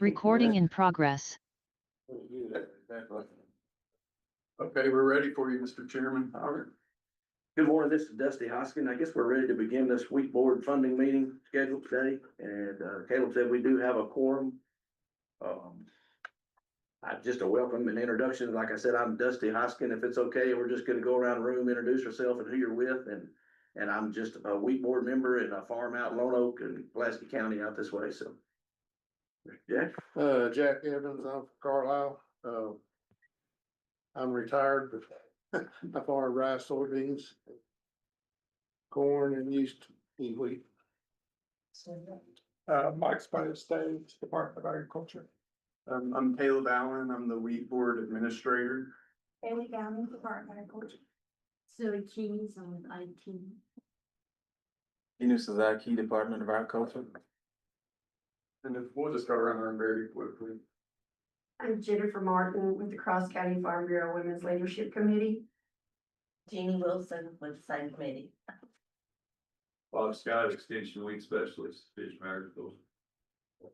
Recording in progress. Okay, we're ready for you, Mr. Chairman. All right. Good morning, this is Dusty Hoskin. I guess we're ready to begin this week board funding meeting scheduled today, and Caleb said we do have a quorum. Just a welcome and introduction. Like I said, I'm Dusty Hoskin. If it's okay, we're just gonna go around the room, introduce yourself and who you're with, and I'm just a week board member in a farm out in Lone Oak and Pulaski County out this way, so. Jack? Jack Evans, I'm from Carlisle. I'm retired, but I farm rice, soybeans, corn, and used to eat wheat. Mike Spider State, Department of Agriculture. I'm Caleb Allen. I'm the wheat board administrator. Haley County Department of Agriculture. Zoe Keys on IT. Inu Suzaki, Department of Agriculture. And if we'll just go around there very quickly. I'm Jennifer Martin with the Cross County Farm Bureau Women's Leadership Committee. Jeannie Wilson with the same committee. Bob Scott, Extension Weed Specialist, Fish and Agriculture.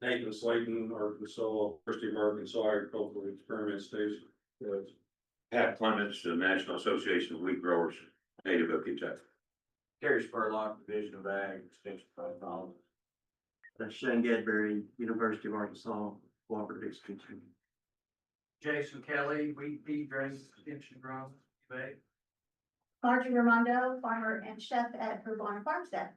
Nathan Slayton, Arkansas, University of Arkansas Agricultural Experiment Station. Pat Clements, the National Association of Wheat Growers, native of Kentucky. Gary Spurlock, Division of Ag, Extension 5. Shane Gadberry, University of Arkansas, Cooperative Extension. Jason Kelly, Wheat Pea Drains Extension Ground, Bay. Marjorie Ramondo, farmer and chef at Urbana Farmstead.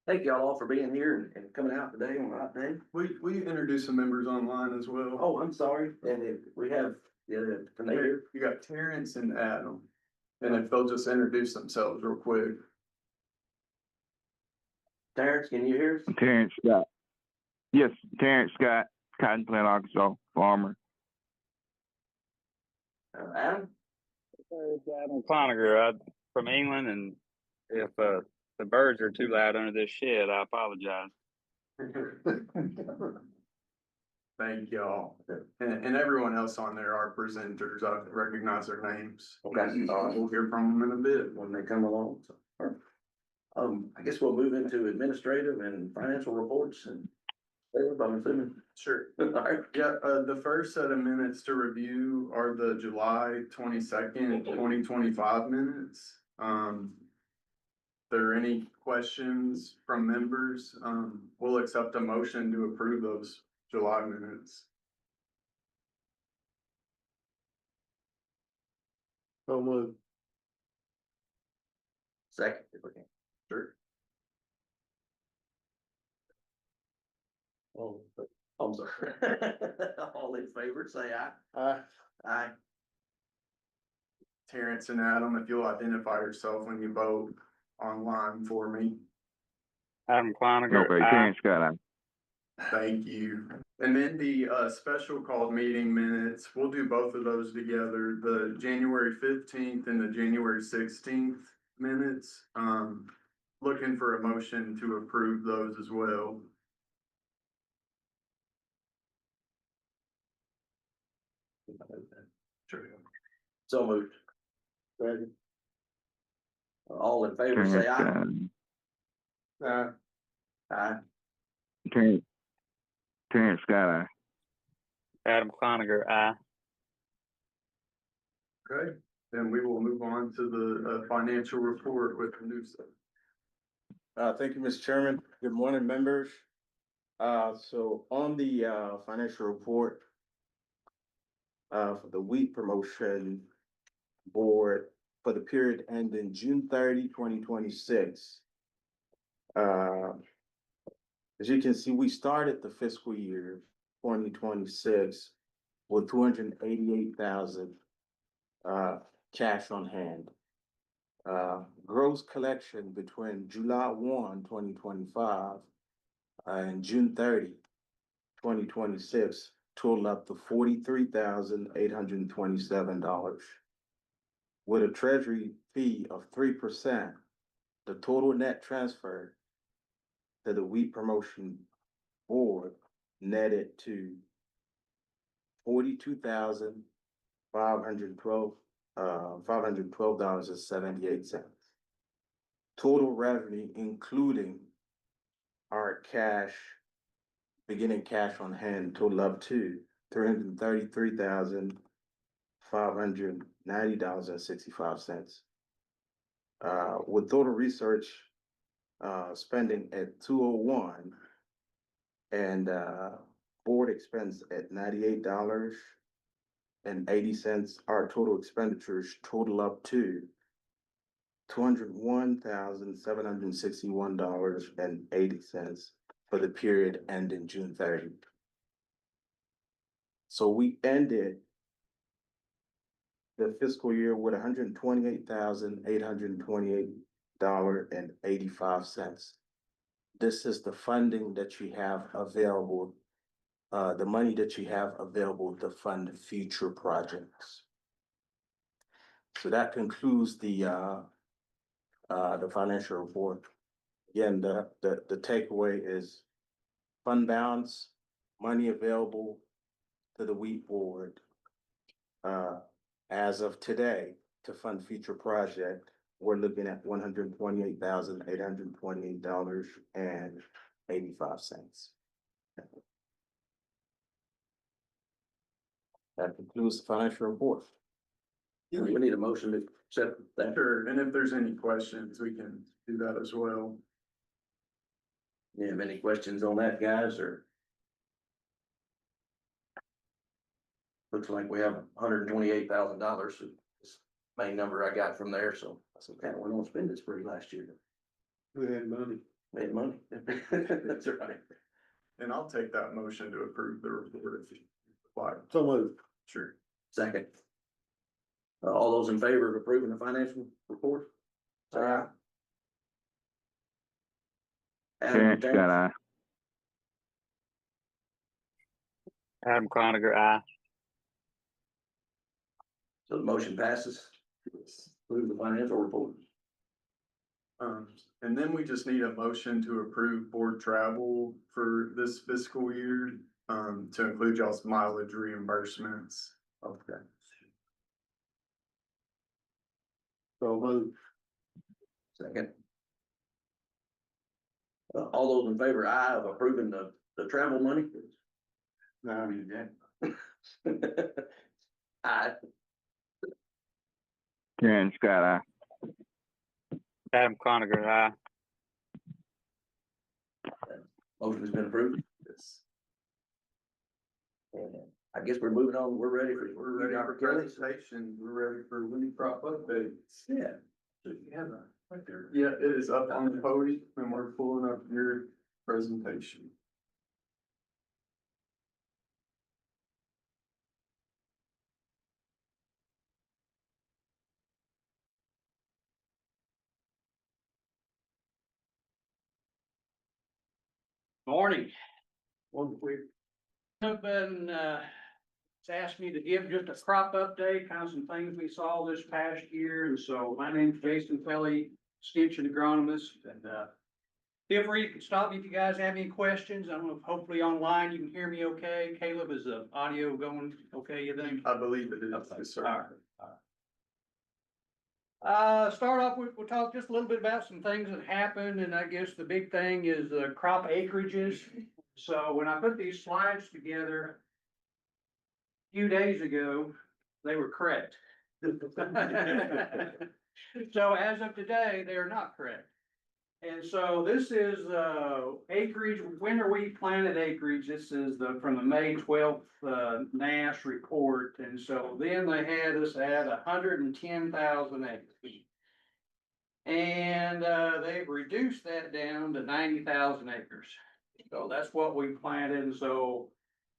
Thank y'all all for being here and coming out today on a hot day. We introduced some members online as well. Oh, I'm sorry, and we have, the mayor. You got Terrence and Adam. And if they'll just introduce themselves real quick. Terrence, can you hear us? Terrence Scott. Yes, Terrence Scott, Cotton Plant, Arkansas, farmer. Adam? It's Adam Cloninger, from England, and if the birds are too loud under this shed, I apologize. Thank y'all. And everyone else on there are presenters. I recognize their names. Okay. We'll hear from them in a bit. When they come along. So, I guess we'll move into administrative and financial reports and I'm assuming. Sure. All right. Yeah, the first set of minutes to review are the July 22nd, 2025 minutes. There are any questions from members? We'll accept a motion to approve those July minutes. So moved. Second, if we can. Sure. Oh, I'm sorry. All in favor, say aye. Aye. Terrence and Adam, if you'll identify yourself when you vote online for me. Adam Cloninger. Okay, Terrence Scott. Thank you. And then the special called meeting minutes, we'll do both of those together, the January 15th and the January 16th minutes. Looking for a motion to approve those as well. Sure. So moved. Ready? All in favor, say aye. Aye. Terrence Scott. Adam Cloninger, aye. Okay, then we will move on to the financial report with the new stuff. Thank you, Mr. Chairman. Good morning, members. So on the, financial report, for the wheat promotion board for the period ending June 30, 2026. As you can see, we started the fiscal year 2026 with 288,000 cash on hand. Gross collection between July 1, 2025 and June 30, 2026 total up to $43,827. With a treasury fee of 3%, the total net transfer to the wheat promotion board netted to $42,512.78. Total revenue, including our cash, beginning cash on hand total up to $333,590.65. With total research, spending at 201 and, board expense at $98.80, our total expenditures total up to $201,761.80 for the period ending June 30. So we ended the fiscal year with $128,828.85. This is the funding that you have available, the money that you have available to fund future projects. So that concludes the financial report. Again, the takeaway is fund balance, money available to the wheat board, as of today to fund future project, we're looking at $128,828.85. That concludes the financial report. We need a motion to accept that. Sure, and if there's any questions, we can do that as well. You have any questions on that, guys, or? Looks like we have $128,000, main number I got from there, so that's okay. We don't spend it free last year. We had money. We had money. That's right. And I'll take that motion to approve the report if you like. So moved. Sure. Second. All those in favor of approving the financial report? Say aye. Terrence Scott, aye. Adam Cloninger, aye. So the motion passes. Approve the financial report. And then we just need a motion to approve board travel for this fiscal year, to include y'all's mileage reimbursements. Okay. So move. Second. All those in favor, aye, of approving the travel money? No, you didn't. Aye. Terrence Scott, aye. Adam Cloninger, aye. Motion has been approved. Yes. And I guess we're moving on. We're ready for Dr. Kelly's. Presentation, we're ready for Winnie Crop updates. Yeah. So you have that right there. Yeah, it is up on the podium and we're pulling up your presentation. Morning. Well, we have been, it's asked me to give just a crop update, kind of some things we saw this past year. And so my name's Jason Kelly, extension agronomist, and, feel free to stop me if you guys have any questions. I don't know if hopefully online you can hear me okay. Caleb, is the audio going okay, you think? I believe it is. Yes, sir. All right. Start off with, we'll talk just a little bit about some things that happened, and I guess the big thing is the crop acreages. So when I put these slides together a few days ago, they were correct. So as of today, they are not correct. And so this is, acreage, winter wheat planted acreage. This is from the May 12th, NASS report. And so then they had us at 110,000 acres. And, they've reduced that down to 90,000 acres. So that's what we planted. And so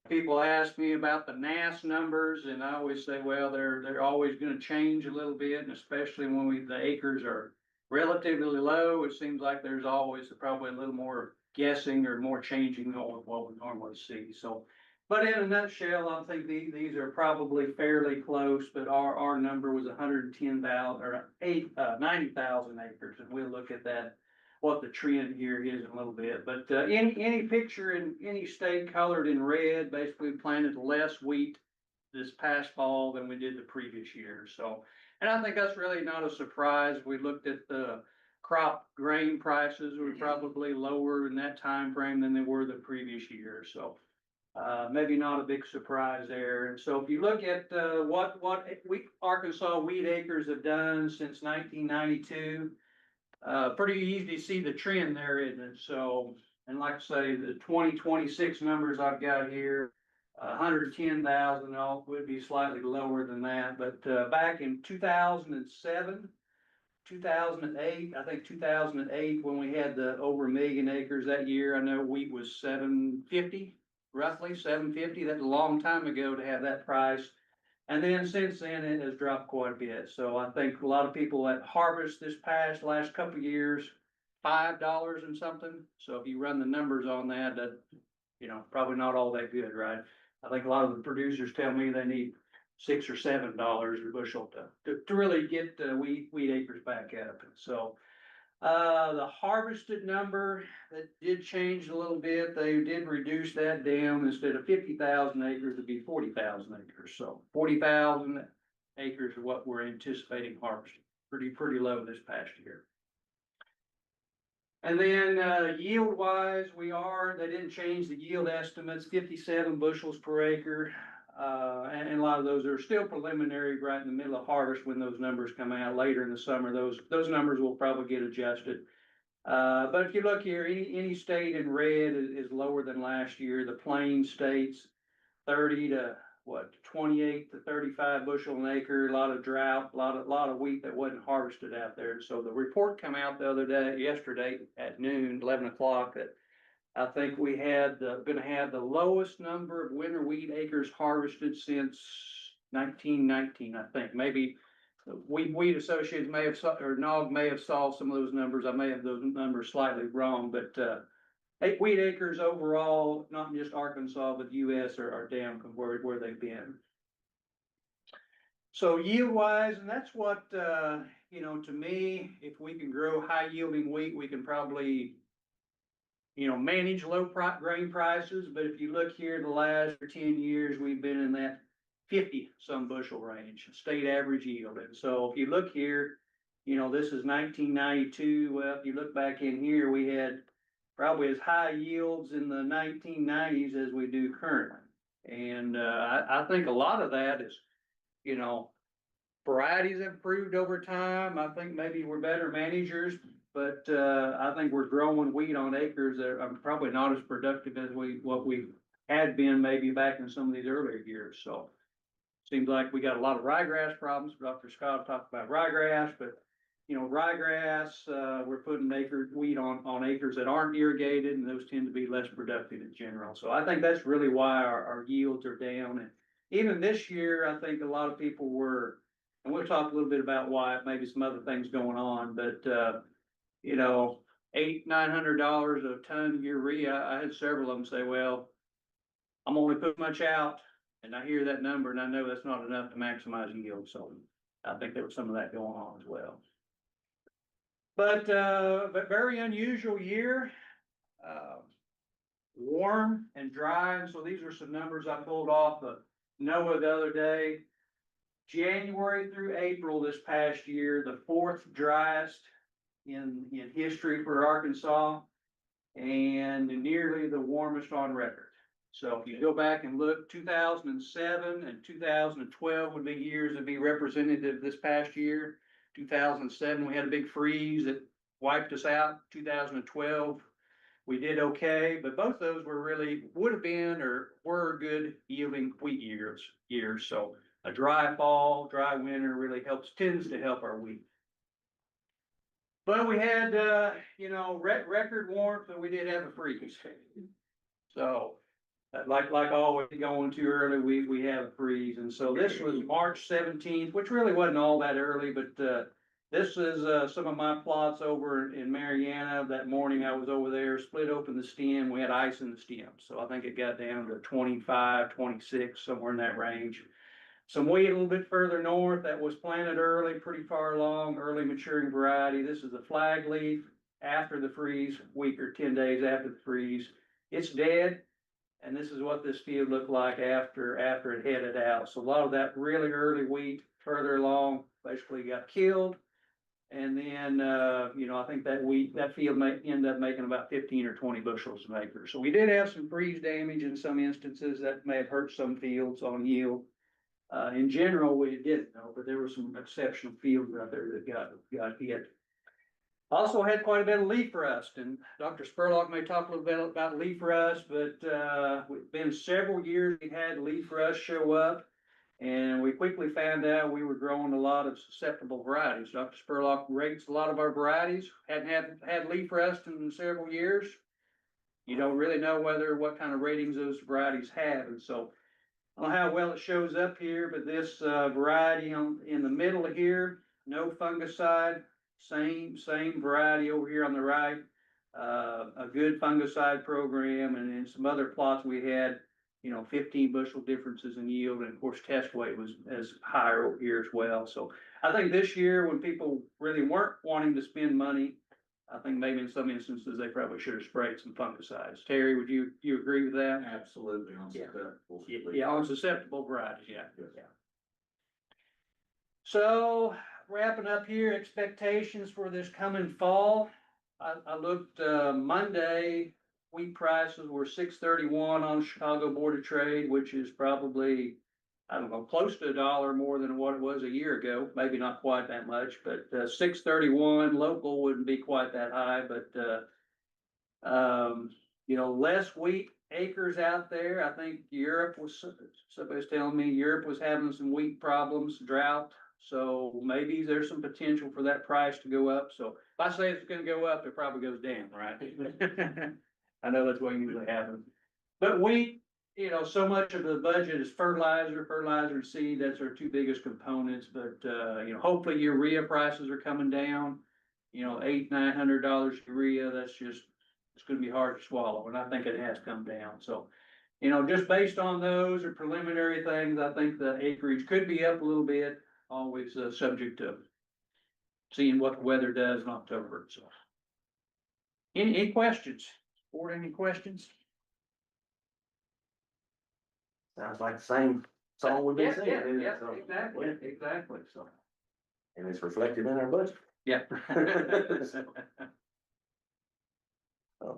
people ask me about the NASS numbers, and I always say, well, they're always gonna change a little bit, and especially when the acres are relatively low, it seems like there's always probably a little more guessing or more changing than what we normally see. So, but in a nutshell, I think these are probably fairly close, but our number was 110,000 or 90,000 acres. And we'll look at that, what the trend here is in a little bit. But, any picture in any state colored in red, basically we planted less wheat this past fall than we did the previous year. So, and I think that's really not a surprise. We looked at the crop grain prices were probably lower in that time frame than they were the previous year, so. Maybe not a big surprise there, and so if you look at, what Arkansas wheat acres have done since 1992. Pretty easy to see the trend there, isn't it? So, and like I say, the 2026 numbers I've got here, 110,000, would be slightly lower than that, but, back in 2007, 2008, I think 2008, when we had the over 1 million acres that year, I know wheat was 750, roughly 750. That's a long time ago to have that price. And then since then, it has dropped quite a bit. So I think a lot of people that harvest this last couple of years, $5 and something. So if you run the numbers on that, probably not all that good, right? I think a lot of the producers tell me they need $6 or $7 a bushel to really get the wheat acres back up. So, the harvested number, that did change a little bit. They did reduce that down. Instead of 50,000 acres, it'd be 40,000 acres. So 40,000 acres is what we're anticipating harvesting. Pretty low this past year. And then, yield wise, they didn't change the yield estimates, 57 bushels per acre. And a lot of those are still preliminary right in the middle of harvest. When those numbers come out later in the summer, those numbers will probably get adjusted. But if you look here, any state in red is lower than last year. The plain states, 30 to 28 to 35 bushel an acre, a lot of drought, a lot of wheat that wasn't harvested out there. So the report come out yesterday at noon, 11 o'clock, that I think we gonna have the lowest number of winter wheat acres harvested since 1919, I think. Maybe Wheat Associates may have, or NOG may have saw some of those numbers. I may have those numbers slightly wrong, but, wheat acres overall, not just Arkansas, but the US are down from where they've been. So yield wise, and that's what, to me, if we can grow high yielding wheat, we can probably, manage low grain prices. But if you look here, the last 10 years, we've been in that 50 some bushel range, state average yield. And so if you look here, this is 1992. Well, if you look back in here, we had probably as high yields in the 1990s as we do currently. And, I think a lot of that is, varieties have improved over time. I think maybe we're better managers. But, I think we're growing wheat on acres that are probably not as productive as what we had been maybe back in some of these earlier years. So seems like we got a lot of ryegrass problems. Dr. Scott talked about ryegrass, but ryegrass, we're putting wheat on acres that aren't irrigated, and those tend to be less productive in general. So I think that's really why our yields are down. And even this year, I think a lot of people were, and we'll talk a little bit about why, maybe some other things going on, but, $800-900 a ton urea. I had several of them say, well, I'm only putting much out. And I hear that number and I know that's not enough to maximize yield. So I think there was some of that going on as well. But very unusual year, warm and dry. And so these are some numbers I pulled off of NOAA the other day. January through April this past year, the fourth driest in history for Arkansas, and nearly the warmest on record. So if you go back and look, 2007 and 2012 would be years that be representative this past year. 2007, we had a big freeze that wiped us out. 2012, we did okay, but both those would have been or were good yielding wheat years. So a dry fall, dry winter really tends to help our wheat. But we had, record warmth, and we did have a freeze. So, like always, going too early, we have a freeze. And so this was March 17th, which really wasn't all that early, but, this is, some of my plots over in Mariana. That morning I was over there, split open the stem. We had ice in the stem. So I think it got down to 25, 26, somewhere in that range. Some wheat a little bit further north that was planted early, pretty far along, early maturing variety. This is the flag leaf after the freeze, week or 10 days after the freeze. It's dead, and this is what this field looked like after it headed out. So a lot of that really early wheat further along basically got killed, And then, I think that field may end up making about 15 or 20 bushels an acre. So we did have some freeze damage in some instances that may have hurt some fields on yield. In general, we didn't know, but there were some exceptional fields out there that got hit. Also had quite a bit of leaf rust, and Dr. Spurlock may talk a little bit about leaf rust, but, it's been several years we had leaf rust show up. And we quickly found out we were growing a lot of susceptible varieties. Dr. Spurlock rates a lot of our varieties, hadn't had leaf rust in several years. You don't really know what kind of ratings those varieties have, and so I don't know how well it shows up here, but this variety in the middle here, no fungicide, same variety over here on the right. A good fungicide program, and then some other plots we had, 15 bushel differences in yield, and of course test weight was as higher over here as well. So I think this year, when people really weren't wanting to spend money, I think maybe in some instances they probably should have sprayed some fungicides. Terry, would you agree with that? Absolutely. Yeah, on susceptible varieties, yeah. So wrapping up here, expectations for this coming fall. I looked, Monday, wheat prices were $6.31 on Chicago Board of Trade, which is probably, I don't know, close to $1 more than what it was a year ago. Maybe not quite that much, but $6.31 local wouldn't be quite that high, but less wheat acres out there. I think somebody's telling me Europe was having some wheat problems, drought. So maybe there's some potential for that price to go up. So if I say it's gonna go up, it probably goes down, right? I know that's what usually happens. But wheat, so much of the budget is fertilizer and seed. That's our two biggest components. But, hopefully urea prices are coming down. $800-900 urea, it's gonna be hard to swallow. And I think it has come down. So, just based on those or preliminary things, I think the acreage could be up a little bit, always subject to seeing what the weather does in October. So any questions? Board, any questions? Sounds like the same song we've been singing. isn't it? Yeah, So, exactly, so. And it's reflected in our budget. Yeah.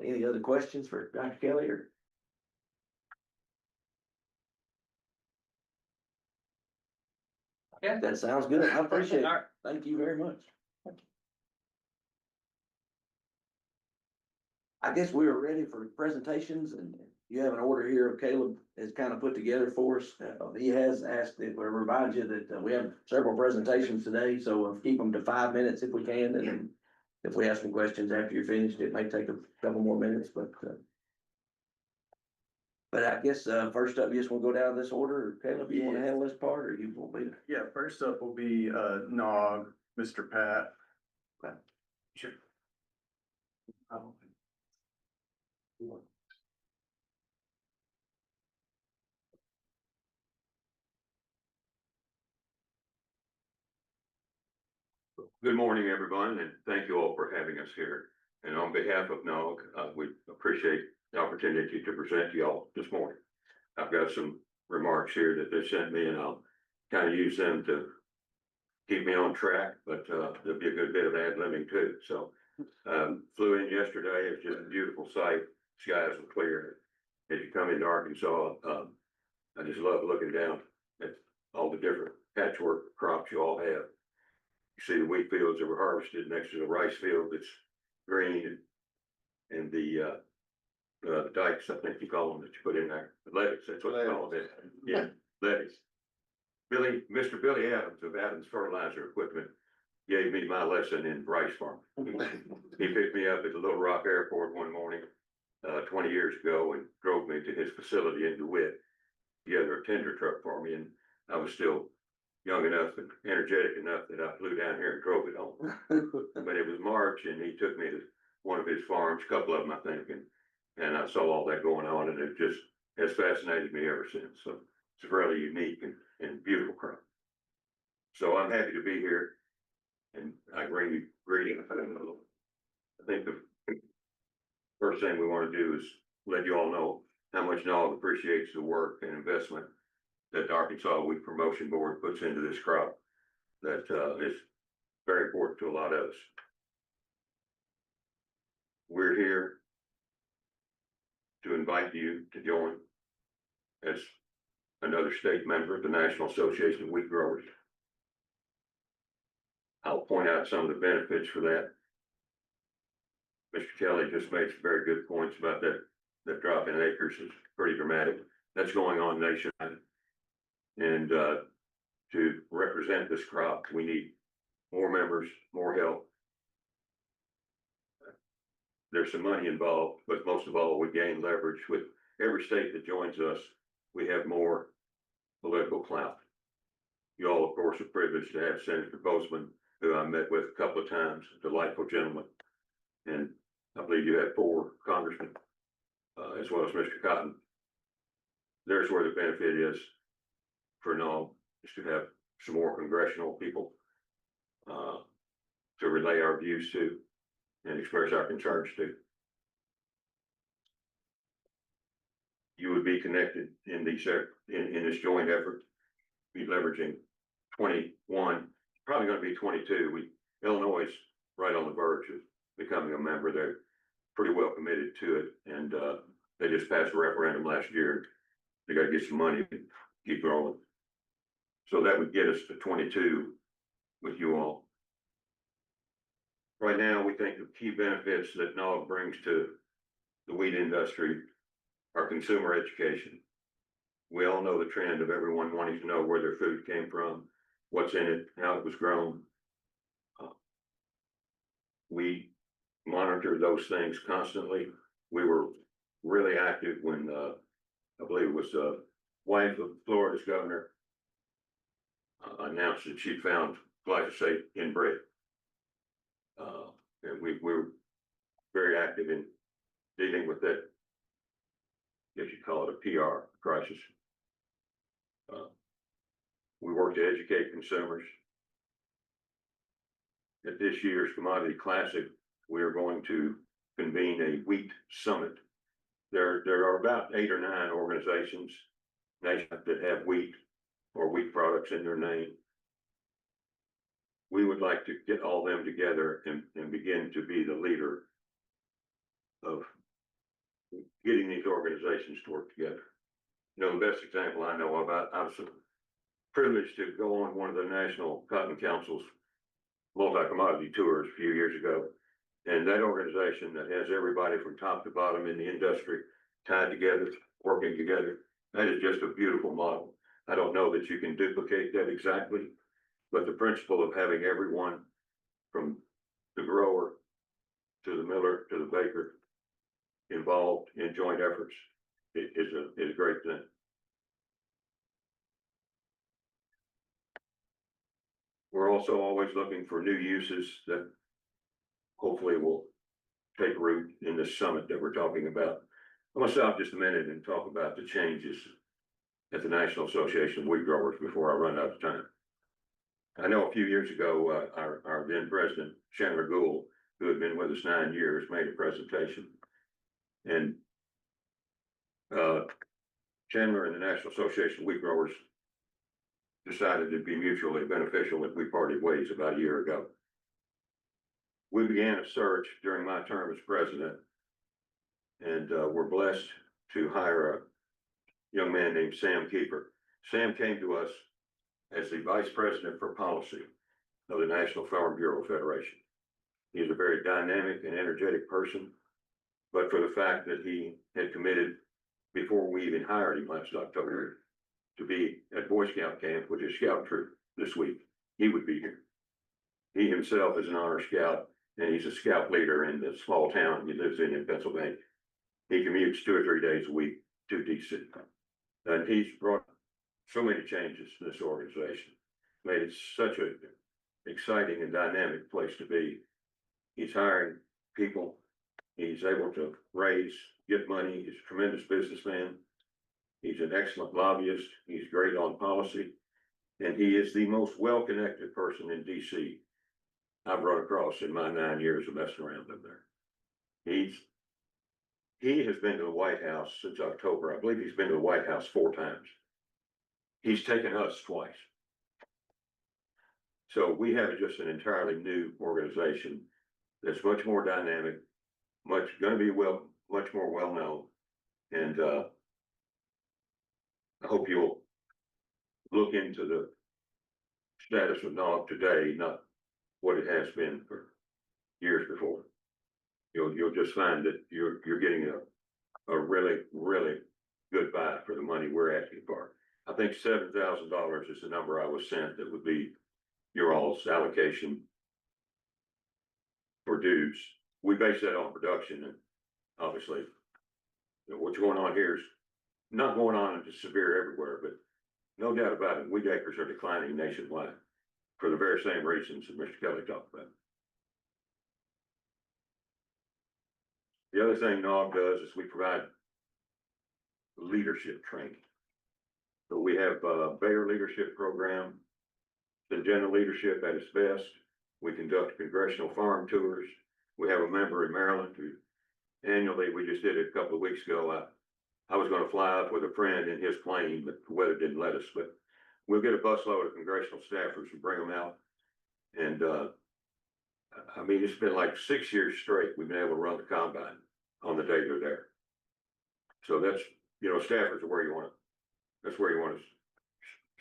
Any other questions for Dr. Kelly or? Yeah. That sounds good. I appreciate it. All right. Thank you very much. I guess we are ready for presentations, and you have an order here Caleb has kind of put together for us. He has asked that we remind you that we have several presentations today, so we'll keep them to 5 minutes if we can. And then if we have some questions after you're finished, it may take a couple more minutes, but I guess first up, you just want to go down this order. Caleb, you want to handle this part, or you will be? Yeah, first up will be NOG, Mr. Pat. Sure. Good morning, everyone, and thank you all for having us here. And on behalf of NOG, we appreciate the opportunity to present to y'all this morning. I've got some remarks here that they sent me, and I'll kind of use them to keep me on track, but there'll be a good bit of ad-libbing too. So flew in yesterday. It's just a beautiful sight. Skies were clear. As you come into Arkansas, I just love looking down at all the different patchwork crops you all have. You see the wheat fields that were harvested next to the rice field that's green, and the dikes, I think you call them, that you put in there, the levees, that's what they call it. Yeah, levees. Mr. Billy Adams of Adams Fertilizer Equipment gave me my lesson in rice farming. He picked me up at the Little Rock Airport one morning, 20 years ago, and drove me to his facility in DeWitt. He had a tender truck for me, and I was still young enough and energetic enough that I flew down here and drove it home. But it was March, and he took me to one of his farms, a couple of them, I think, and I saw all that going on, and it just has fascinated me ever since. So it's a really unique and beautiful crop. So I'm happy to be here, and I bring you greetings. I think the first thing we want to do is let you all know how much NOG appreciates the work and investment that the Arkansas Wheat Promotion Board puts into this crop. That is very important to a lot of us. We're here to invite you to join as another state member of the National Association of Wheat Growers. I'll point out some of the benefits for that. Mr. Kelly just made some very good points about that drop in acres is pretty dramatic. That's going on nationwide. And to represent this crop, we need more members, more help. There's some money involved, but most of all, we gain leverage with every state that joins us. We have more political clout. You all, of course, are privileged to have Senator Bozeman, who I met with a couple of times, a delightful gentleman. And I believe you have 4 congressmen, as well as Mr. Cotton. There's where the benefit is for NAW, is to have some more congressional people to relay our views to and express our concerns to. You would be connected in these in this joint effort, be leveraging 21, probably going to be 22. Illinois is right on the verge of becoming a member. They're pretty well committed to it, and they just passed a referendum last year. They got to get some money and keep growing. So that would get us to 22 with you all. Right now, we think the key benefits that NAW brings to the wheat industry are consumer education. We all know the trend of everyone wanting to know where their food came from, what's in it, how it was grown. We monitor those things constantly. We were really active when I believe it was wife of Florida's governor announced that she found glyphosate in bread. And we were very active in dealing with that, if you call it a PR crisis. We work to educate consumers. At this year's Commodity Classic, we are going to convene a wheat summit. There are about 8 or 9 organizations that have wheat or wheat products in their name. We would like to get all them together and begin to be the leader of getting these organizations to work together. You know, the best example I know about, I was privileged to go on one of the National Cotton Council's multi-commodity tours a few years ago. And that organization that has everybody from top to bottom in the industry tied together, working together, that is just a beautiful model. I don't know that you can duplicate that exactly, but the principle of having everyone from the grower to the miller to the baker involved in joint efforts is a great thing. We're also always looking for new uses that hopefully will take root in this summit that we're talking about. I'm gonna stop just a minute and talk about the changes at the National Association of Wheat Growers before I run out of time. I know a few years ago, our then president, Chandler Gould, who had been with us 9 years, made a presentation. And Chandler and the National Association of Wheat Growers decided it'd be mutually beneficial if we parted ways about a year ago. We began a search during my term as president, and we're blessed to hire a young man named Sam Keeper. Sam came to us as the vice president for policy of the National Farm Bureau Federation. He's a very dynamic and energetic person, but for the fact that he had committed before we even hired him last October to be at Boy Scout camp, which is Scout Troop this week, he would be here. He himself is an honor scout, and he's a scout leader in the small town he lives in Pennsylvania. He commutes 2 or 3 days a week to DC. And he's brought so many changes to this organization, made it such an exciting and dynamic place to be. He's hiring people. He's able to raise, get money. He's a tremendous businessman. He's an excellent lobbyist. He's great on policy. And he is the most well-connected person in DC I've run across in my 9 years of messing around up there. He has been to the White House since October. I believe he's been to the White House 4 times. He's taken us twice. So we have just an entirely new organization that's much more dynamic, gonna be much more well-known. And, I hope you'll look into the status of NOG today, not what it has been for years before. You'll just find that you're getting a really, really good buy for the money we're asking for. I think $7,000 is the number I was sent that would be your all's allocation for dues. We base that on production, and obviously, what's going on here is not going on into severe everywhere, but no doubt about it, wheat acres are declining nationwide for the very same reasons that Mr. Kelly talked about. The other thing NOG does is we provide leadership training. So we have a Bayer Leadership Program, Syngenta Leadership at its best. We conduct congressional farm tours. We have a member in Maryland who annually, we just did it a couple of weeks ago. I was gonna fly up with a friend in his plane, but the weather didn't let us, but we'll get a busload of congressional staffers and bring them out. And, I mean, it's been like 6 years straight, we've been able to run the combine on the day they're there. So that's, staffers are where you want to, that's where you want to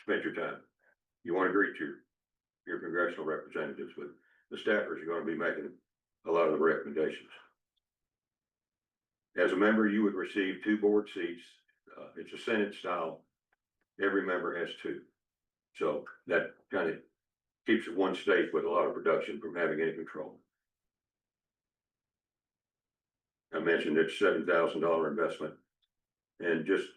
spend your time. You want to greet your congressional representatives, but the staffers are going to be making a lot of the recommendations. As a member, you would receive 2 board seats. It's a Senate style. Every member has 2. So that kind of keeps it one state with a lot of production from having any control. I mentioned it's $7,000 investment. And just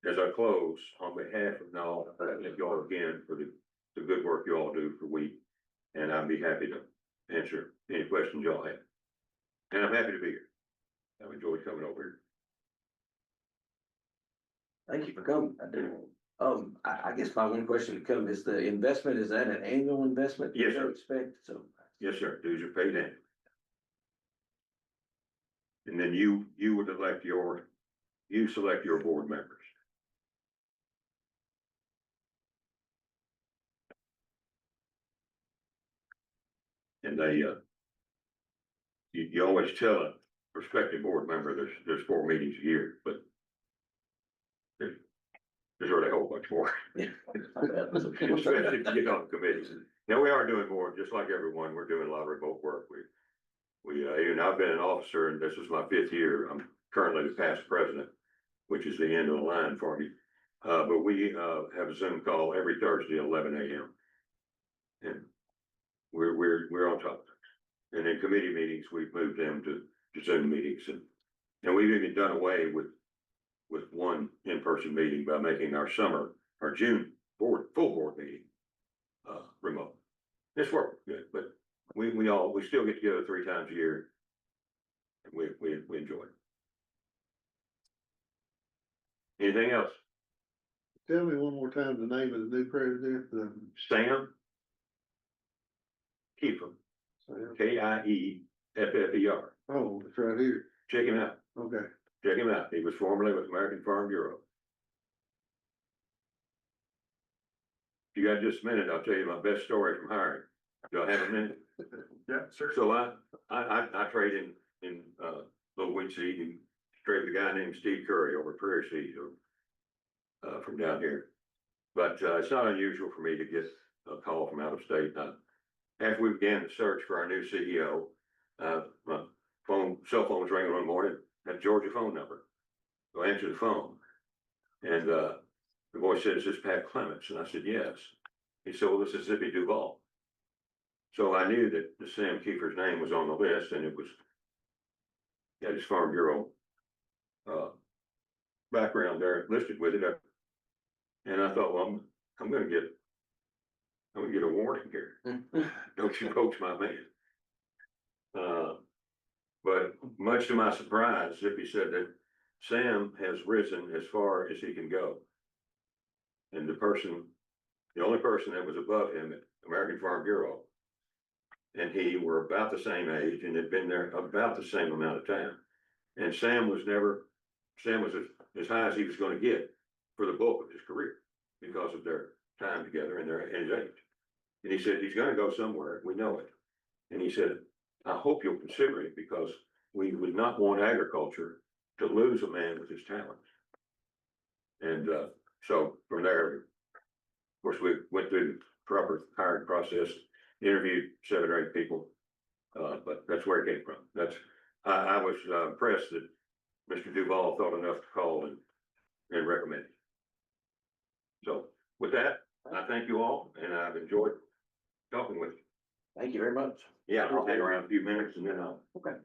as I close, on behalf of NOG, I thank you all again for the good work you all do for wheat. And I'd be happy to answer any questions y'all have. And I'm happy to be here. I've enjoyed coming over here. Thank you for coming. I do. I guess my one question to come is the investment, is that an annual investment? Yes, you sir. Expect, so. Yes, sir. Dues are paid in. And then you would select your board members. And they, you always tell a prospective board member there's 4 meetings a year, but there's really a whole bunch more. Especially if you get on committees. Now, we are doing more, just like everyone, we're doing a lot of remote work. Even I've been an officer, and this is my 5th year. I'm currently the past president, which is the end of the line for me. But we have a Zoom call every Thursday at 11 a.m. And we're on top of it. And in committee meetings, we've moved them to Zoom meetings, and we've even done away with one in-person meeting by making our June full board meeting remote. It's working good, but we still get together 3 times a year, and we enjoy it. Anything else? Tell me one more time the name of the new president. Sam Kieffer, Kieffer. Oh, it's right here. Check him out. Okay. Check him out. He was formerly with American Farm Bureau. If you got just a minute, I'll tell you my best story from hiring. Do I have a minute? Yeah, sure. So I trade in little wheat seed and trade with a guy named Steve Curry over at Prairie Seed from down here. But it's not unusual for me to get a call from out of state. After we began the search for our new CEO, my cell phone was ringing one morning, had a Georgia phone number. So I answered the phone, and the voice said, "Is this Pat Clements?" And I said, "Yes." He said, "Well, this is Zippy Duval." So I knew that the Sam Kieffer's name was on the list, and it was, he had his Farm Bureau background there listed with it. And I thought, well, I'm gonna get a warning here. Don't you poach my man. But much to my surprise, Zippy said that Sam has risen as far as he can go. And the only person that was above him at American Farm Bureau and he were about the same age and had been there about the same amount of time. And Sam was as high as he was going to get for the bulk of his career because of their time together and his age. And he said, he's gonna go somewhere, we know it. And he said, I hope you'll consider it because we would not want agriculture to lose a man with his talents. And, so from there, of course, we went through the proper hiring process, interviewed 7 or 8 people. But that's where it came from. I was impressed that Mr. Duval thought enough to call and recommend. So with that, I thank you all and I've enjoyed talking with you. Thank you very much. Yeah, I'll hang around a few minutes and then I'll Okay.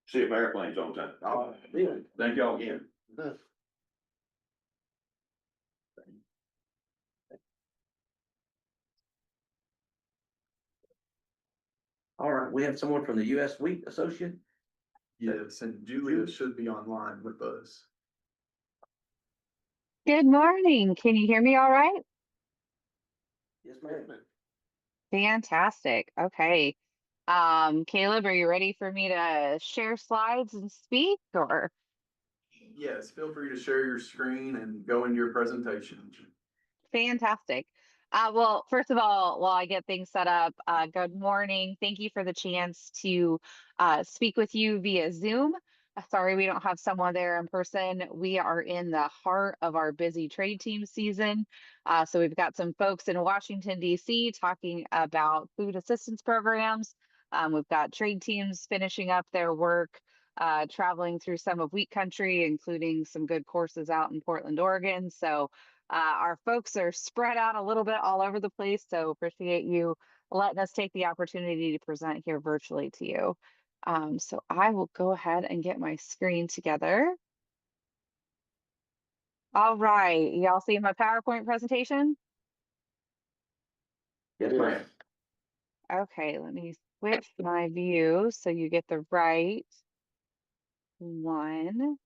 see if my airplane's on time. Thank y'all again. All right, we have someone from the US Wheat Associate. Yes, and Julia should be online with us. Good morning. Can you hear me all right? Yes, ma'am. Fantastic. Okay. Caleb, are you ready for me to share slides and speak or? Yes, feel free to share your screen and go into your presentation. Fantastic. Well, first of all, while I get things set up, good morning. Thank you for the chance to speak with you via Zoom. Sorry, we don't have someone there in person. We are in the heart of our busy trade team season. So we've got some folks in Washington, D.C. talking about food assistance programs. We've got trade teams finishing up their work, traveling through some of wheat country, including some good courses out in Portland, Oregon. So our folks are spread out a little bit all over the place, so appreciate you letting us take the opportunity to present here virtually to you. So I will go ahead and get my screen together. All right, y'all see my PowerPoint presentation? Yes, ma'am. Okay, let me switch my view so you get the right one.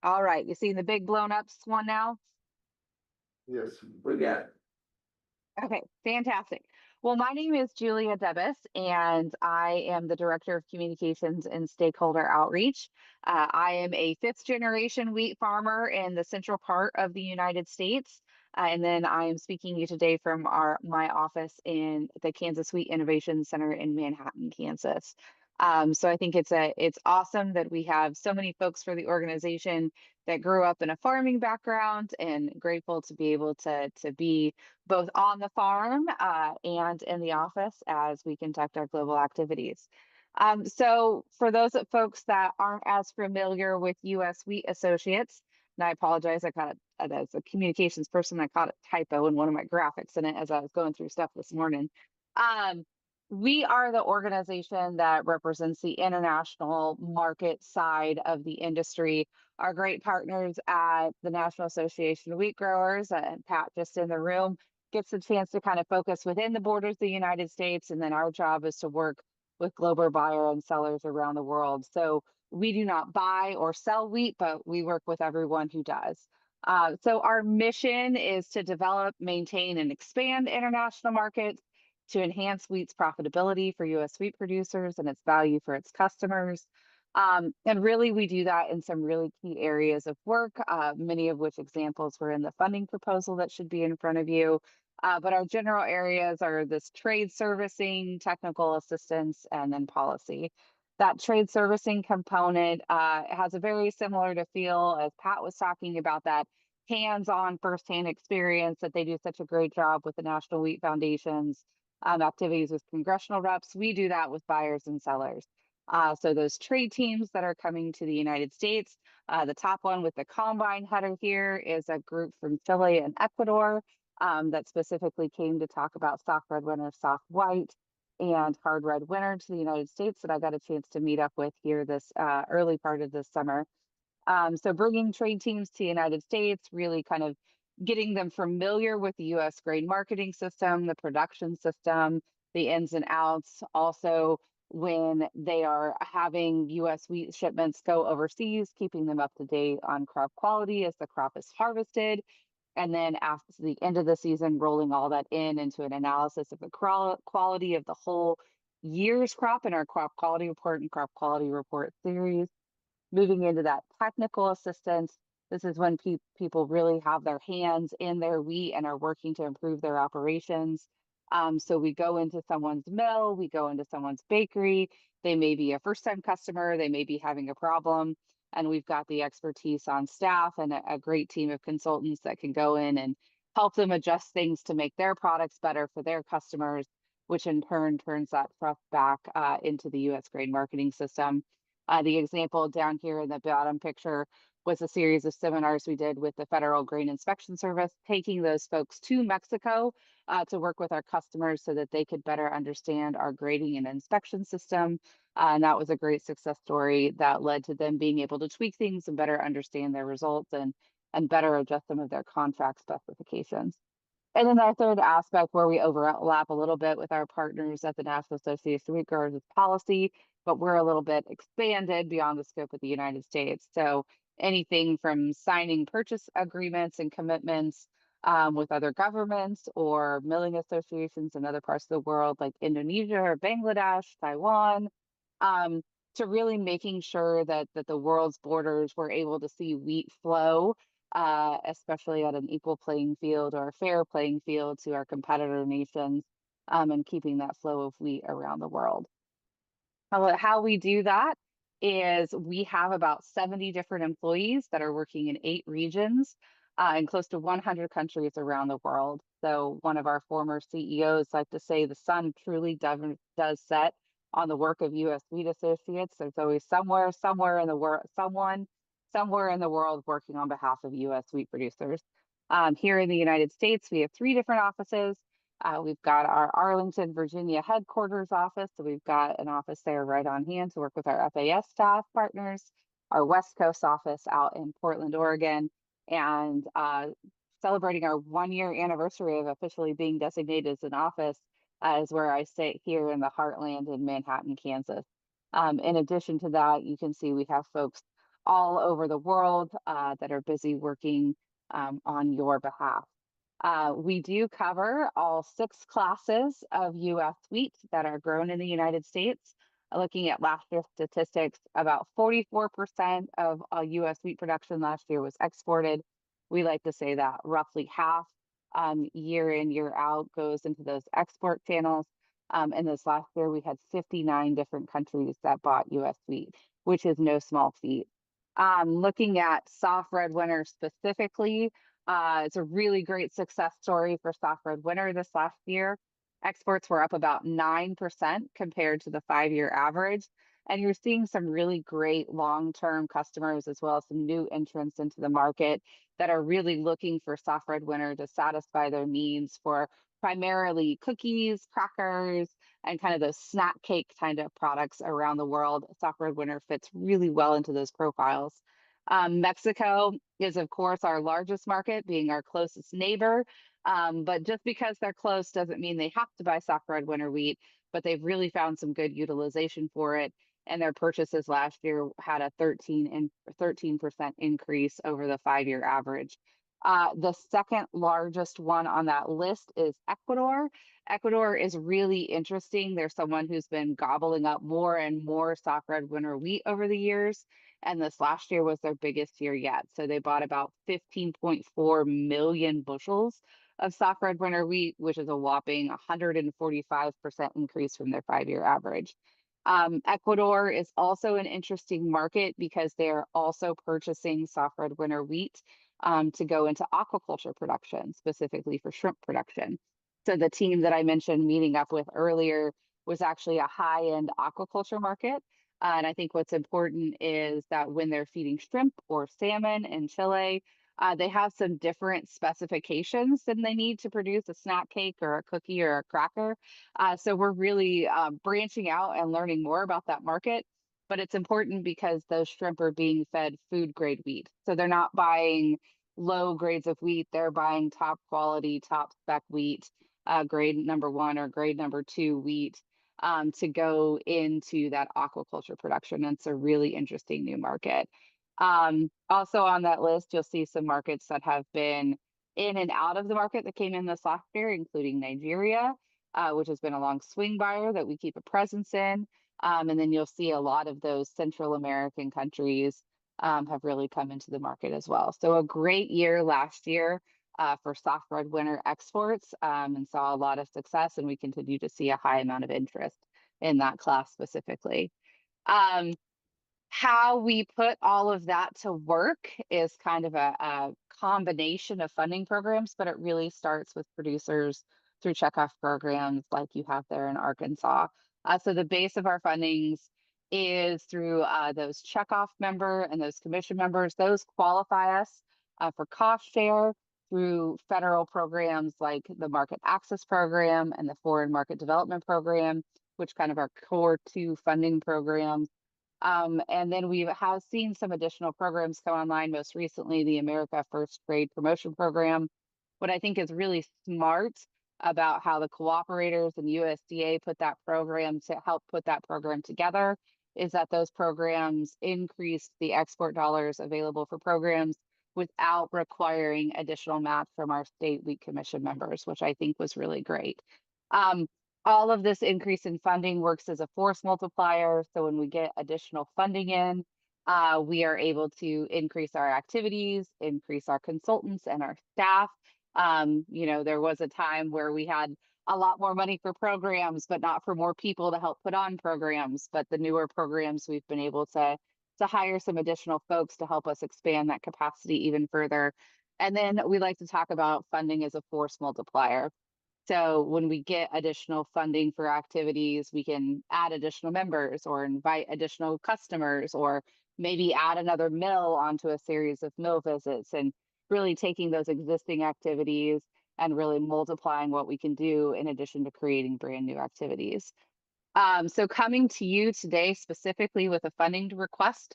All right, you see the big blown up one now? Yes. We got it. Okay, fantastic. Well, my name is Julia Debus, and I am the Director of Communications and Stakeholder Outreach. I am a 5th-generation wheat farmer in the central part of the United States. And then I am speaking to you today from my office in the Kansas Wheat Innovation Center in Manhattan, Kansas. So I think it's awesome that we have so many folks for the organization that grew up in a farming background, and grateful to be able to be both on the farm and in the office as we conduct our global activities. So for those folks that aren't as familiar with US Wheat Associates, and I apologize, I caught it as a communications person, I caught a typo in one of my graphics in it as I was going through stuff this morning. We are the organization that represents the international market side of the industry. Our great partners at the National Association of Wheat Growers, and Pat just in the room, gets the chance to kind of focus within the borders of the United States. And then our job is to work with global buyer and sellers around the world. So we do not buy or sell wheat, but we work with everyone who does. So our mission is to develop, maintain, and expand international markets to enhance wheat's profitability for U.S. wheat producers and its value for its customers. And really, we do that in some really key areas of work, many of which examples were in the funding proposal that should be in front of you. But our general areas are this trade servicing, technical assistance, and then policy. That trade servicing component has a very similar to feel as Pat was talking about, that hands-on firsthand experience that they do such a great job with the National Wheat Foundation's activities with congressional reps. We do that with buyers and sellers. So those trade teams that are coming to the United States, the top one with the combine header here is a group from Chile and Ecuador that specifically came to talk about soft red winter, soft white, and hard red winter to the United States that I got a chance to meet up with here this early part of this summer. So bringing trade teams to the United States, really kind of getting them familiar with the U.S. grain marketing system, the production system, the ins and outs. Also, when they are having U.S. wheat shipments go overseas, keeping them up to date on crop quality as the crop is harvested. And then after the end of the season, rolling all that into an analysis of the quality of the whole year's crop in our crop quality report and crop quality report series. Moving into that technical assistance, This is when people really have their hands in their wheat and are working to improve their operations. So we go into someone's mill, we go into someone's bakery. They may be a first-time customer, they may be having a problem, and we've got the expertise on staff and a great team of consultants that can go in and help them adjust things to make their products better for their customers, which in turn turns that trust back into the U.S. grain marketing system. The example down here in the bottom picture was a series of seminars we did with the Federal Grain Inspection Service, taking those folks to Mexico to work with our customers so that they could better understand our grading and inspection system. And that was a great success story that led to them being able to tweak things and better understand their results and better adjust some of their contract specifications. And then our third aspect where we overlap a little bit with our partners at the National Association of Wheat Growers is policy, but we're a little bit expanded beyond the scope of the United States. So anything from signing purchase agreements and commitments with other governments or milling associations in other parts of the world like Indonesia or Bangladesh, Taiwan, to really making sure that the world's borders were able to see wheat flow, especially at an equal playing field or a fair playing field to our competitor nations, and keeping that flow of wheat around the world. How we do that is we have about 70 different employees that are working in 8 regions in close to 100 countries around the world. So one of our former CEOs like to say the sun truly does set on the work of U.S. Wheat Associates. There's always somewhere in the world, someone somewhere in the world working on behalf of U.S. wheat producers. Here in the United States, we have 3 different offices. We've got our Arlington, Virginia headquarters office. So we've got an office there right on hand to work with our FAS staff partners, our West Coast office out in Portland, Oregon, and celebrating our 1-year anniversary of officially being designated as an office is where I sit here in the heartland in Manhattan, Kansas. In addition to that, you can see we have folks all over the world that are busy working on your behalf. We do cover all 6 classes of U.S. wheat that are grown in the United States. Looking at last year's statistics, about 44% of U.S. wheat production last year was exported. We like to say that roughly half year in, year out goes into those export channels. And this last year, we had 59 different countries that bought U.S. wheat, which is no small feat. Looking at soft red winter specifically, it's a really great success story for soft red winter this last year. Exports were up about 9% compared to the 5-year average. And you're seeing some really great long-term customers as well as some new entrants into the market that are really looking for soft red winter to satisfy their needs for primarily cookies, crackers, and kind of those snack cake kind of products around the world. Soft red winter fits really well into those profiles. Mexico is, of course, our largest market, being our closest neighbor. But just because they're close doesn't mean they have to buy soft red winter wheat, but they've really found some good utilization for it. And their purchases last year had a 13% increase over the 5-year average. The second largest one on that list is Ecuador. Ecuador is really interesting. There's someone who's been gobbling up more and more soft red winter wheat over the years. And this last year was their biggest year yet. So they bought about 15.4 million bushels of soft red winter wheat, which is a whopping 145% increase from their 5-year average. Ecuador is also an interesting market because they're also purchasing soft red winter wheat to go into aquaculture production, specifically for shrimp production. So the team that I mentioned meeting up with earlier was actually a high-end aquaculture market. And I think what's important is that when they're feeding shrimp or salmon in Chile, they have some different specifications than they need to produce a snack cake or a cookie or a cracker. So we're really branching out and learning more about that market. But it's important because those shrimp are being fed food grade wheat. So they're not buying low grades of wheat. They're buying top quality, top spec wheat, grade number 1 or grade number 2 wheat to go into that aquaculture production. And it's a really interesting new market. Also on that list, you'll see some markets that have been in and out of the market that came in this last year, including Nigeria, which has been a long swing buyer that we keep a presence in. And then you'll see a lot of those Central American countries have really come into the market as well. So a great year last year for soft red winter exports, and saw a lot of success, and we continue to see a high amount of interest in that class specifically. How we put all of that to work is kind of a combination of funding programs, but it really starts with producers through checkoff programs like you have there in Arkansas. So the base of our fundings is through those checkoff member and those commission members. Those qualify us for cost share through federal programs like the Market Access Program and the Foreign Market Development Program, which kind of are core two funding programs. And then we have seen some additional programs come online, most recently the America First Grade Promotion Program. What I think is really smart about how the cooperators and USDA put that program to help put that program together is that those programs increased the export dollars available for programs without requiring additional match from our state wheat commission members, which I think was really great. All of this increase in funding works as a force multiplier. So when we get additional funding in, we are able to increase our activities, increase our consultants and our staff. There was a time where we had a lot more money for programs, but not for more people to help put on programs. But the newer programs, we've been able to hire some additional folks to help us expand that capacity even further. And then we like to talk about funding as a force multiplier. So when we get additional funding for activities, we can add additional members or invite additional customers, or maybe add another mill onto a series of mill visits, and really taking those existing activities and really multiplying what we can do in addition to creating brand new activities. So coming to you today specifically with a funding request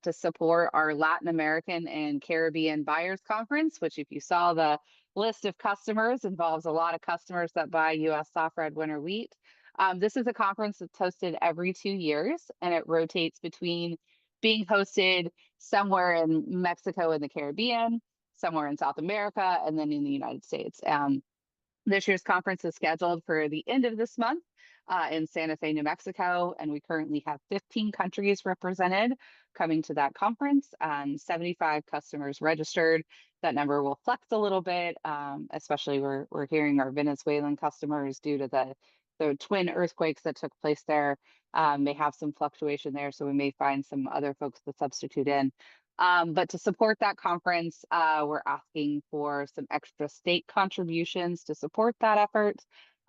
to support our Latin American and Caribbean Buyers Conference, which if you saw the list of customers involves a lot of customers that buy U.S. soft red winter wheat. This is a conference that's hosted every 2 years, and it rotates between being hosted somewhere in Mexico and the Caribbean, somewhere in South America, and then in the United States. This year's conference is scheduled for the end of this month in Santa Fe, New Mexico, and we currently have 15 countries represented coming to that conference, 75 customers registered. That number will flex a little bit, especially we're hearing our Venezuelan customers, due to the twin earthquakes that took place there, may have some fluctuation there, so we may find some other folks to substitute in. But to support that conference, we're asking for some extra state contributions to support that effort.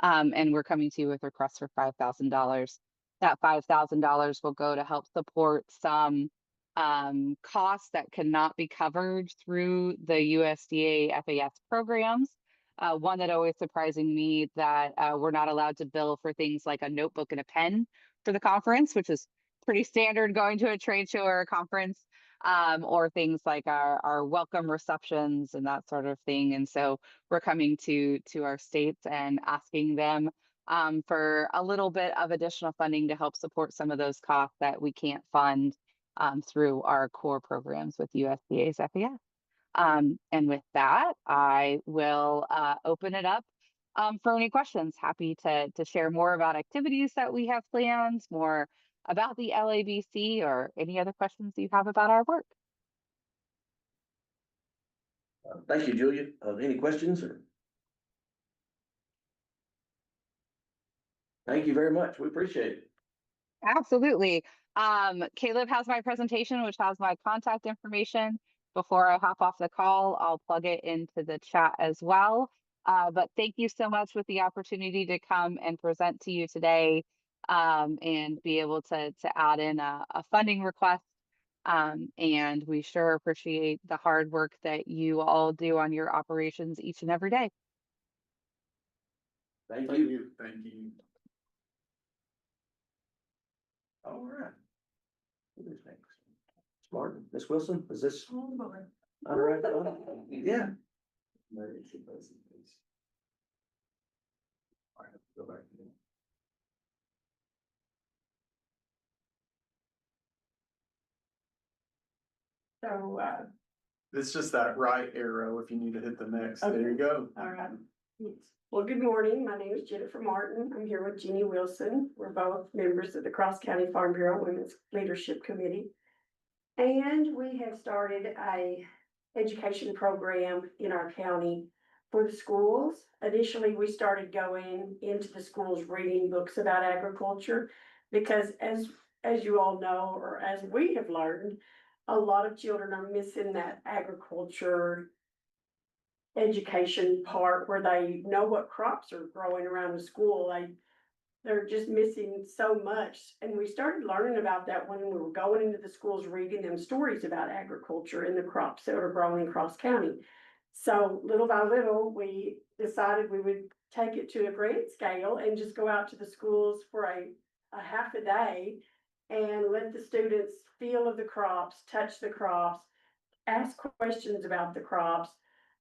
And we're coming to you with requests for $5,000. That $5,000 will go to help support some costs that cannot be covered through the USDA FAS programs. One that always surprising me that we're not allowed to bill for things like a notebook and a pen for the conference, which is pretty standard going to a trade show or a conference. Or things like our welcome receptions and that sort of thing. And so we're coming to our states and asking them for a little bit of additional funding to help support some of those costs that we can't fund through our core programs with USDA's FAS. And with that, I will open it up for any questions. Happy to share more about activities that we have planned, more about the LABC, or any other questions you have about our work. Thank you, Julia. Any questions? Thank you very much. We appreciate it. Absolutely. Caleb has my presentation, which has my contact information. Before I hop off the call, I'll plug it into the chat as well. But thank you so much for the opportunity to come and present to you today. And be able to add in a funding request. And we sure appreciate the hard work that you all do on your operations each and every day. Thank you. Thank you. All right. Who's next? Martin, Miss Wilson, is this? All right. Yeah. All right, go back. So, It's just that right arrow if you need to hit the next. There you go. all right. Well, good morning. My name is Jennifer Martin. I'm here with Jeannie Wilson. We're both members of the Cross County Farm Bureau Women's Leadership Committee. And we have started a education program in our county for the schools. Initially, we started going into the schools reading books about agriculture because as you all know, or as we have learned, a lot of children are missing that agriculture education part where they know what crops are growing around the school. They're just missing so much. And we started learning about that when we were going into the schools, reading them stories about agriculture and the crops that are growing across county. So little by little, we decided we would take it to a grand scale and just go out to the schools for a half a day and let the students feel of the crops, touch the crops, ask questions about the crops,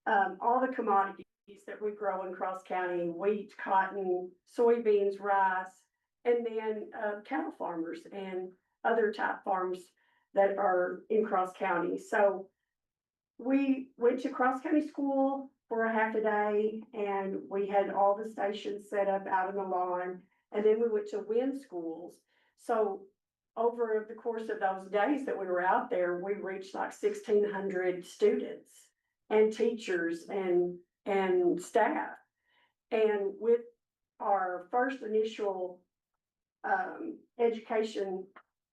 all the commodities that we grow in Cross County: wheat, cotton, soybeans, rice, and then cattle farmers and other type farms that are in Cross County. So we went to Cross County School for a half a day, and we had all the stations set up out on the lawn. And then we went to Wynn schools. So over the course of those days that we were out there, we reached like 1,600 students and teachers and staff. And with our first initial education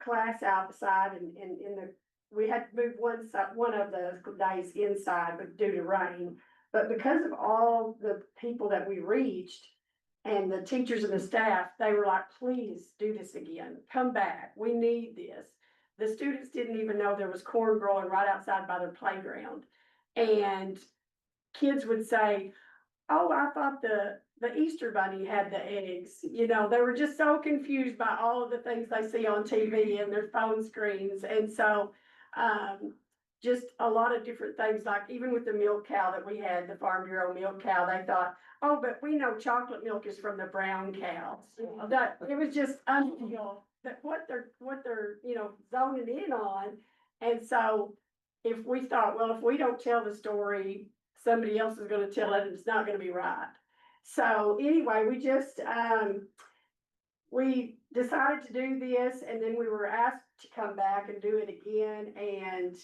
class outside and in the, we had to move one of the days inside, but due to rain. But because of all the people that we reached and the teachers and the staff, they were like, please do this again. Come back. We need this. The students didn't even know there was corn growing right outside by their playground. And kids would say, oh, I thought the Easter Bunny had the eggs. You know, they were just so confused by all of the things they see on TV and their phone screens. And so just a lot of different things, like even with the milk cow that we had, the Farm Bureau milk cow, they thought, oh, but we know chocolate milk is from the brown cows. That it was just unreal that what they're zoning in on. And so if we thought, well, if we don't tell the story, somebody else is going to tell it, and it's not going to be right. So anyway, we decided to do this, and then we were asked to come back and do it again. And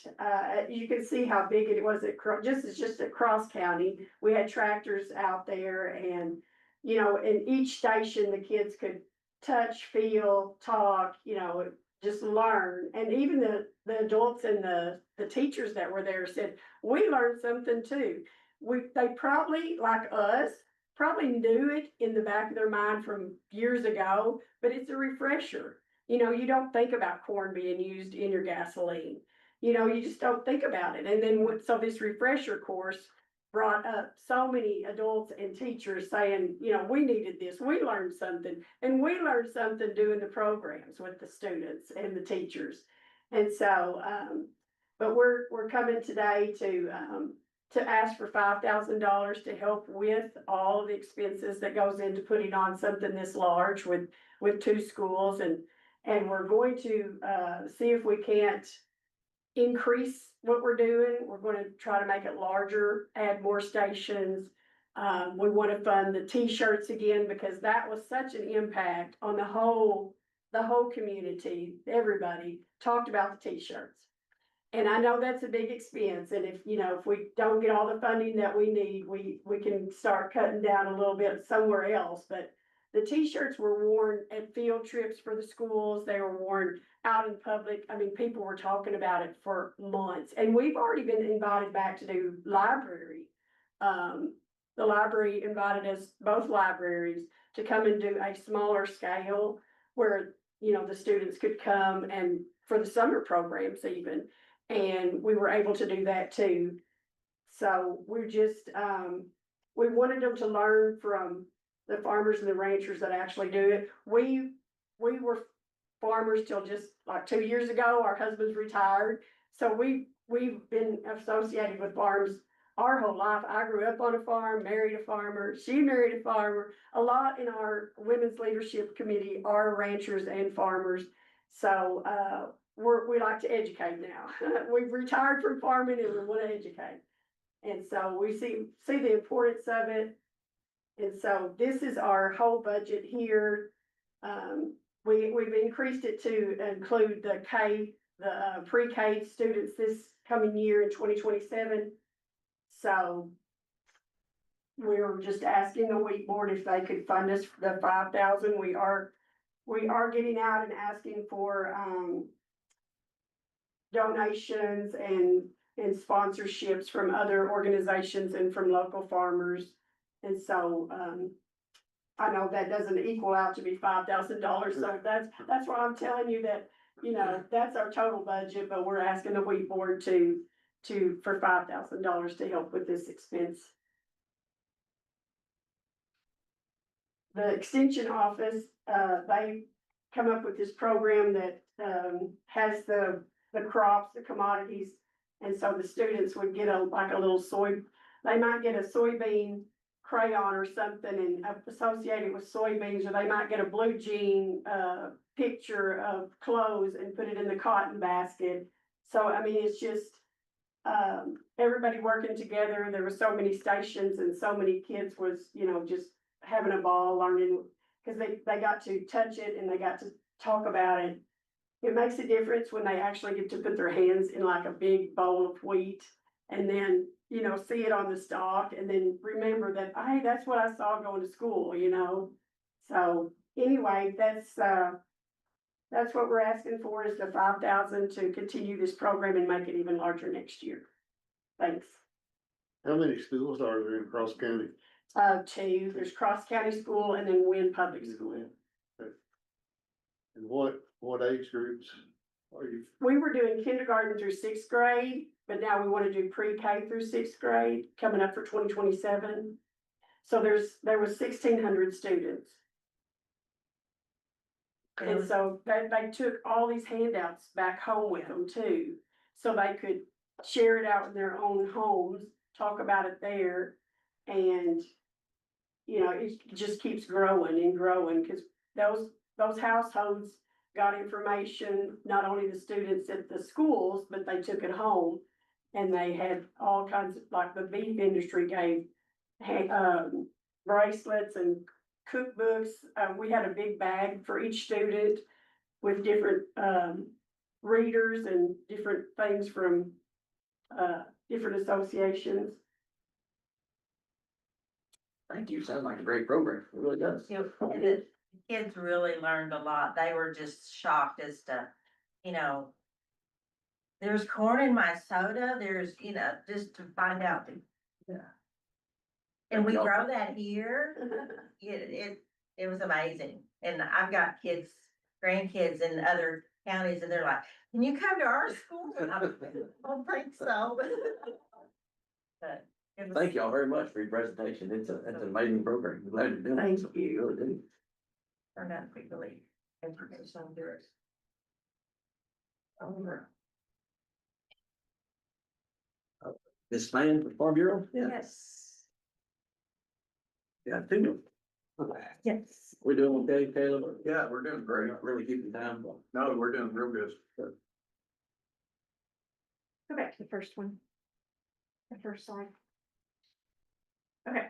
you can see how big it was it's just at Cross County. We had tractors out there, and in each station the kids could touch, feel, talk, just learn. And even the adults and the teachers that were there said, we learned something too. They probably, like us, probably knew it in the back of their mind from years ago, but it's a refresher. You don't think about corn being used in your gasoline. You just don't think about it. And then so this refresher course brought up so many adults and teachers saying, we needed this, we learned something, and we learned something doing the programs with the students and the teachers. And so, but we're coming today to ask for $5,000 to help with all the expenses that goes into putting on something this large with two schools. And we're going to see if we can't increase what we're doing. We're going to try to make it larger, add more stations. We want to fund the t-shirts again, because that was such an impact on the whole community. Everybody talked about the t-shirts. And I know that's a big expense. And if we don't get all the funding that we need, we can start cutting down a little bit somewhere else. But the t-shirts were worn at field trips for the schools. They were worn out in public. I mean, people were talking about it for months. And we've already been invited back to do library. The library invited us, both libraries, to come and do a smaller scale where, the students could come, and for the summer programs even. And we were able to do that too. So we're just, we wanted them to learn from the farmers and the ranchers that actually do it. We were farmers till just like 2 years ago. Our husbands retired. So we've been associated with farms our whole life. I grew up on a farm, married a farmer. She married a farmer. A lot in our women's leadership committee are ranchers and farmers. So, we like to educate now. We've retired from farming and we want to educate. And so we see the importance of it. And so this is our whole budget here. We've increased it to include the the pre-K students this coming year in 2027. So we're just asking the WEAT board if they could fund us the 5,000. We are getting out and asking for, donations and sponsorships from other organizations and from local farmers. And so, I know that doesn't equal out to be $5,000, so that's why I'm telling you that, you know, that's our total budget, but we're asking the WEAT board for $5,000 to help with this expense. The extension office, they come up with this program that, has the crops, the commodities. And so the students would get like a little they might get a soybean crayon or something and associate it with soybeans, or they might get a blue jean, picture of clothes and put it in the cotton basket. So, I mean, it's just, everybody working together. There were so many stations and so many kids was, you know, just having a ball learning, because they got to touch it and they got to talk about it. It makes a difference when they actually get to put their hands in like a big bowl of wheat and then, you know, see it on the stalk and then remember that, hey, that's what I saw going to school, you know? So anyway, that's what we're asking for, is the 5,000 to continue this program and make it even larger next year. Thanks. How many schools are there in Cross County? 2, there's Cross County School and then Wynn Public School. And what age groups are you? We were doing kindergarten through 6th grade, but now we want to do pre-K through 6th grade coming up for 2027. So there was 1,600 students. And so they took all these handouts back home with them too, so they could share it out in their own homes, talk about it there. And, you know, it just keeps growing and growing, because those households got information, not only the students at the schools, but they took it home. And they had all kinds of, like the beef industry gave bracelets and cookbooks. We had a big bag for each student with different readers and different things from different associations. Thank you. Sounds like a great program. It really does. You know, and the kids really learned a lot. They were just shocked as to, you know, there's corn in my soda, there's, you know, just to find out. Yeah. And we grow that here. It was amazing. And I've got kids, grandkids in other counties, and they're like, can you come to our school? And I don't think so. But it was. Thank y'all very much for your presentation. It's an amazing program. Glad you're doing it. Thank you. Really do. Turned out to be really informational and yours. Ms. Span for Farm Bureau? Yeah. Yes. Yeah, two. Yes. We're doing okay, Caleb? Yeah, we're doing great. Really keeping time. No, we're doing real good. Go back to the first one. The first slide. Okay.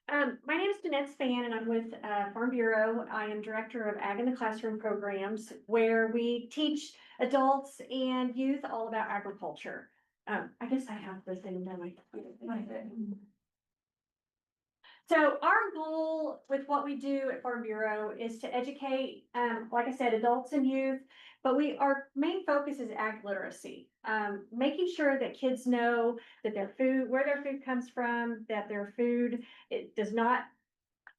My name is Danette Span and I'm with Farm Bureau. I am Director of Ag in the Classroom programs, where we teach adults and youth all about agriculture. I guess I have this thing done. So our goal with what we do at Farm Bureau is to educate, like I said, adults and youth, but our main focus is ag literacy. Making sure that kids know that their food, where their food comes from, that their food, it does not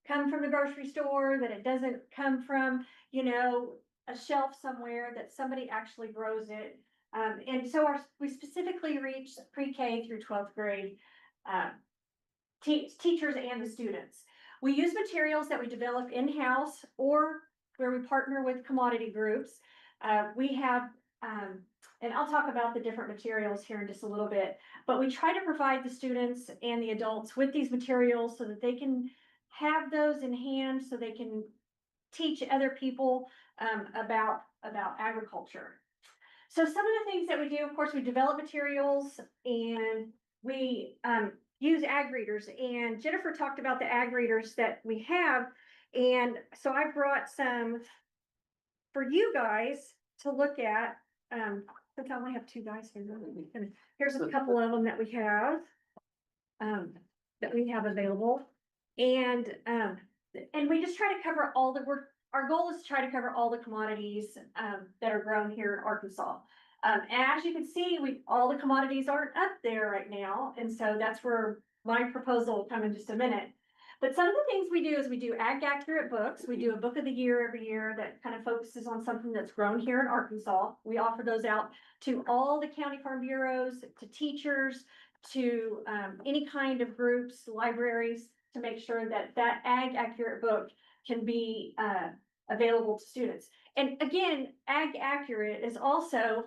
come from the grocery store, that it doesn't come from, you know, a shelf somewhere, that somebody actually grows it. And so we specifically reach pre-K through 12th grade teachers and the students. We use materials that we develop in-house or where we partner with commodity groups. We have, and I'll talk about the different materials here in just a little bit, but we try to provide the students and the adults with these materials so that they can have those in hand, so they can teach other people about agriculture. So some of the things that we do, of course, we develop materials and we use ag readers, and Jennifer talked about the ag readers that we have. And so I brought some for you guys to look at. since I only have two guys here, here's a couple of them that we have. That we have available. And we just try to cover all our goal is to try to cover all the commodities, that are grown here in Arkansas. And as you can see, all the commodities aren't up there right now, and so that's where my proposal will come in just a minute. But some of the things we do is we do ag accurate books. We do a book of the year every year that kind of focuses on something that's grown here in Arkansas. We offer those out to all the county farm bureaus, to teachers, to any kind of groups, libraries, to make sure that that ag accurate book can be available to students. And again, ag accurate is also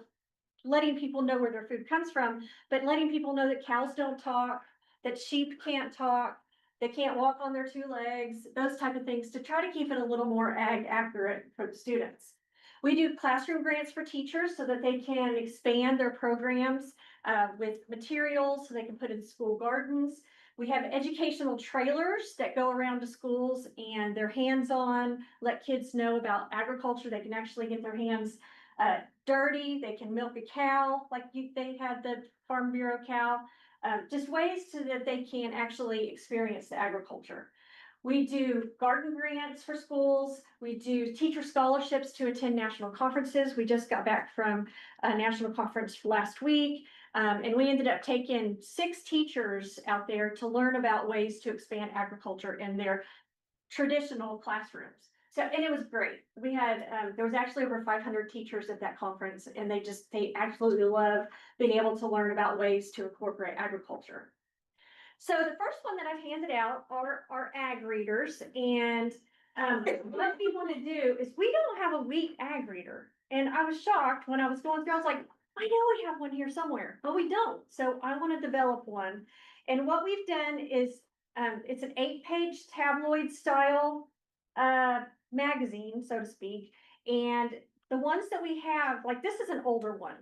letting people know where their food comes from, but letting people know that cows don't talk, that sheep can't talk, they can't walk on their two legs, those type of things, to try to keep it a little more ag accurate for the students. We do classroom grants for teachers so that they can expand their programs with materials so they can put in school gardens. We have educational trailers that go around to schools and they're hands-on, let kids know about agriculture. They can actually get their hands dirty. They can milk a cow like they had the Farm Bureau cow. Just ways so that they can actually experience the agriculture. We do garden grants for schools. We do teacher scholarships to attend national conferences. We just got back from a national conference last week. And we ended up taking 6 teachers out there to learn about ways to expand agriculture in their traditional classrooms. So, and it was great. We had, there was actually over 500 teachers at that conference, and they absolutely love being able to learn about ways to incorporate agriculture. So the first one that I've handed out are our ag readers, and what we want to do is we don't have a wheat ag reader. And I was shocked when I was going through, I was like, I know we have one here somewhere, but we don't. So I want to develop one. And what we've done is, it's an 8-page tabloid style magazine, so to speak. And the ones that we have, like this is an older one.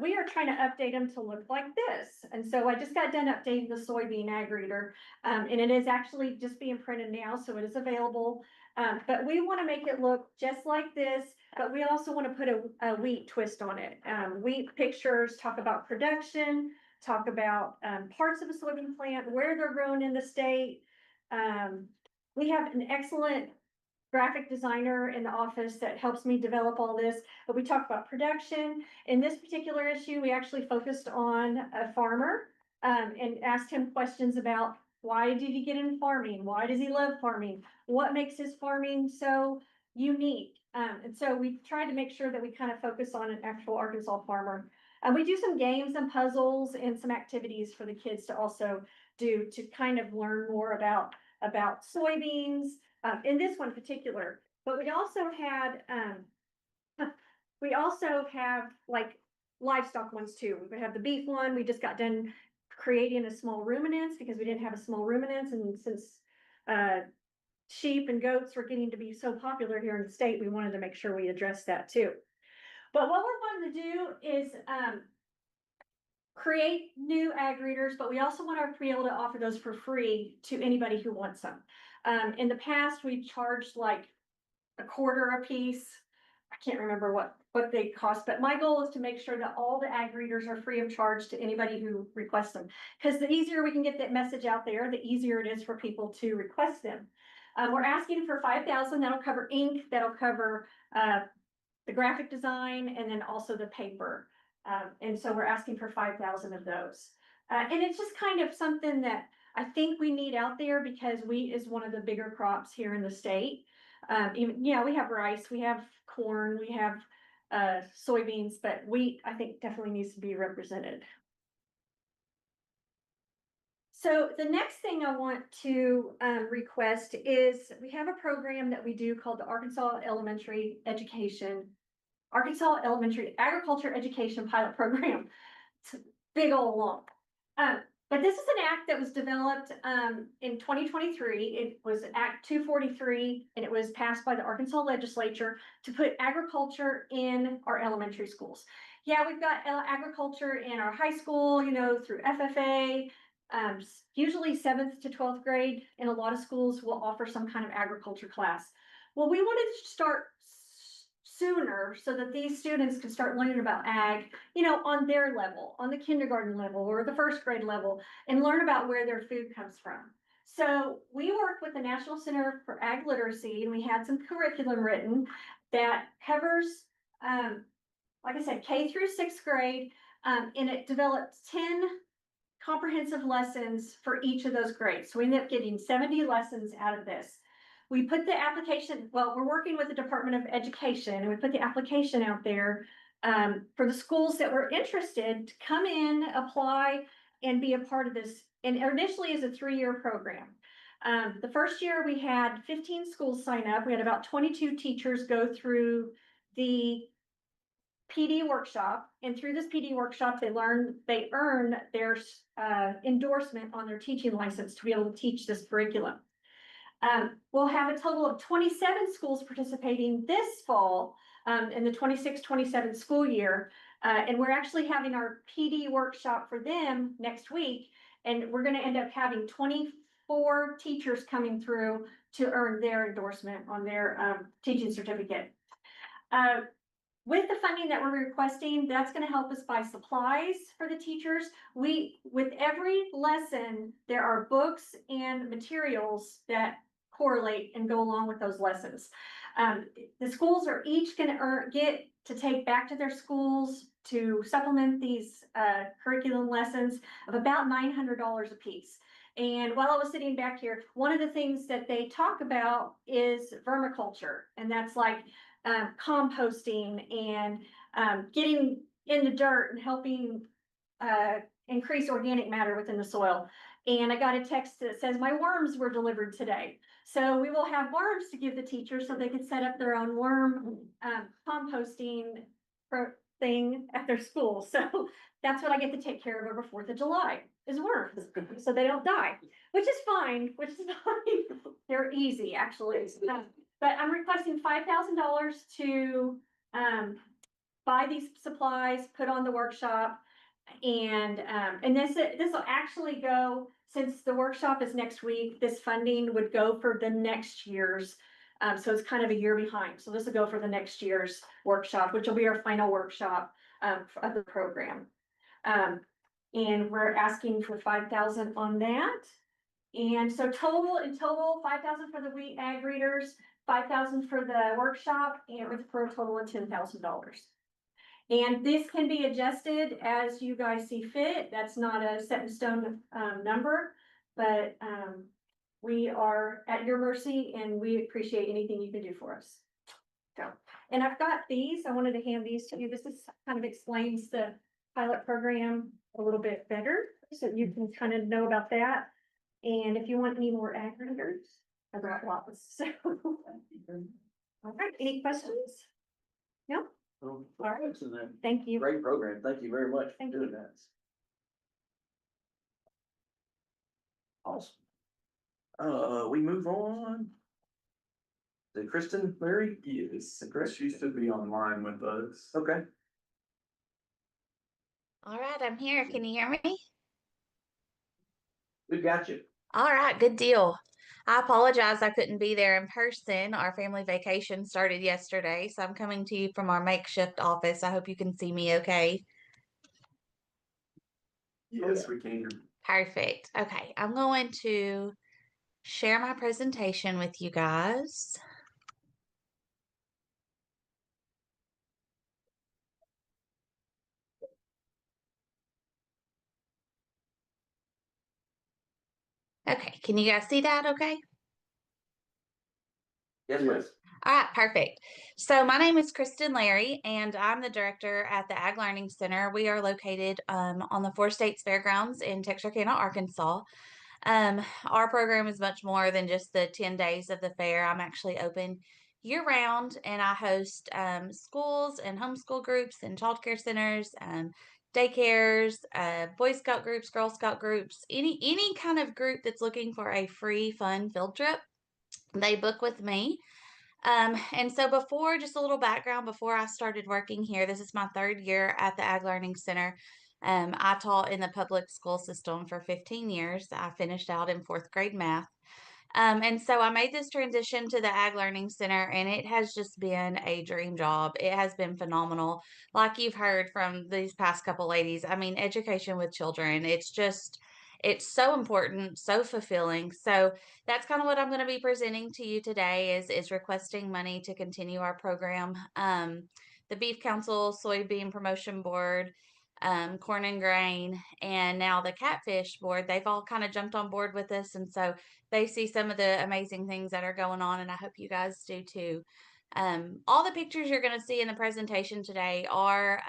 We are trying to update them to look like this. And so I just got done updating the soybean ag reader. And it is actually just being printed now, so it is available. But we want to make it look just like this, but we also want to put a wheat twist on it. Wheat pictures talk about production, talk about parts of a soybean plant, where they're grown in the state. We have an excellent graphic designer in the office that helps me develop all this, but we talk about production. In this particular issue, we actually focused on a farmer and asked him questions about why did he get into farming? Why does he love farming? What makes his farming so unique? And so we tried to make sure that we kind of focus on an actual Arkansas farmer. And we do some games and puzzles and some activities for the kids to also do to kind of learn more about soybeans, in this one particular. But we also have like livestock ones too. We have the beef one. We just got done creating a small ruminants because we didn't have a small ruminants, and since sheep and goats were getting to be so popular here in the state, we wanted to make sure we addressed that too. But what we're wanting to do is create new ag readers, but we also want to be able to offer those for free to anybody who wants them. In the past, we charged like $0.25 a piece. I can't remember what they cost, but my goal is to make sure that all the ag readers are free of charge to anybody who requests them. Because the easier we can get that message out there, the easier it is for people to request them. We're asking for 5,000. That'll cover ink, that'll cover the graphic design, and then also the paper. And so we're asking for 5,000 of those. And it's just kind of something that I think we need out there because wheat is one of the bigger crops here in the state. We have rice, we have corn, we have soybeans, but wheat, I think, definitely needs to be represented. So the next thing I want to request is we have a program that we do called the Arkansas Elementary Agriculture Education Pilot Program. It's a big old lump. But this is an act that was developed in 2023. It was Act 243, and it was passed by the Arkansas legislature to put agriculture in our elementary schools. Yeah, we've got agriculture in our high school, through FFA. Usually 7th to 12th grade in a lot of schools will offer some kind of agriculture class. Well, we wanted to start sooner so that these students can start learning about ag, you know, on their level, on the kindergarten level or the first grade level, and learn about where their food comes from. So we worked with the National Center for Ag Literacy, and we had some curriculum written that covers, like I said, K through sixth grade, and it developed 10 comprehensive lessons for each of those grades. So we ended up getting 70 lessons out of this. We put the application, well, we're working with the Department of Education, and we put the application out there for the schools that were interested to come in, apply, and be a part of this. And initially is a 3-year program. The first year we had 15 schools sign up. We had about 22 teachers go through the PD workshop, and through this PD workshop, they earn their endorsement on their teaching license to be able to teach this curriculum. We'll have a total of 27 schools participating this fall in the 26-27 school year. And we're actually having our PD workshop for them next week. And we're going to end up having 24 teachers coming through to earn their endorsement on their teaching certificate. With the funding that we're requesting, that's going to help us buy supplies for the teachers. With every lesson, there are books and materials that correlate and go along with those lessons. The schools are each going to get to take back to their schools to supplement these curriculum lessons of about $900 a piece. And while I was sitting back here, one of the things that they talk about is vermiculture, and that's like composting and getting in the dirt and helping increase organic matter within the soil. And I got a text that says my worms were delivered today. So we will have worms to give the teachers so they can set up their own worm composting thing at their school. So that's what I get to take care of over 4th of July is worms, so they don't die, which is fine, They're easy, actually. But I'm requesting $5,000 to buy these supplies, put on the workshop, and this will actually go, since the workshop is next week, this funding would go for the next year's. So it's kind of a year behind. So this will go for the next year's workshop, which will be our final workshop of the program. And we're asking for $5,000 on that. And so in total, $5,000 for the wheat ag readers, $5,000 for the workshop, and for a total of $10,000. And this can be adjusted as you guys see fit. That's not a set in stone number, but we are at your mercy, and we appreciate anything you can do for us. So, and I've got these. I wanted to hand these to you. This is kind of explains the pilot program a little bit better, so you can kind of know about that. And if you want any more ag readers, I brought lots. So, all right. Any questions? No. All right. right. Thank you. Great program. Thank you very much for Thank doing you. that. Awesome. We move on. Is it Kristen Larry? Yes, Correct. she should be online with us. Okay. All right, I'm here. Can you hear me? We got you. All right, good deal. I apologize I couldn't be there in person. Our family vacation started yesterday, so I'm coming to you from our makeshift office. I hope you can see me okay. Yes, we can. Perfect. Okay, I'm going to share my presentation with you guys. Okay, can you guys see that okay? Yes, ma'am. All right, perfect. So my name is Kristen Larry, and I'm the director at the Ag Learning Center. We are located on the Four States Fairgrounds in Texarkana, Arkansas. Our program is much more than just the 10 days of the fair. I'm actually open year-round, and I host schools and homeschool groups and childcare centers, daycares, Boy Scout groups, Girl Scout groups, any kind of group that's looking for a free, fun field trip. They book with me. And so just a little background, before I started working here, this is my 3rd year at the Ag Learning Center. I taught in the public school system for 15 years. I finished out in 4th grade math. And so I made this transition to the Ag Learning Center, and it has just been a dream job. It has been phenomenal. Like you've heard from these past couple ladies, I mean, education with children, it's so important, so fulfilling. So that's kind of what I'm going to be presenting to you today is requesting money to continue our program. The Beef Council, Soybean Promotion Board, Corn and Grain, and now the Catfish Board, they've all kind of jumped on board with us. And so they see some of the amazing things that are going on, and I hope you guys do too. All the pictures you're going to see in the presentation today are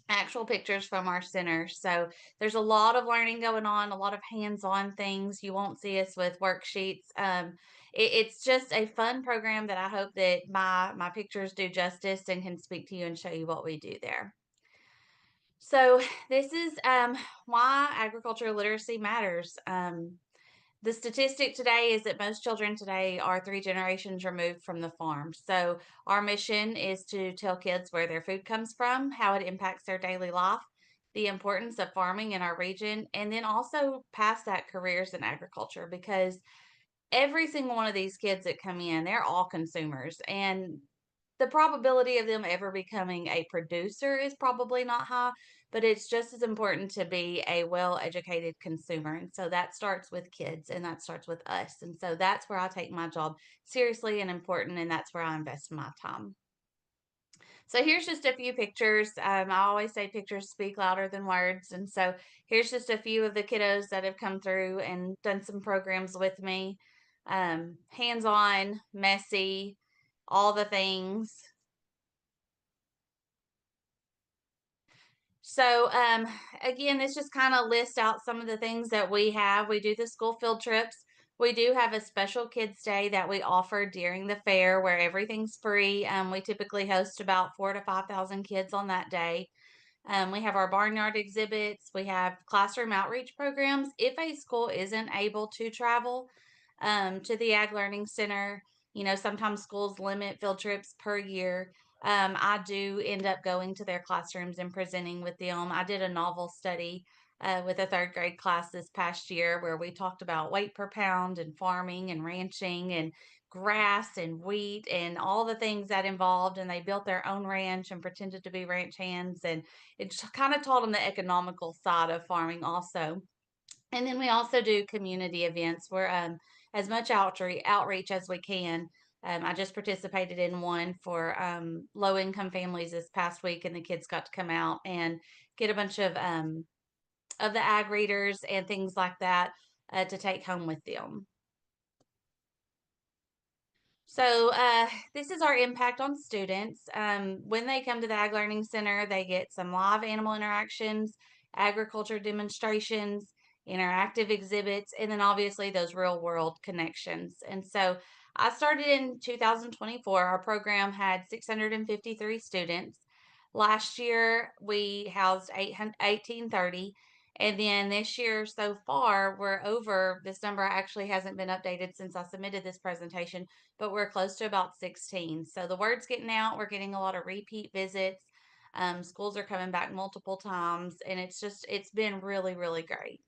actual pictures from our center. So there's a lot of learning going on, a lot of hands-on things. You won't see us with worksheets. It's just a fun program that I hope that my pictures do justice and can speak to you and show you what we do there. So this is why agriculture literacy matters. The statistic today is that most children today are 3 generations removed from the farm. So our mission is to tell kids where their food comes from, how it impacts their daily life, the importance of farming in our region, and then also past that careers in agriculture, because every single one of these kids that come in, they're all consumers, and the probability of them ever becoming a producer is probably not high, but it's just as important to be a well-educated consumer. And so that starts with kids and that starts with us. And so that's where I take my job seriously and important, and that's where I invest my time. So here's just a few pictures. I always say pictures speak louder than words. And so here's just a few of the kiddos that have come through and done some programs with me. Hands-on, messy, all the things. So again, this just kind of lists out some of the things that we have. We do the school field trips. We do have a special kids day that we offer during the fair where everything's free. We typically host about 4,000 to 5,000 kids on that day. We have our barnyard exhibits. We have classroom outreach programs. If a school isn't able to travel to the Ag Learning Center, you know, sometimes schools limit field trips per year. I do end up going to their classrooms and presenting with them. I did a novel study with a 3rd grade class this past year where we talked about weight per pound and farming and ranching and grass and wheat and all the things that involved. And they built their own ranch and pretended to be ranch hands. And it just kind of taught them the economical side of farming also. And then we also do community events where as much outreach as we can. I just participated in one for low income families this past week, and the kids got to come out and get a bunch of the ag readers and things like that to take home with them. So this is our impact on students. When they come to the Ag Learning Center, they get some live animal interactions, agriculture demonstrations, interactive exhibits, and then obviously those real world connections. And so I started in 2024. Our program had 653 students. Last year, we housed 1830. And then this year so far, we're over, this number actually hasn't been updated since I submitted this presentation, but we're close to about 16. So the word's getting out. We're getting a lot of repeat visits. Schools are coming back multiple times, and it's been really, really great.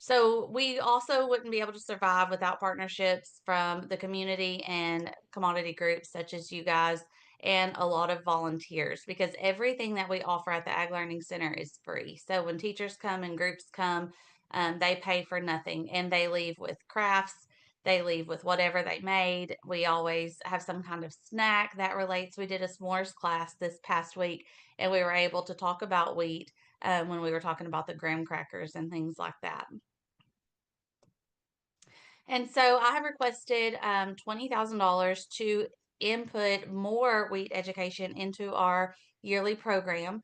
So we also wouldn't be able to survive without partnerships from the community and commodity groups such as you guys and a lot of volunteers, because everything that we offer at the Ag Learning Center is free. So when teachers come and groups come, they pay for nothing and they leave with crafts. They leave with whatever they made. We always have some kind of snack that relates. We did a s'mores class this past week, and we were able to talk about wheat when we were talking about the graham crackers and things like that. And so I have requested $20,000 to input more wheat education into our yearly program.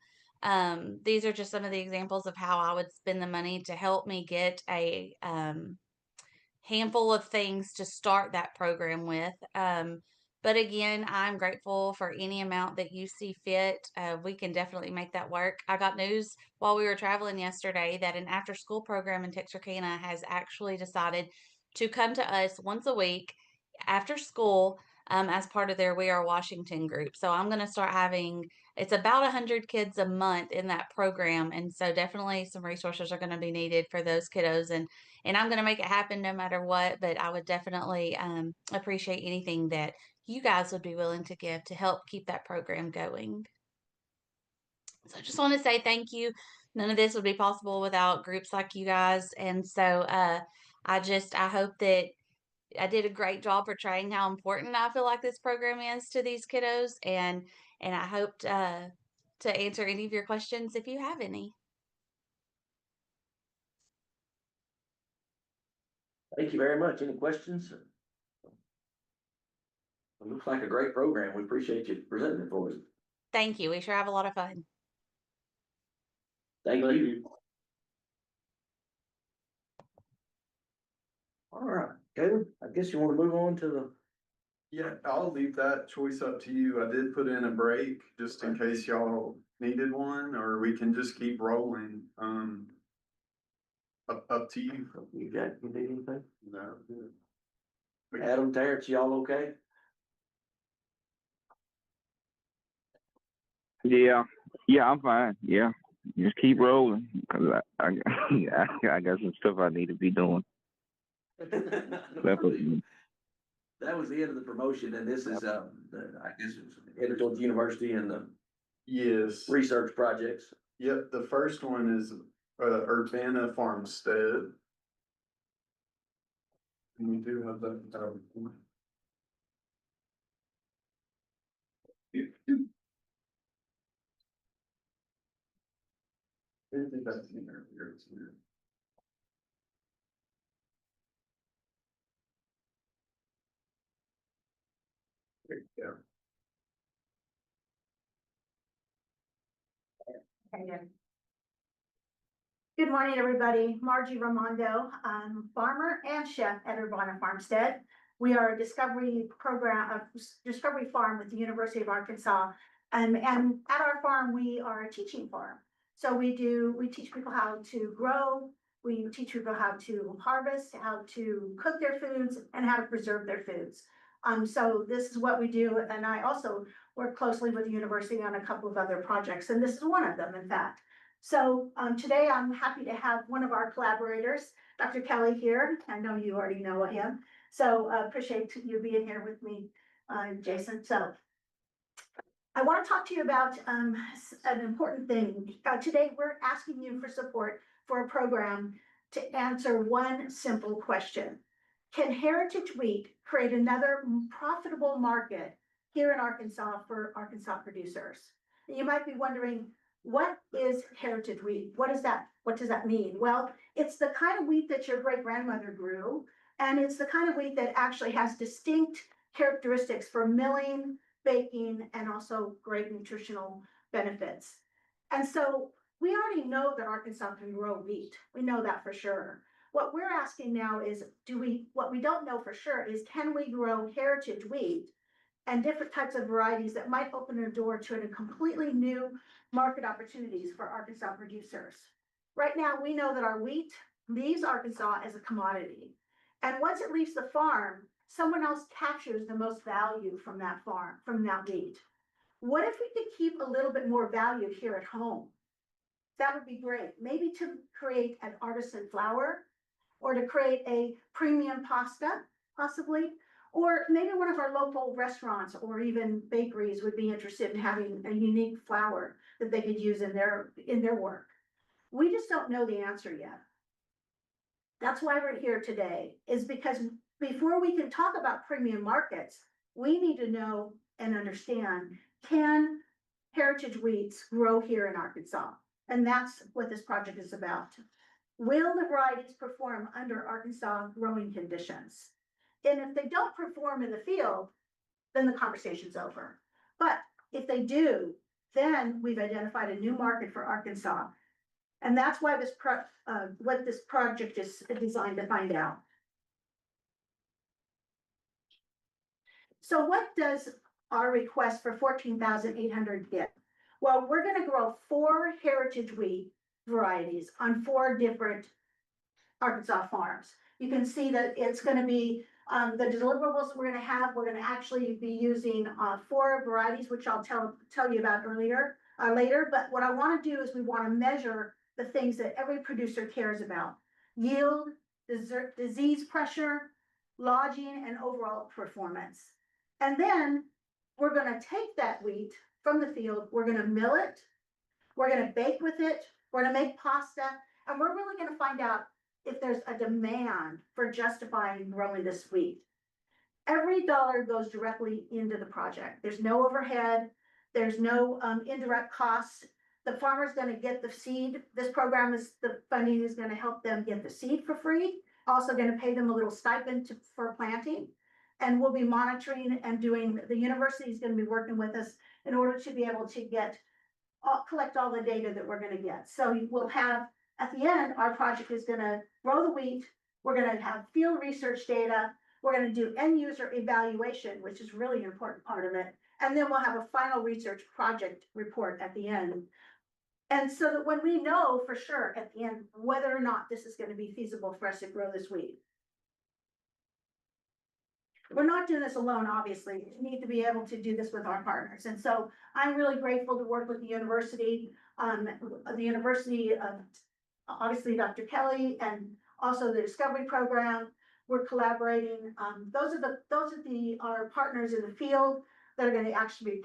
These are just some of the examples of how I would spend the money to help me get a handful of things to start that program with. But again, I'm grateful for any amount that you see fit. We can definitely make that work. I got news while we were traveling yesterday that an after-school program in Texarkana has actually decided to come to us once a week after school as part of their We Are Washington group. So I'm going to start having it's about 100 kids a month in that program. And so definitely some resources are going to be needed for those kiddos. And I'm going to make it happen no matter what, but I would definitely appreciate anything that you guys would be willing to give to help keep that program going. So I just want to say thank you. None of this would be possible without groups like you guys. And so I hope that I did a great job portraying how important I feel like this program is to these kiddos. And I hope to answer any of your questions if you have any. Thank you very much. Any questions? It looks like a great program. We appreciate you presenting it for us. Thank you. We sure have a lot of fun. Thank you. All right, Caleb, I guess you want to move on to the. Yeah, I'll leave that choice up to you. I did put in a break just in case y'all needed one, or we can just keep rolling. Up to you. You need anything? No. Adam, Terrence, y'all okay? Yeah, I'm fine. Yeah, just keep rolling because I got some stuff I need to be doing. That was the end of the promotion, and this is, I guess it's headed towards the university and the Yes. research projects. Yep, the first one is Urbana Farmstead. And we do have that. I think that's in there. It's in there. There you go. Good morning, everybody. Margie Ramondo, farmer and chef at Urbana Farmstead. We are a discovery farm with the University of Arkansas. And at our farm, we are a teaching farm. So we teach people how to grow, we teach people how to harvest, how to cook their foods, and how to preserve their foods. So this is what we do, and I also work closely with the university on a couple of other projects, and this is one of them, in fact. So today I'm happy to have one of our collaborators, Dr. Kelly, here. I know you already know him, so appreciate you being here with me, Jason. So I want to talk to you about an important thing. Today we're asking you for support for a program to answer one simple question. Can heritage wheat create another profitable market here in Arkansas for Arkansas producers? You might be wondering, what is heritage wheat? What does that mean? Well, it's the kind of wheat that your great grandmother grew, and it's the kind of wheat that actually has distinct characteristics for milling, baking, and also great nutritional benefits. And so we already know that Arkansas can grow wheat. We know that for sure. What we're asking now is, what we don't know for sure is, can we grow heritage wheat and different types of varieties that might open a door to a completely new market opportunities for Arkansas producers. Right now, we know that our wheat leaves Arkansas as a commodity. And once it leaves the farm, someone else captures the most value from that farm, from that wheat. What if we could keep a little bit more value here at home? That would be great. Maybe to create an artisan flour, or to create a premium pasta, possibly. Or maybe one of our local restaurants or even bakeries would be interested in having a unique flour that they could use in their work. We just don't know the answer yet. That's why we're here today, is because before we can talk about premium markets, we need to know and understand, can heritage wheats grow here in Arkansas? And that's what this project is about. Will the varieties perform under Arkansas growing conditions? And if they don't perform in the field, then the conversation's over. But if they do, then we've identified a new market for Arkansas. And that's why what this project is designed to find out. So what does our request for 14,800 get? Well, we're going to grow 4 heritage wheat varieties on 4 different Arkansas farms. You can see that it's going to be The deliverables we're gonna actually be using, 4 varieties, which I'll tell you about later. But what I wanna do is we wanna measure the things that every producer cares about: yield, disease pressure, lodging, and overall performance. And then we're gonna take that wheat from the field, we're gonna mill it, we're gonna bake with it, we're gonna make pasta, and we're really gonna find out if there's a demand for justifying growing this wheat. Every dollar goes directly into the project. There's no overhead, there's no indirect costs. The farmer's gonna get the seed. This program the funding is gonna help them get the seed for free. Also gonna pay them a little stipend for planting. And we'll be monitoring and the university is gonna be working with us in order to be able to collect all the data that we're gonna get. So we'll have, at the end, our project is gonna grow the wheat. We're gonna have field research data. We're gonna do end user evaluation, which is really an important part of it. And then we'll have a final research project report at the end. And so that when we know for sure at the end whether or not this is gonna be feasible for us to grow this wheat. We're not doing this alone, obviously. We need to be able to do this with our partners. And so I'm really grateful to work with the university, obviously Dr. Kelly, and also the Discovery Program. We're collaborating. Those are our partners in the field that are gonna actually be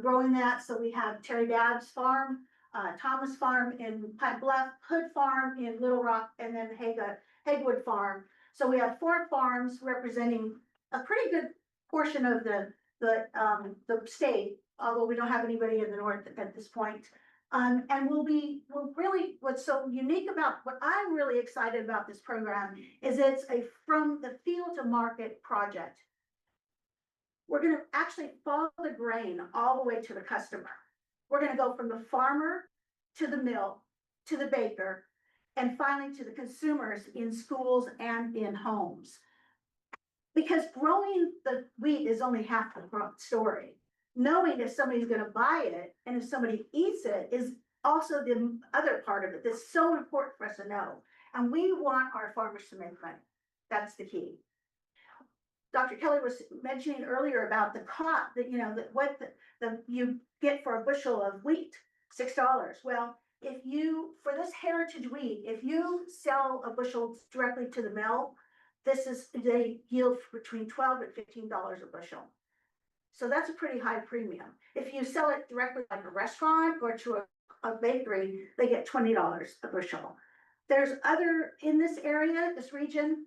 growing that. So we have Terry Dabbs Farm, Thomas Farm in Pine Bluff, Hood Farm in Little Rock, and then Hagewood Farm. So we have 4 farms representing a pretty good portion of the state, although we don't have anybody in the north at this point. And what's so unique about, what I'm really excited about this program is it's a from the field to market project. We're gonna actually follow the grain all the way to the customer. We're gonna go from the farmer to the mill, to the baker, and finally to the consumers in schools and in homes. Because growing the wheat is only half the story. Knowing if somebody's gonna buy it and if somebody eats it is also the other part of it that's so important for us to know. And we want our farmers to make money. That's the key. Dr. Kelly was mentioning earlier about the cost that, what you get for a bushel of wheat, $6. Well, for this heritage wheat, if you sell a bushel directly to the mill, they yield between $12 and $15 a bushel. So that's a pretty high premium. If you sell it directly like a restaurant or to a bakery, they get $20 a bushel. There's in this area, this region,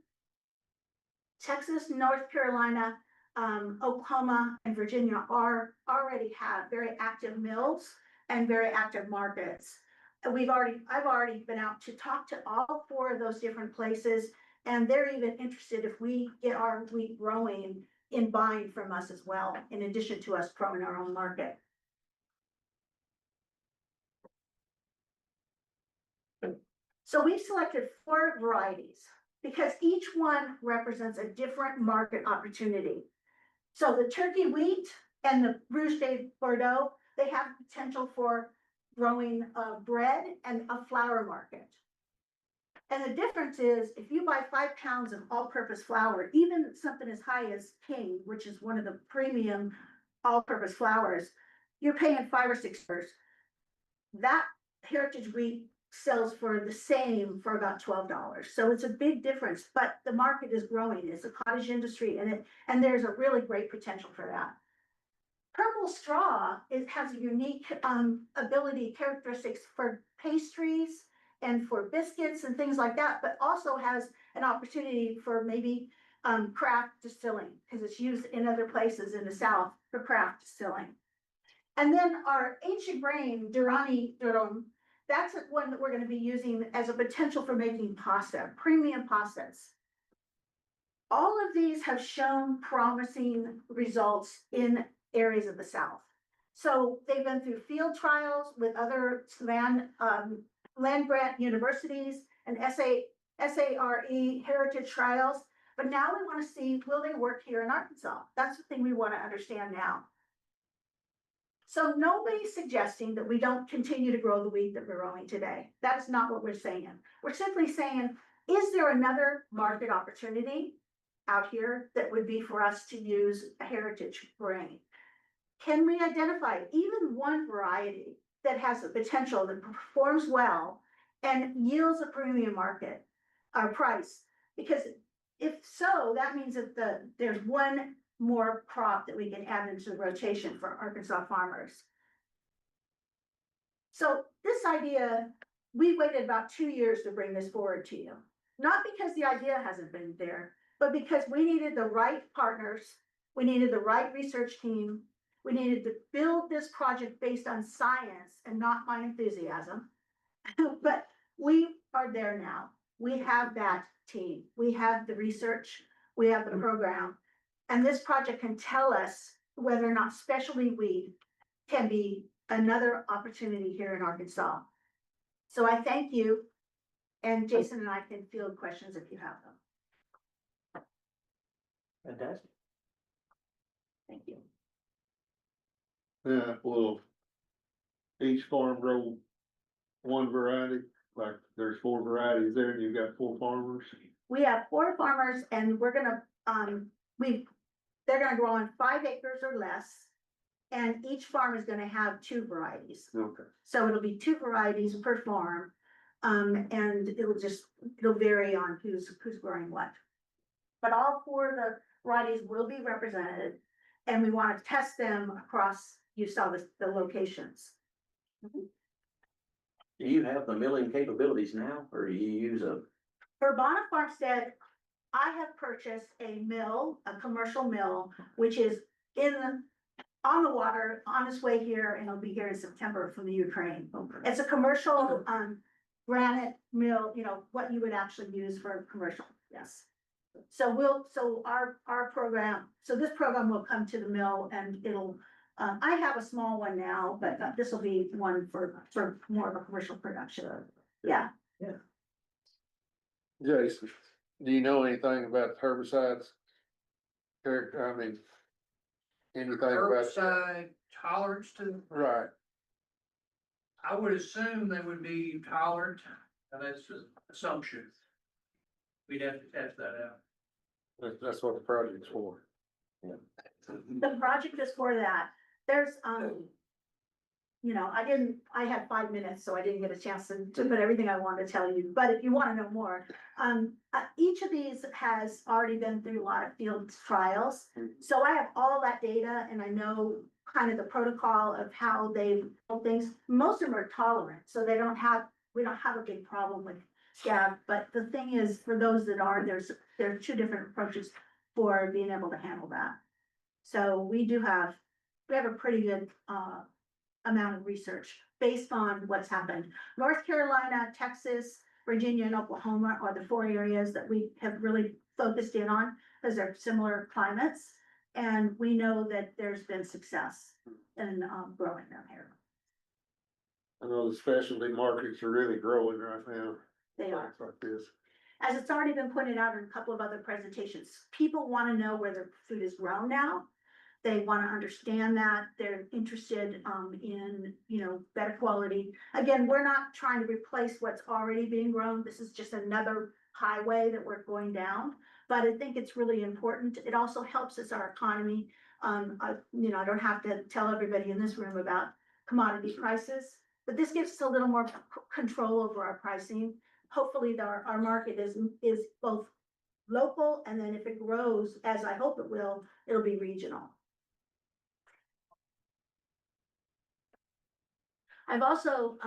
Texas, North Carolina, Oklahoma, and Virginia already have very active mills and very active markets. I've already been out to talk to all 4 of those different places, and they're even interested if we get our wheat growing in buying from us as well, in addition to us growing our own market. So we've selected 4 varieties because each one represents a different market opportunity. So the turkey wheat and the Rouge de Bordeaux, they have potential for growing bread and a flour market. And the difference is if you buy 5 pounds of all-purpose flour, even something as high as King, which is one of the premium all-purpose flours, you're paying $5 or $6. That heritage wheat sells for the same for about $12. So it's a big difference, but the market is growing. It's a cottage industry and there's a really great potential for that. Purple straw has a unique characteristics for pastries and for biscuits and things like that, but also has an opportunity for maybe craft distilling because it's used in other places in the South for craft distilling. And then our ancient grain, Durrani durum, that's one that we're going to be using as a potential for making pasta, premium pastas. All of these have shown promising results in areas of the South. So they've been through field trials with other land grant universities and SARE heritage trials. But now we want to see, will they work here in Arkansas? That's the thing we want to understand now. So nobody's suggesting that we don't continue to grow the wheat that we're growing today. That's not what we're saying. We're simply saying, is there another market opportunity? out here that would be for us to use a heritage grain? Can we identify even one variety that has the potential, that performs well and yields a premium market or price? Because if so, that means that there's one more crop that we can add into the rotation for Arkansas farmers. So this idea, we waited about 2 years to bring this forward to you. Not because the idea hasn't been there, but because we needed the right partners, we needed the right research team, we needed to build this project based on science and not my enthusiasm. But we are there now. We have that team, we have the research, we have the program. And this project can tell us whether or not specialty wheat can be another opportunity here in Arkansas. So I thank you. And Jason and I can field questions if you have them. Fantastic. Thank you. Yeah, well, each farm grow one variety, like there's 4 varieties there and you've got 4 farmers. We have 4 farmers and we're gonna, they're gonna grow on 5 acres or less. And each farm is gonna have 2 varieties. Okay. So it'll be 2 varieties per farm. And it'll vary on who's growing what. But all 4 of the varieties will be represented and we want to test them across, you saw the locations. Do you have the milling capabilities now, or do you use a? For Bonner Farmstead, I have purchased a mill, a commercial mill, which is on the water, on its way here, and it'll be here in September from the Ukraine. It's a commercial, granite mill, you know, what you would actually use for commercial, yes. So our program, so this program will come to the mill and it'll, I have a small one now, but this will be one for more of a commercial production. Yeah. Jason, do you know anything about herbicides? Anything about? Herbicide tolerance to, Right, I would assume they would be tolerant, and that's an assumption. We'd have to test that out. that's what the project's for. The project is for that. There's, you know, I had 5 minutes, so I didn't get a chance to put everything I wanted to tell you, but if you want to know more, each of these has already been through a lot of field trials. So I have all that data and I know kind of the protocol of how they build things. Most of them are tolerant, so we don't have a big problem with scab. But the thing is, for those that are, there are 2 different approaches for being able to handle that. So we have a pretty good amount of research based on what's happened. North Carolina, Texas, Virginia, and Oklahoma are the 4 areas that we have really focused in on because they're similar climates. And we know that there's been success in growing them here. I know the specialty markets are really growing right now. They are. Like this. As it's already been pointed out in a couple of other presentations, people want to know where their food is grown now. They want to understand that. They're interested in, you know, better quality. Again, we're not trying to replace what's already being grown. This is just another highway that we're going down. But I think it's really important. It also helps us our economy. I don't have to tell everybody in this room about commodity prices, but this gives us a little more control over our pricing. Hopefully our market is both local, and then if it grows, as I hope it will, it'll be regional. I've also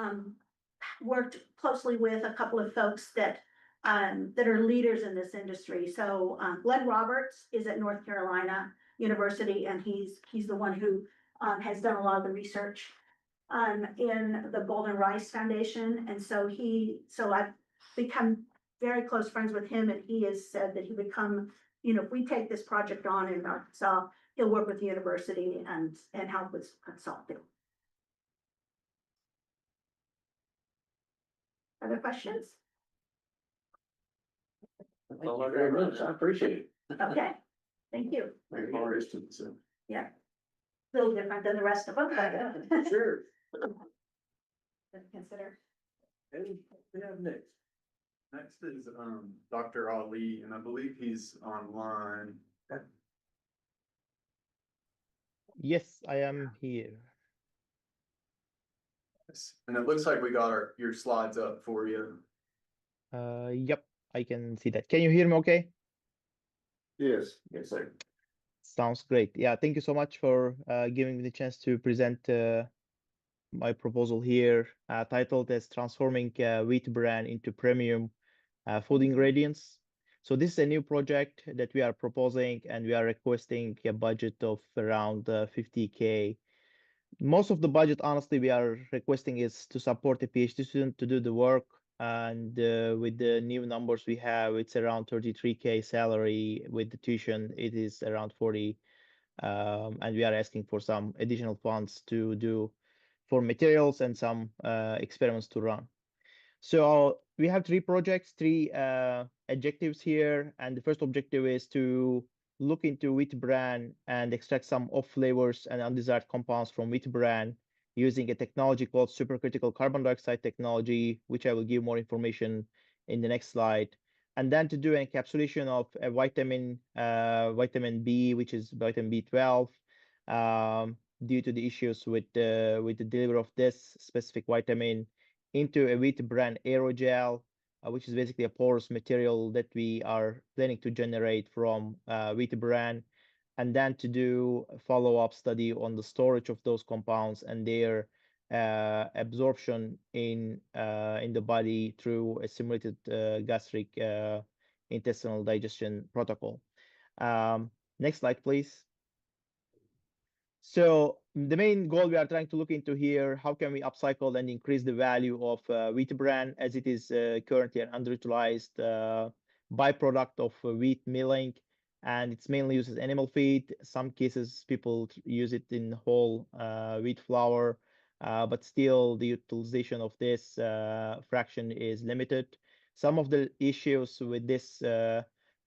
worked closely with a couple of folks that are leaders in this industry. So Glenn Roberts is at North Carolina University, and he's the one who has done a lot of the research in the Golden Rice Foundation. And so I've become very close friends with him, and he has said that he would come, you know, if we take this project on in Arkansas, he'll work with the university and help with consulting. Other questions? Thank you very much. I appreciate it. Okay, thank you. Yeah. A little different than the rest of them. Sure. Consider. And we have next. Next is, Dr. Ali, and I believe he's online. Yes, I am here. And it looks like we got your slides up for you. Yep, I can see that. Can you hear me okay? Yes. Yes, sir. Sounds great. Yeah, thank you so much for giving me the chance to present my proposal here, titled as Transforming Wheat Bran into Premium Food Ingredients. So this is a new project that we are proposing, and we are requesting a budget of around 50K. Most of the budget, honestly, we are requesting is to support a PhD student to do the work. And with the new numbers we have, it's around 33K salary. With the tuition, it is around 40. And we are asking for some additional funds to do for materials and some experiments to run. So we have three projects, three objectives here. And the first objective is to look into wheat bran and extract some off flavors and undesired compounds from wheat bran using a technology called supercritical carbon dioxide technology, which I will give more information in the next slide. And then to do an encapsulation of a vitamin B, which is vitamin B12, due to the issues with the delivery of this specific vitamin into a wheat bran aerogel, which is basically a porous material that we are planning to generate from wheat bran, and then to do a follow-up study on the storage of those compounds and their absorption in the body through a simulated gastric intestinal digestion protocol. Next slide, please. So the main goal we are trying to look into here, how can we upcycle and increase the value of wheat bran, as it is currently an underutilized byproduct of wheat milling, and it's mainly used as animal feed. Some cases people use it in whole wheat flour, but still the utilization of this fraction is limited. Some of the issues with this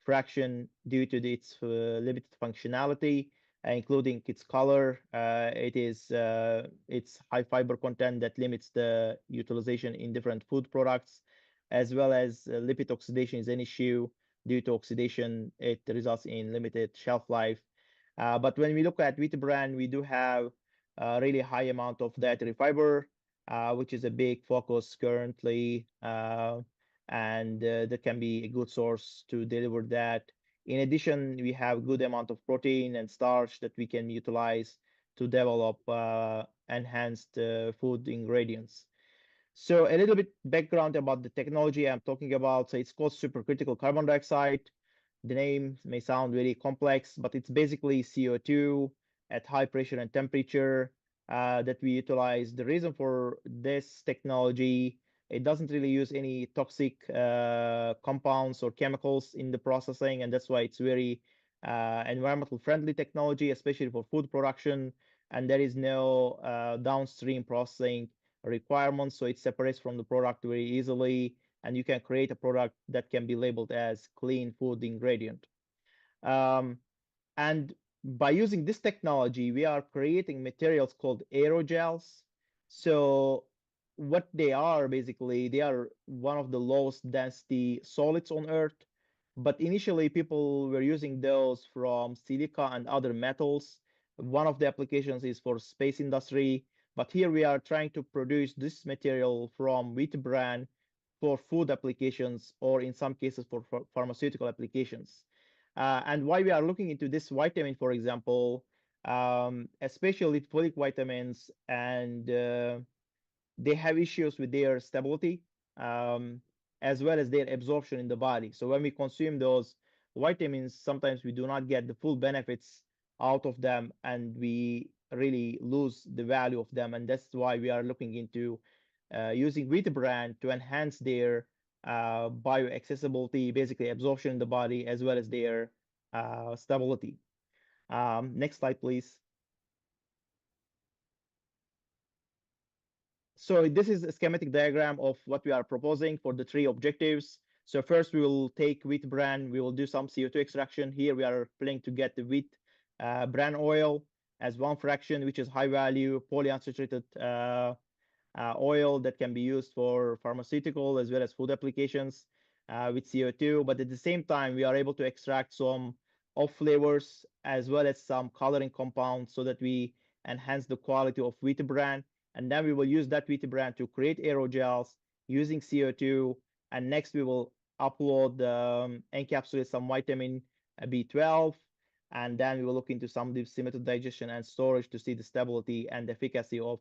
fraction due to its limited functionality, including its color. Its high fiber content that limits the utilization in different food products, as well as lipid oxidation is an issue. Due to oxidation, it results in limited shelf life. But when we look at wheat bran, we do have a really high amount of dietary fiber, which is a big focus currently, and that can be a good source to deliver that. In addition, we have good amount of protein and starch that we can utilize to develop enhanced food ingredients. So a little bit background about the technology I'm talking about. So it's called supercritical carbon dioxide. The name may sound very complex, but it's basically CO2 at high pressure and temperature that we utilize. The reason for this technology, it doesn't really use any toxic compounds or chemicals in the processing, and that's why it's very environmental friendly technology, especially for food production. And there is no downstream processing requirements, so it separates from the product very easily, and you can create a product that can be labeled as clean food ingredient. And by using this technology, we are creating materials called aerogels. So what they are, basically, they are one of the lowest density solids on Earth. But initially, people were using those from silica and other metals. One of the applications is for space industry. But here we are trying to produce this material from wheat bran for food applications, or in some cases for pharmaceutical applications. And why we are looking into this vitamin, for example, especially folic vitamins, and they have issues with their stability, as well as their absorption in the body. So when we consume those vitamins, sometimes we do not get the full benefits out of them, and we really lose the value of them. And that's why we are looking into using wheat bran to enhance their bioaccessibility, basically absorption in the body, as well as their stability. Next slide, please. So this is a schematic diagram of what we are proposing for the three objectives. So first, we will take wheat bran, we will do some CO2 extraction. Here we are planning to get the wheat bran oil as one fraction, which is high value polyunsaturated oil that can be used for pharmaceutical as well as food applications. with CO2, but at the same time, we are able to extract some off flavors as well as some coloring compounds so that we enhance the quality of wheat bran. And then we will use that wheat bran to create aerogels using CO2. And next we will upload, encapsulate some vitamin B12. And then we will look into some symmetric digestion and storage to see the stability and efficacy of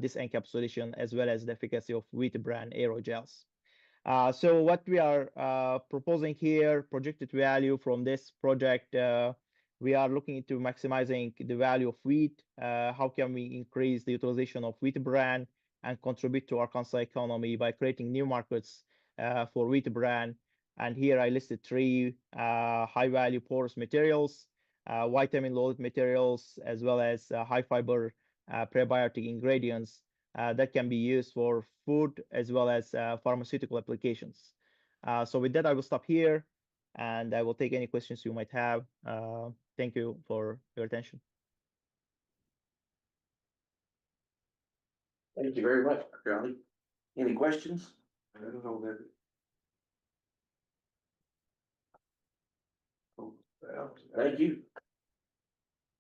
this encapsulation, as well as the efficacy of wheat bran aerogels. So what we are proposing here, projected value from this project, we are looking into maximizing the value of wheat. How can we increase the utilization of wheat bran and contribute to Arkansas economy by creating new markets for wheat bran? And here I listed three high value porous materials, vitamin loaded materials, as well as high fiber prebiotic ingredients that can be used for food as well as pharmaceutical applications. So with that, I will stop here and I will take any questions you might have. Thank you for your attention. Thank you very much, Dr. Ali. Any questions? I don't know that. Thank you.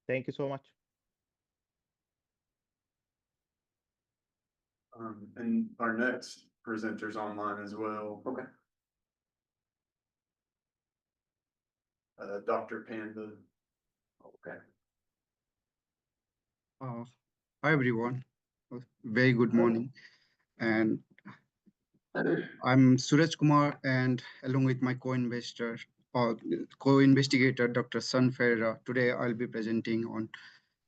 Thank you so much. And our next presenter's online as well. Okay. Dr. Panda. Okay. Hi everyone, very good morning, and I'm Suraj Kumar, and along with my co-investigator Dr. Sun Ferreira, today I'll be presenting on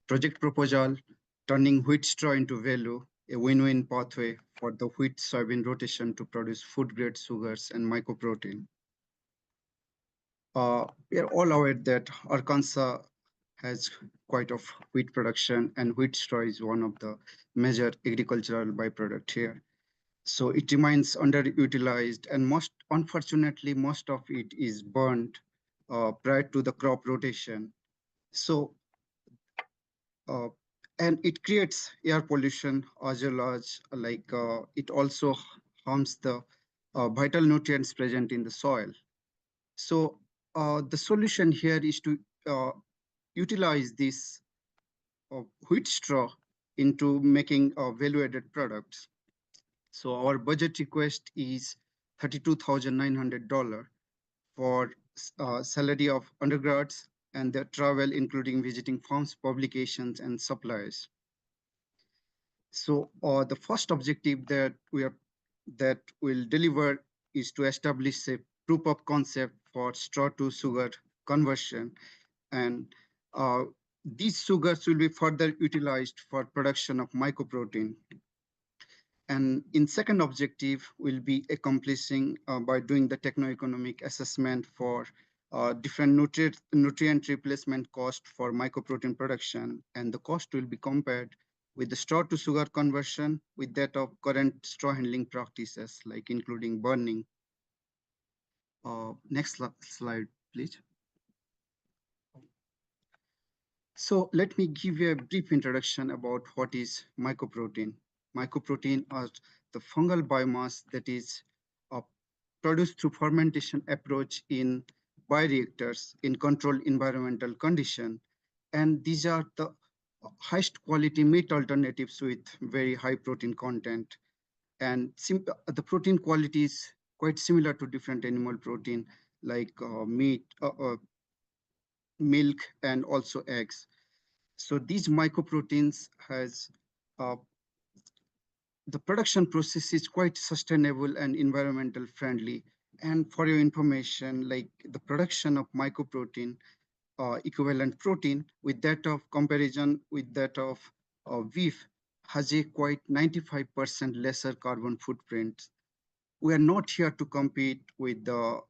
project proposal, turning wheat straw into value, a win-win pathway for the wheat soybean rotation to produce food grade sugars and mycoprotein. We are all aware that Arkansas has quite of wheat production, and wheat straw is one of the major agricultural byproduct here. So it remains underutilized, and unfortunately, most of it is burned prior to the crop rotation. So, and it creates air pollution as well as it also harms the vital nutrients present in the soil. So the solution here is to utilize this wheat straw into making value-added products. So our budget request is $32,900 for salary of undergrads and their travel, including visiting farms, publications, and supplies. So the first objective that we'll deliver is to establish a proof of concept for straw to sugar conversion, and these sugars will be further utilized for production of mycoprotein. And in second objective, we'll be accomplishing by doing the techno-economic assessment for different nutrient replacement cost for mycoprotein production, and the cost will be compared with the straw to sugar conversion with that of current straw handling practices, like including burning. Next slide, please. So let me give you a brief introduction about what is mycoprotein. Mycoprotein are the fungal biomass that is produced through fermentation approach in bioreactors in controlled environmental condition. And these are the highest quality meat alternatives with very high protein content. And the protein quality is quite similar to different animal protein like meat, milk, and also eggs. So these mycoproteins has the production process is quite sustainable and environmental friendly. And for your information, like the production of mycoprotein equivalent protein with that of comparison with that of beef has a quite 95% lesser carbon footprint. We are not here to compete with the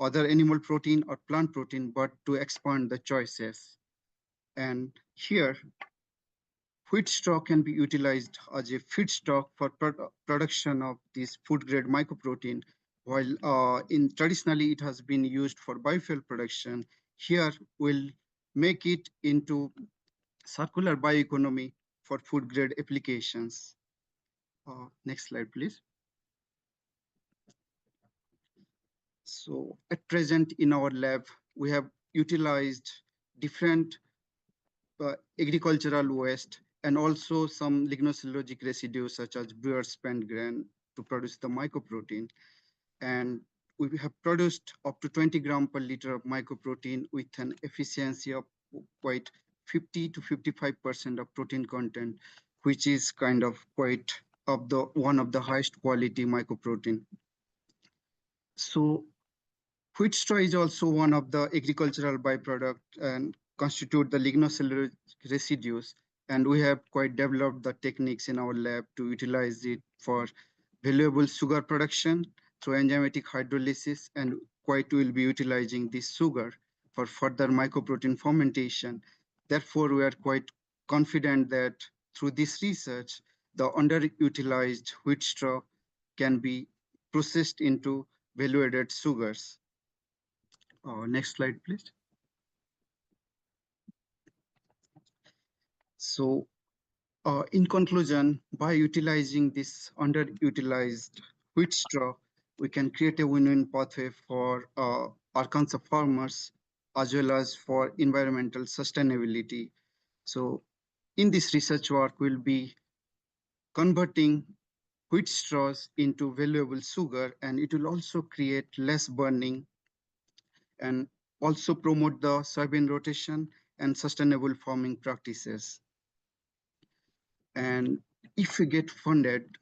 other animal protein or plant protein, but to expand the choices. And here, wheat straw can be utilized as a feedstock for production of this food grade mycoprotein, while traditionally it has been used for biofuel production. Here we'll make it into circular bioeconomy for food grade applications. Next slide, please. So at present in our lab, we have utilized different agricultural waste and also some lignocellulosic residues such as brewer's spent grain to produce the mycoprotein. And we have produced up to 20 grams per liter of mycoprotein with an efficiency of quite 50 to 55% of protein content, which is kind of quite of the one of the highest quality mycoprotein. So wheat straw is also one of the agricultural byproduct and constitute the lignocellulosic residues. And we have quite developed the techniques in our lab to utilize it for valuable sugar production through enzymatic hydrolysis, and quite will be utilizing this sugar for further mycoprotein fermentation. Therefore, we are quite confident that through this research, the underutilized wheat straw can be processed into value-added sugars. Next slide, please. So, in conclusion, by utilizing this underutilized wheat straw, we can create a win-win pathway for Arkansas farmers as well as for environmental sustainability. So, in this research work, we'll be converting wheat straws into valuable sugar, and it will also create less burning and also promote the soybean rotation and sustainable farming practices. And if we get funded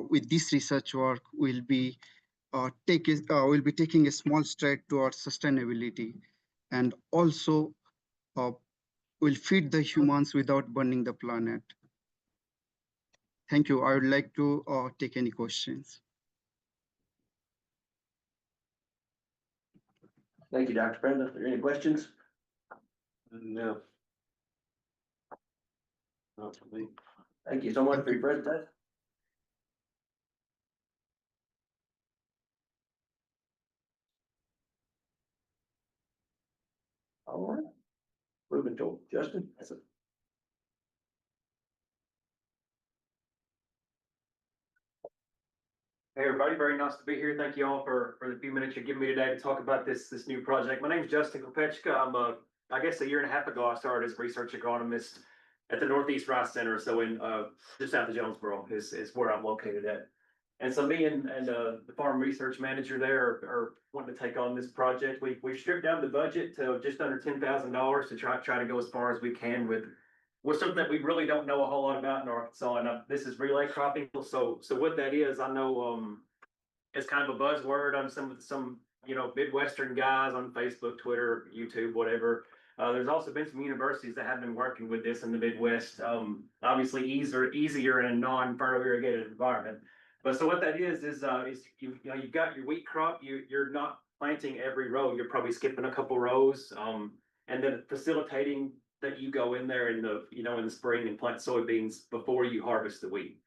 with this research work, we'll be taking a small step towards sustainability, and also will feed the humans without burning the planet. Thank you. I would like to take any questions. Thank you, Dr. Brenda. Are there any questions? No. Not for me. Thank you so much for your presentation. All right. Moving to Justin. Hey, everybody, very nice to be here. Thank you all for the few minutes you're giving me today to talk about this new project. My name is Justin Kopechka. I'm I guess a year and a half ago, I started as a research agronomist at the Northeast Rice Center. So in just south of Jonesboro is where I'm located at. And so me and the farm research manager there are wanting to take on this project. We've stripped down the budget to just under $10,000 to try to go as far as we can with something that we really don't know a whole lot about in Arkansas. And this is relay cropping. So what that is, I know it's kind of a buzzword on some Midwestern guys on Facebook, Twitter, YouTube, whatever. There's also been some universities that have been working with this in the Midwest. Obviously easier in a non-furrow irrigated environment. But so what that is you've got your wheat crop. You're not planting every row. You're probably skipping a couple rows, and then facilitating that you go in there in the spring and plant soybeans before you harvest the wheat.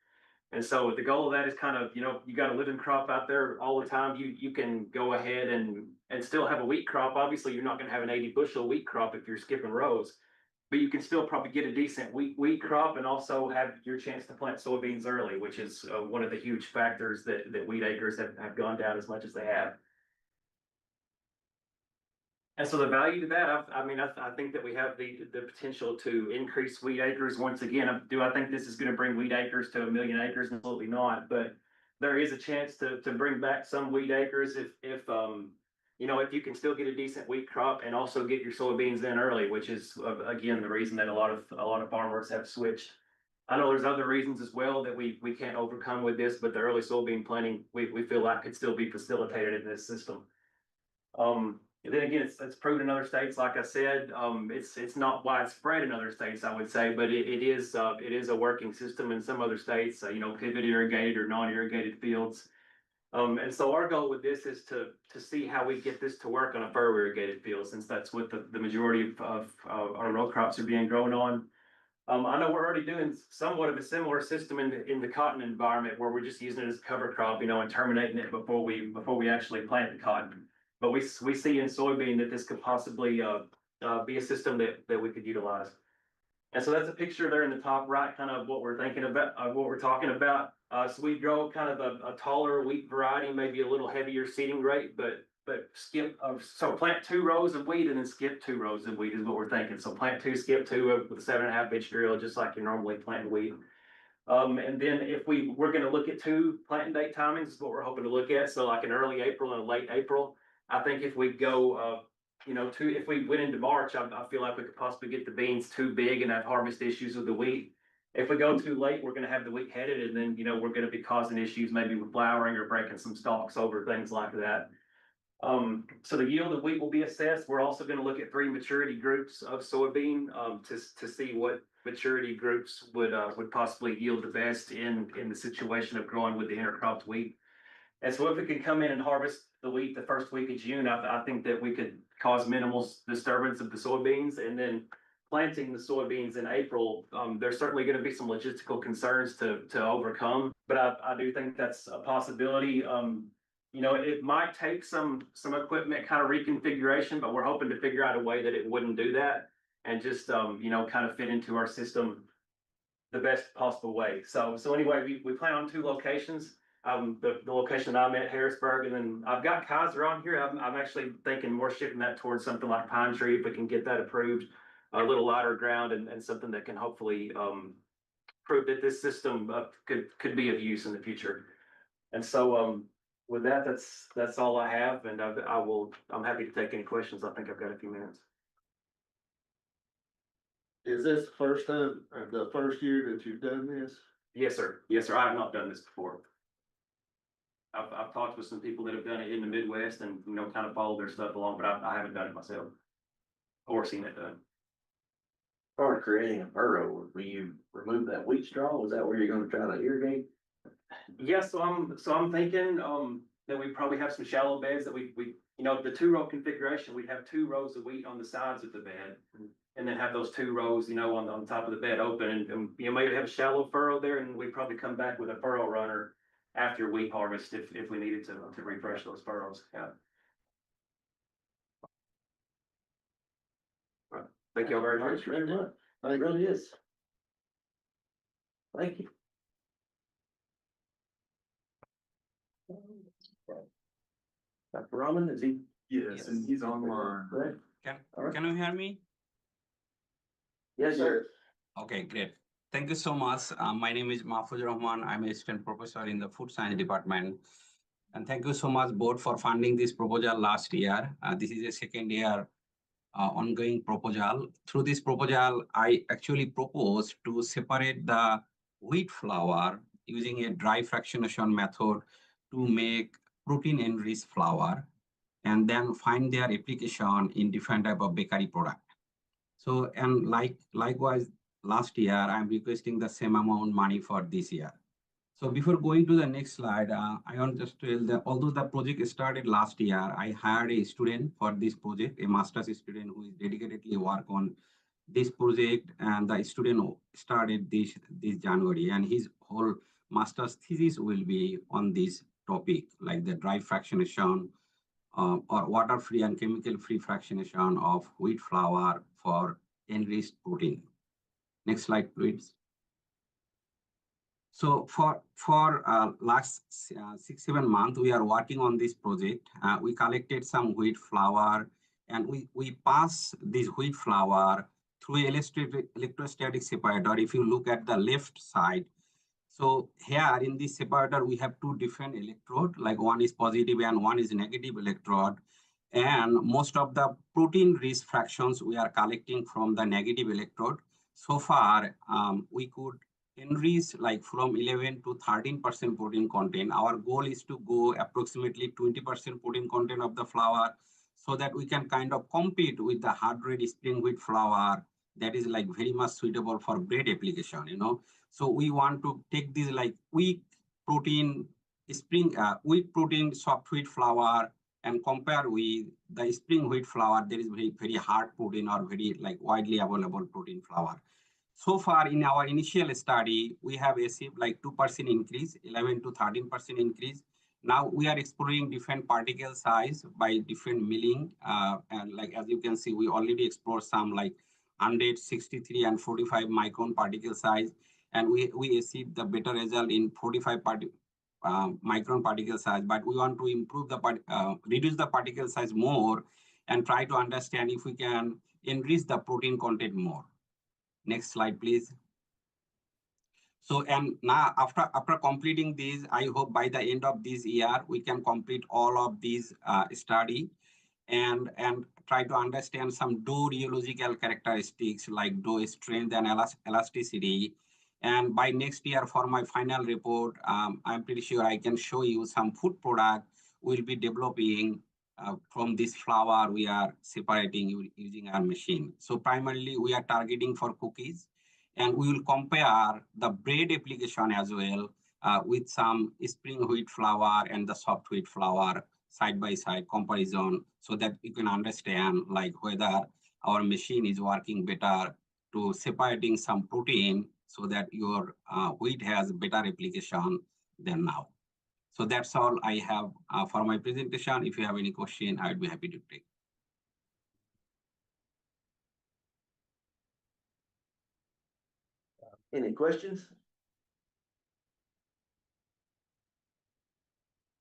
And so the goal of that is kind of, you got a living crop out there all the time. You can go ahead and still have a wheat crop. Obviously, you're not going to have an 80 bushel wheat crop if you're skipping rows, but you can still probably get a decent wheat crop and also have your chance to plant soybeans early, which is one of the huge factors that wheat acres have gone down as much as they have. And so the value to that, I think that we have the potential to increase wheat acres once again. Do I think this is going to bring wheat acres to 1 million acres? Absolutely not. But there is a chance to bring back some wheat acres if you can still get a decent wheat crop and also get your soybeans in early, which is again the reason that a lot of farmers have switched. I know there's other reasons as well that we can't overcome with this, but the early soybean planting we feel like could still be facilitated in this system. And then again, it's proven in other states. Like I said, it's not widespread in other states, I would say, but it is a working system in some other states. Pivot irrigated or non-irrigated fields. And so our goal with this is to see how we get this to work on a furrow irrigated field, since that's what the majority of our row crops are being grown on. I know we're already doing somewhat of a similar system in the cotton environment, where we're just using it as cover crop, and terminating it before we actually plant the cotton. But we see in soybean that this could possibly be a system that we could utilize. And so that's a picture there in the top right, kind of what we're thinking about, what we're talking about. So we grow kind of a taller wheat variety, maybe a little heavier seeding rate, but skip, so plant 2 rows of wheat and then skip 2 rows of wheat is what we're thinking. So plant 2, skip 2 with a 7.5 inch drill, just like you're normally planting wheat. And then if we're gonna look at 2 planting date timings is what we're hoping to look at. So like an early April and a late April. I think if we go, if we went into March, I feel like we could possibly get the beans too big and have harvest issues with the wheat. If we go too late, we're gonna have the wheat headed and then, we're gonna be causing issues maybe with flowering or breaking some stalks over, things like that. So the yield of wheat will be assessed. We're also gonna look at 3 maturity groups of soybean, to see what maturity groups would possibly yield the best in the situation of growing with the intercropped wheat. And so if we could come in and harvest the wheat the first week of June, I think that we could cause minimal disturbance of the soybeans, and then planting the soybeans in April, there's certainly going to be some logistical concerns to overcome, but I do think that's a possibility. It might take some equipment kind of reconfiguration, but we're hoping to figure out a way that it wouldn't do that and just, kind of fit into our system the best possible way. So anyway, we plan on 2 locations. The location I'm at, Harrisburg, and then I've got Kaiser on here. I'm actually thinking more shifting that towards something like Pine Tree, if we can get that approved, a little lighter ground and something that can hopefully prove that this system could be of use in the future. And so with that, that's all I have, and I'm happy to take any questions. I think I've got a few minutes. Is this the first time, or the first year that you've done this? Yes, sir. Yes, sir. I have not done this before. I've talked with some people that have done it in the Midwest and, kind of followed their stuff along, but I haven't done it myself or seen it done. Part of creating a furrow, will you remove that wheat straw? Is that where you're gonna try to irrigate? Yeah, so I'm thinking, that we probably have some shallow beds that we, the 2-row configuration, we'd have 2 rows of wheat on the sides of the bed. And then have those 2 rows, on top of the bed open and, maybe have a shallow furrow there, and we'd probably come back with a furrow runner after wheat harvest if we needed to refresh those furrows. Yeah. Right. Thank you all very much. Thanks very much. It really is. Thank you. Dr. Rahman, is he? Yes, and he's online. Right. Can you hear me? Yes, sir. Okay, great. Thank you so much. My name is Mahfuz Rahman. I'm a assistant professor in the food science department. And thank you so much, board, for funding this proposal last year. This is a second year ongoing proposal. Through this proposal, I actually proposed to separate the wheat flour using a dry fractionation method to make protein-enriched flour, and then find their application in different type of bakery product. So, and likewise, last year, I'm requesting the same amount money for this year. So before going to the next slide, I want just to tell that although the project started last year, I hired a student for this project, a master's student who is dedicatedly work on this project, and the student started this January, and his whole master's thesis will be on this topic, like the dry fractionation or water-free and chemical-free fractionation of wheat flour for enriched protein. Next slide, please. So for last 6-7 months, we are working on this project. We collected some wheat flour, and we pass this wheat flour through electrostatic separator. If you look at the left side, so here in this separator, we have 2 different electrodes, like one is positive and one is negative electrode. And most of the protein-rich fractions we are collecting from the negative electrode. So far, we could enrich like from 11 to 13% protein content. Our goal is to go approximately 20% protein content of the flour, so that we can kind of compete with the hard red spring wheat flour that is like very much suitable for bread application, So we want to take this like weak protein soft wheat flour and compare with the spring wheat flour that is very hard protein or very like widely available protein flour. So far in our initial study, we have achieved like 2% increase, 11 to 13% increase. Now we are exploring different particle size by different milling. And like, as you can see, we already explored some like 163 and 45 micron particle size. and we achieved the better result in 45 micron particle size, but we want to improve reduce the particle size more and try to understand if we can enrich the protein content more. Next slide, please. So, and now after completing these, I hope by the end of this year, we can complete all of these study and try to understand some dough rheological characteristics like dough strength and elasticity. And by next year for my final report, I'm pretty sure I can show you some food product we'll be developing from this flour we are separating using our machine. So primarily we are targeting for cookies, and we will compare the bread application as well with some spring wheat flour and the soft wheat flour side by side comparison, so that you can understand like whether our machine is working better to separating some protein so that your wheat has better application than now. So that's all I have for my presentation. If you have any question, I'd be happy to take. Any questions?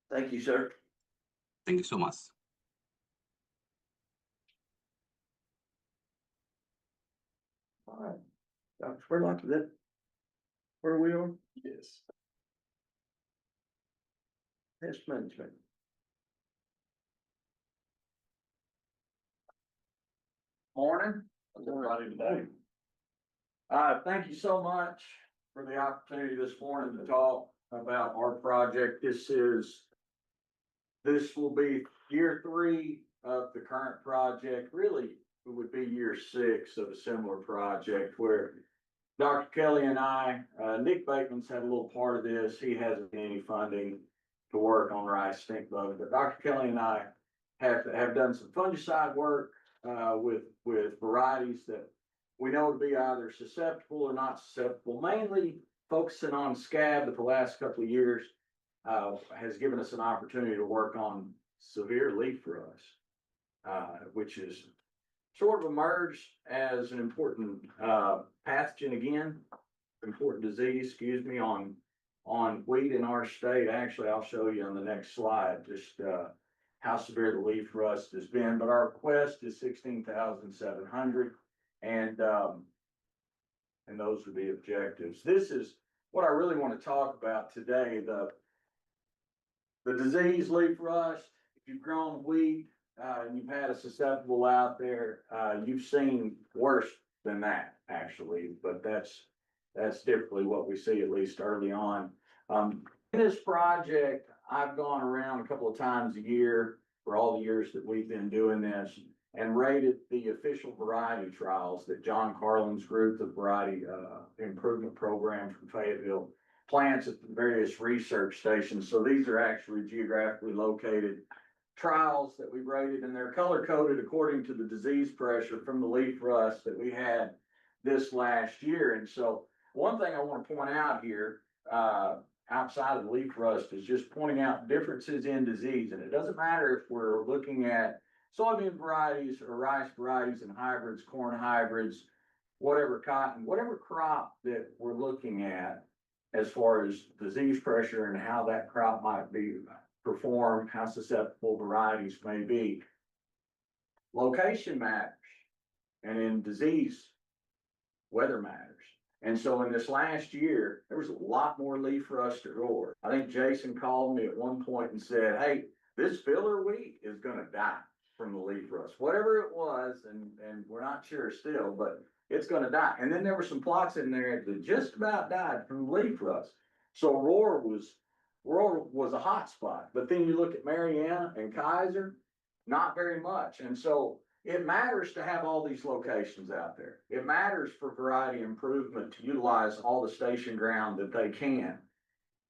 Thank you, sir. Thank you so much. All right. Dr. Spurlock, is that where we are? Yes. Pest management. Morning, everybody today. Thank you so much for the opportunity this morning to talk about our project. This will be year 3 of the current project. Really, it would be year 6 of a similar project where Dr. Kelly and I, Nick Bateman's had a little part of this. He hasn't any funding to work on rice stink bug, but Dr. Kelly and I have done some fungicide work with varieties that we know to be either susceptible or not susceptible, mainly focusing on scab, but the last couple of years has given us an opportunity to work on severe leaf rust, which is sort of emerged as an important pathogen again, important disease, excuse me, on wheat in our state. Actually, I'll show you on the next slide just how severe the leaf rust has been, but our request is 16,700, and those are the objectives. This is what I really want to talk about today, the disease leaf rust. If you've grown wheat and you've had a susceptible out there, you've seen worse than that actually, but that's typically what we see, at least early on. In this project, I've gone around a couple of times a year for all the years that we've been doing this and rated the official variety trials that John Carlin's group, the variety improvement program from Fayetteville, plants at the various research stations. So these are actually geographically located trials that we've rated, and they're color coded according to the disease pressure from the leaf rust that we had this last year. And so one thing I want to point out here, outside of the leaf rust, is just pointing out differences in disease. And it doesn't matter if we're looking at soybean varieties or rice varieties and hybrids, corn hybrids, whatever cotton, whatever crop that we're looking at as far as disease pressure and how that crop might be performed, how susceptible varieties may be. Location matters, and in disease, weather matters. And so in this last year, there was a lot more leaf rust at Roar. I think Jason called me at one point and said, hey, this filler wheat is gonna die from the leaf rust, whatever it was, and we're not sure still, but it's gonna die. And then there were some plots in there that just about died from leaf rust. So Roar was a hot spot. But then you look at Marianna and Kaiser, not very much. And so it matters to have all these locations out there. It matters for variety improvement to utilize all the station ground that they can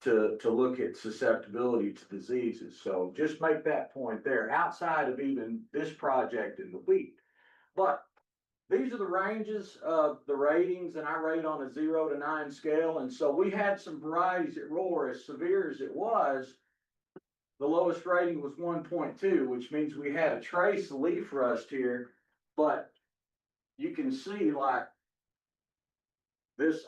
to look at susceptibility to diseases. So just make that point there, outside of even this project in the wheat. But these are the ranges of the ratings, and I rate on a 0 to 9 scale. And so we had some varieties at Roar, as severe as it was, the lowest rating was 1.2, which means we had a trace of leaf rust here, but you can see like this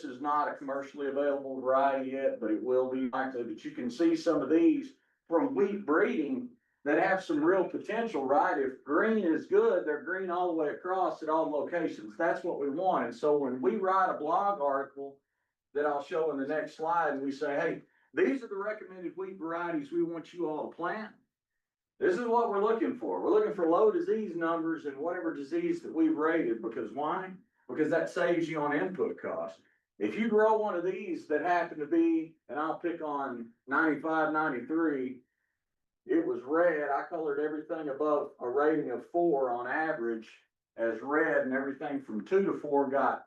is not a commercially available variety yet, but it will be likely, but you can see some of these from wheat breeding that have some real potential, right? If green is good, they're green all the way across at all locations. That's what we want. And so when we write a blog article that I'll show in the next slide, and we say, hey, these are the recommended wheat varieties we want you all to plant. This is what we're looking for. We're looking for low disease numbers and whatever disease that we've rated, because why? Because that saves you on input costs. If you grow one of these that happen to be, and I'll pick on 95, 93, it was red. I colored everything above a rating of 4 on average as red, and everything from 2 to 4 got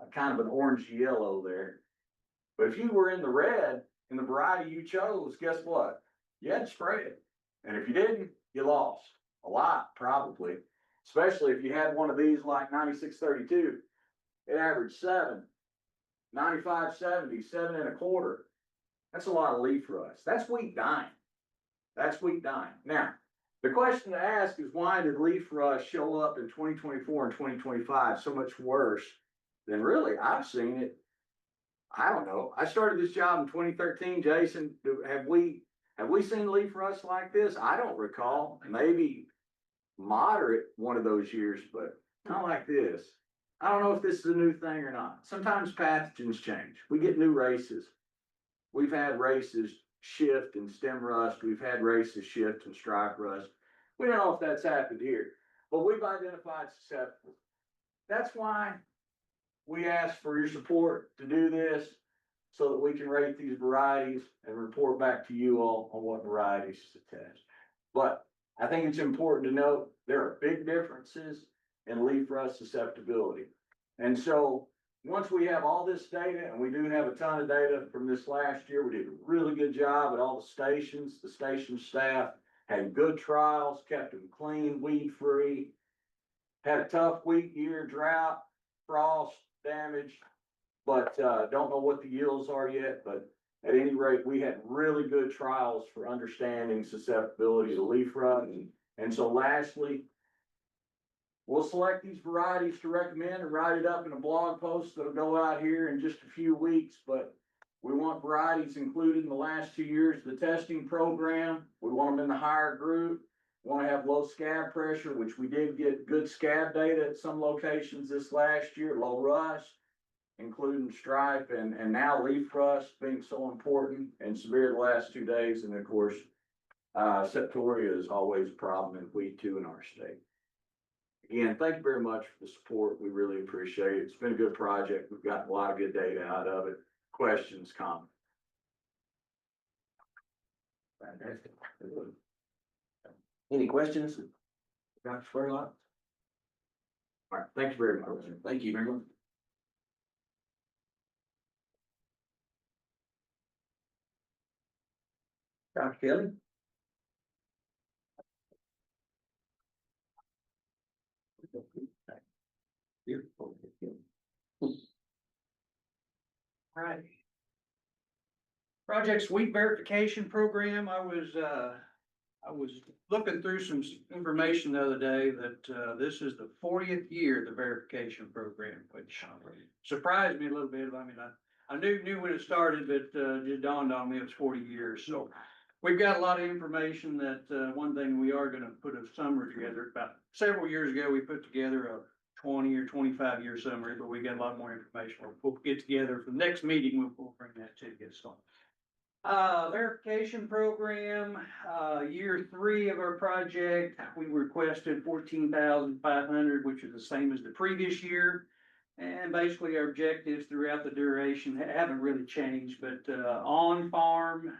a kind of an orange yellow there. But if you were in the red in the variety you chose, guess what? You had to spray it. And if you didn't, you lost a lot, probably. Especially if you had one of these like 9632, it averaged 7, 9570, 7 1/4. That's a lot of leaf rust. That's wheat dying. That's wheat dying. Now, the question to ask is, why did leaf rust show up in 2024 and 2025 so much worse than really I've seen it? I don't know. I started this job in 2013, Jason. Have we seen leaf rust like this? I don't recall. Maybe moderate one of those years, but not like this. I don't know if this is a new thing or not. Sometimes pathogens change. We get new races. We've had races shift in stem rust. We've had races shift in stripe rust. We don't know if that's happened here, but we've identified susceptible. That's why we ask for your support to do this, so that we can rate these varieties and report back to you all on what varieties to test. But I think it's important to note there are big differences in leaf rust susceptibility. And so once we have all this data, and we do have a ton of data from this last year, we did a really good job at all the stations. The station staff had good trials, kept them clean, weed free, had a tough wheat year, drought, frost, damage, but don't know what the yields are yet. But at any rate, we had really good trials for understanding susceptibility to leaf rust. And so lastly, we'll select these varieties to recommend and write it up in a blog post that'll go out here in just a few weeks. But we want varieties included in the last 2 years of the testing program. We want them in the higher group. We want to have low scab pressure, which we did get good scab data at some locations this last year, low rust, including stripe and now leaf rust being so important and severe the last 2 days. And of course, septoria is always a problem in wheat too in our state. Again, thank you very much for the support. We really appreciate it. It's been a good project. We've gotten a lot of good data out of it. Questions, comments? Fantastic. Any questions? Dr. Spurlock? All right, thank you very much. Thank you very much. Dr. Kelly? Right. Project Wheat Verification Program. I was looking through some information the other day that this is the 40th year of the verification program, which surprised me a little bit. I mean, I knew when it started, but it dawned on me it was 40 years. So we've got a lot of information. That one thing we are going to put a summary together. About several years ago, we put together a 20 or 25 year summary, but we got a lot more information. We'll get together for the next meeting. We'll bring that to get started. Verification program, year 3 of our project, we requested 14,500, which is the same as the previous year. And basically our objectives throughout the duration haven't really changed, but on-farm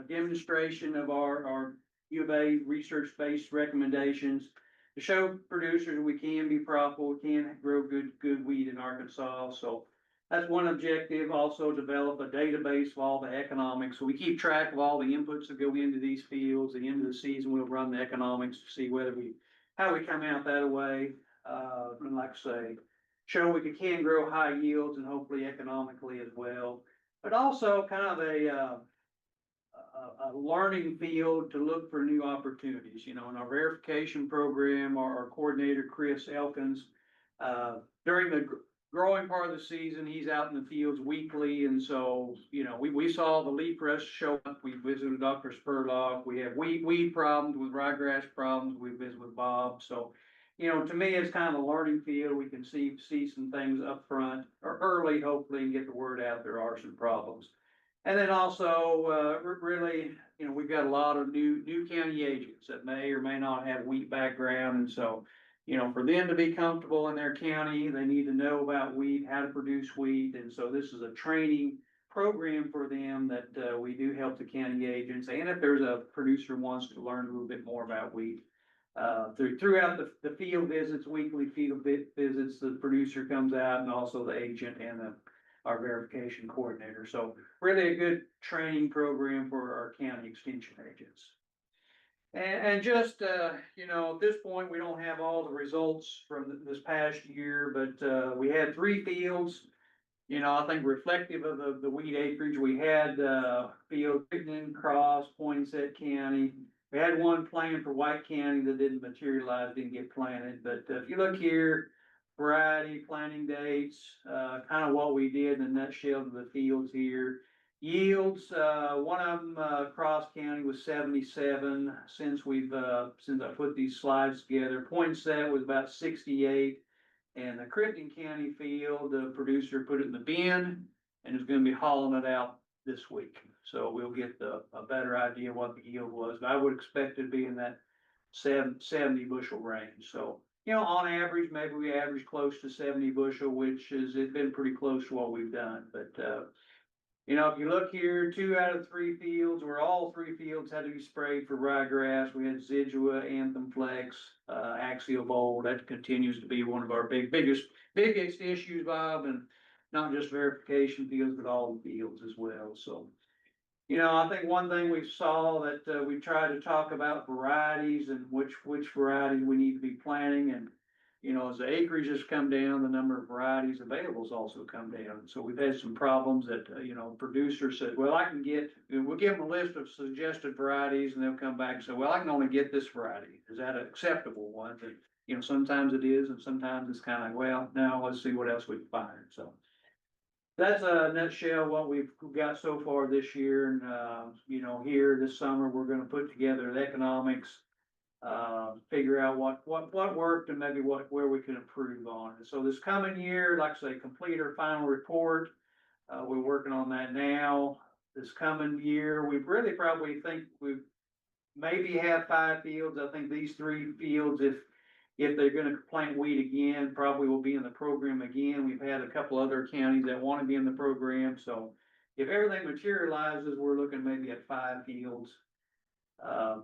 demonstration of our U of A research-based recommendations to show producers we can be profitable, we can grow good wheat in Arkansas. So that's one objective. Also develop a database of all the economics. So we keep track of all the inputs that go into these fields. At the end of the season, we'll run the economics to see how we come out that way. And like I say, show we can grow high yields and hopefully economically as well. But also kind of a learning field to look for new opportunities. You know, in our verification program, our coordinator, Chris Elkins, during the growing part of the season, he's out in the fields weekly, and so, you know, we saw the leaf rust show up, we visited Dr. Spurlock, we have weed problems with ryegrass problems, we visited with Bob, so. You know, to me, it's kind of a learning field, we can see some things up front, or early, hopefully, and get the word out there are some problems. And then also, really, you know, we've got a lot of new county agents that may or may not have wheat background, and so. You know, for them to be comfortable in their county, they need to know about wheat, how to produce wheat, and so this is a training program for them that, we do help the county agents, and if there's a producer who wants to learn a little bit more about wheat. Throughout the field visits, weekly field visits, the producer comes out and also the agent and our verification coordinator, so really a good training program for our county extension agents. And just, you know, at this point, we don't have all the results from this past year, but, we had 3 fields. You know, I think reflective of the wheat acreage, we had, field Crittenden, Cross, Poinsett County. We had one planned for White County that didn't materialize, didn't get planted, but if you look here, variety, planting dates, kind of what we did in a nutshell of the fields here. Yields, one of them, Cross County was 77 since since I put these slides together. Poinsett was about 68. And the Crittenden County field, the producer put it in the bin and is gonna be hauling it out this week. So we'll get a better idea what the yield was, but I would expect it to be in that 70 bushel range. So, you know, on average, maybe we average close to 70 bushel, which is, it's been pretty close to what we've done, but, you know, if you look here, 2 out of 3 fields, where all 3 fields had to be sprayed for ryegrass. We had Zidua, Anthem Flex, Axial Bold. That continues to be one of our biggest issues, Bob, and not just verification fields, but all the fields as well. So, you know, I think one thing we saw that, we tried to talk about varieties and which varieties we need to be planting, and you know, as the acreage has come down, the number of varieties available has also come down. So we've had some problems that, you know, producers said, well, we'll give them a list of suggested varieties and they'll come back and say, well, I can only get this variety. Is that an acceptable one? And, you know, sometimes it is, and sometimes it's kind of like, well, now let's see what else we can find. So that's a nutshell what we've got so far this year. And, you know, here this summer, we're gonna put together the economics, figure out what worked and maybe where we can improve on. And so this coming year, like I say, complete our final report. We're working on that now. This coming year, we really probably think we maybe have 5 fields. I think these 3 fields, if they're gonna plant wheat again, probably will be in the program again. We've had a couple other counties that want to be in the program, so if everything materializes, we're looking maybe at 5 fields.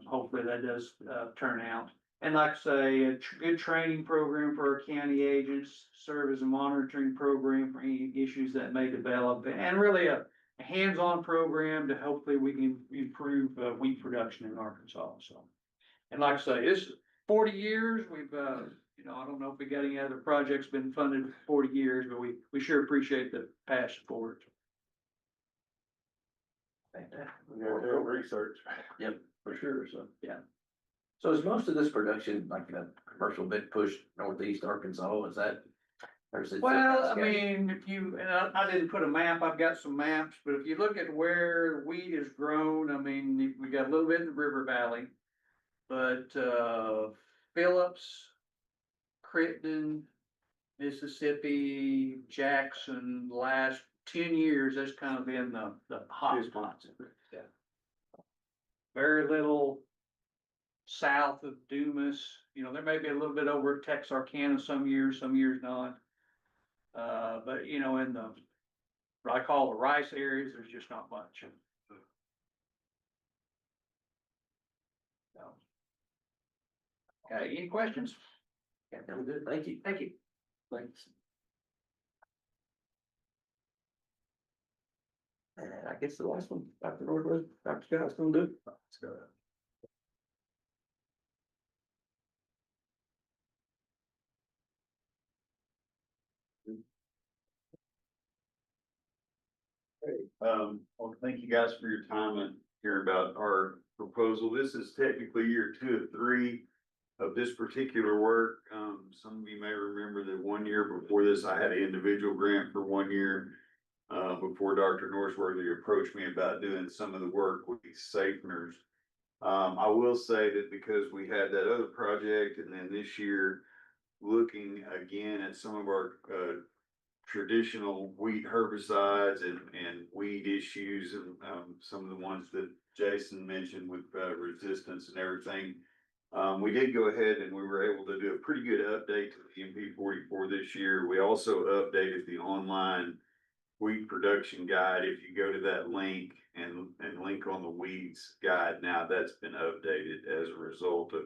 Hopefully that does, turn out. And like I say, a good training program for our county agents, serve as a monitoring program for any issues that may develop, and really a hands-on program to hopefully we can improve, wheat production in Arkansas, so. And like I say, this is 40 years, we've, you know, I don't know if we got any other projects been funded for 40 years, but we sure appreciate the passion for it. We gotta do research. Yep, for sure, so. Yeah. So is most of this production like a commercial bit push northeast Arkansas, is that? Or is it? Well, I mean, and I didn't put a map, I've got some maps, but if you look at where wheat is grown, I mean, we got a little bit in the River Valley. But, Phillips, Crittenden, Mississippi, Jackson, the last 10 years, that's kind of been the hot spots. Yeah. Very little south of Dumas, you know, there may be a little bit over Texarkana some years not. But you know, in what I call the rice areas, there's just not much. So. Okay, any questions? Yeah, I'm good, thank you. Thank you. Thanks. And I guess the last one, Dr. Northwood, Dr. Scott's gonna do. Let's go. Well, thank you guys for your time and hearing about our proposal. This is technically year 2 of 3 of this particular work. some of you may remember that 1 year before this, I had an individual grant for 1 year. Before Dr. Norsworthy approached me about doing some of the work with these safeners. I will say that because we had that other project and then this year, looking again at some of our, traditional weed herbicides and weed issues and, some of the ones that Jason mentioned with, resistance and everything. We did go ahead and we were able to do a pretty good update to the MP44 this year. We also updated the online weed production guide. If you go to that link and link on the weeds guide, now that's been updated as a result of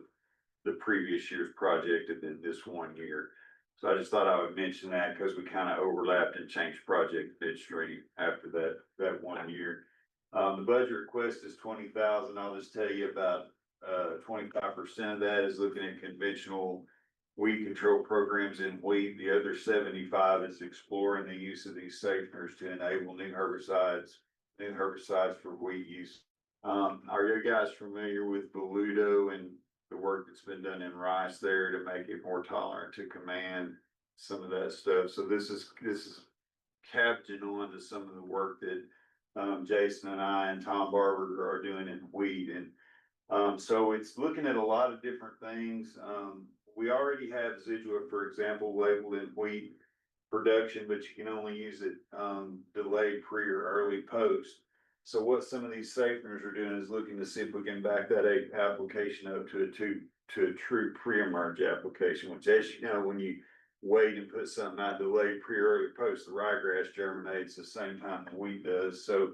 the previous year's project and then this 1 year. So I just thought I would mention that because we kind of overlapped and changed project midstream after that 1 year. The budget request is 20,000. I'll just tell you about 25% of that is looking at conventional weed control programs in wheat. The other 75 is exploring the use of these safeners to enable new herbicides for wheat use. Are you guys familiar with Boludo and the work that's been done in rice there to make it more tolerant to command, some of that stuff? So this is capturing on to some of the work that Jason and I and Tom Barber are doing in wheat. And so it's looking at a lot of different things. We already have Zidua, for example, labeled in wheat production, but you can only use it delayed pre or early post. So what some of these safeners are doing is looking to see if we can back that application up to a true pre-emerge application, which, as you know, when you wait and put something out delayed pre or early post, the ryegrass germinates the same time the wheat does. So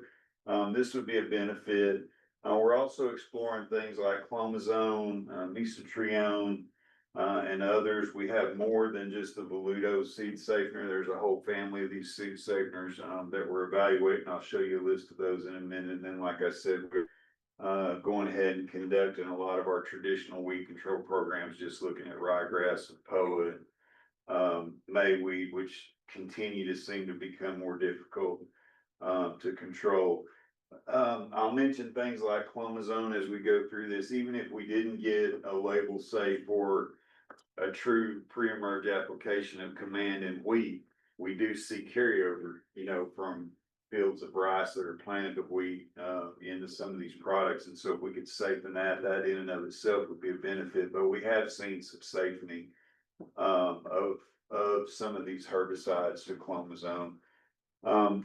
this would be a benefit. We're also exploring things like clomazone, mesotrione, and others. We have more than just the Boludo seed safener. There's a whole family of these seed safeners that we're evaluating. I'll show you a list of those in a minute. And then, like I said, we're going ahead and conducting a lot of our traditional weed control programs, just looking at ryegrass and POA and mayweed, which continue to seem to become more difficult to control. I'll mention things like clomazone as we go through this. Even if we didn't get a label, say, for a true pre-emerge application of command in wheat, we do see carryover, from fields of rice that are planted of wheat into some of these products. And so if we could safen that in and of itself would be a benefit. But we have seen some safening of some of these herbicides to clomazone.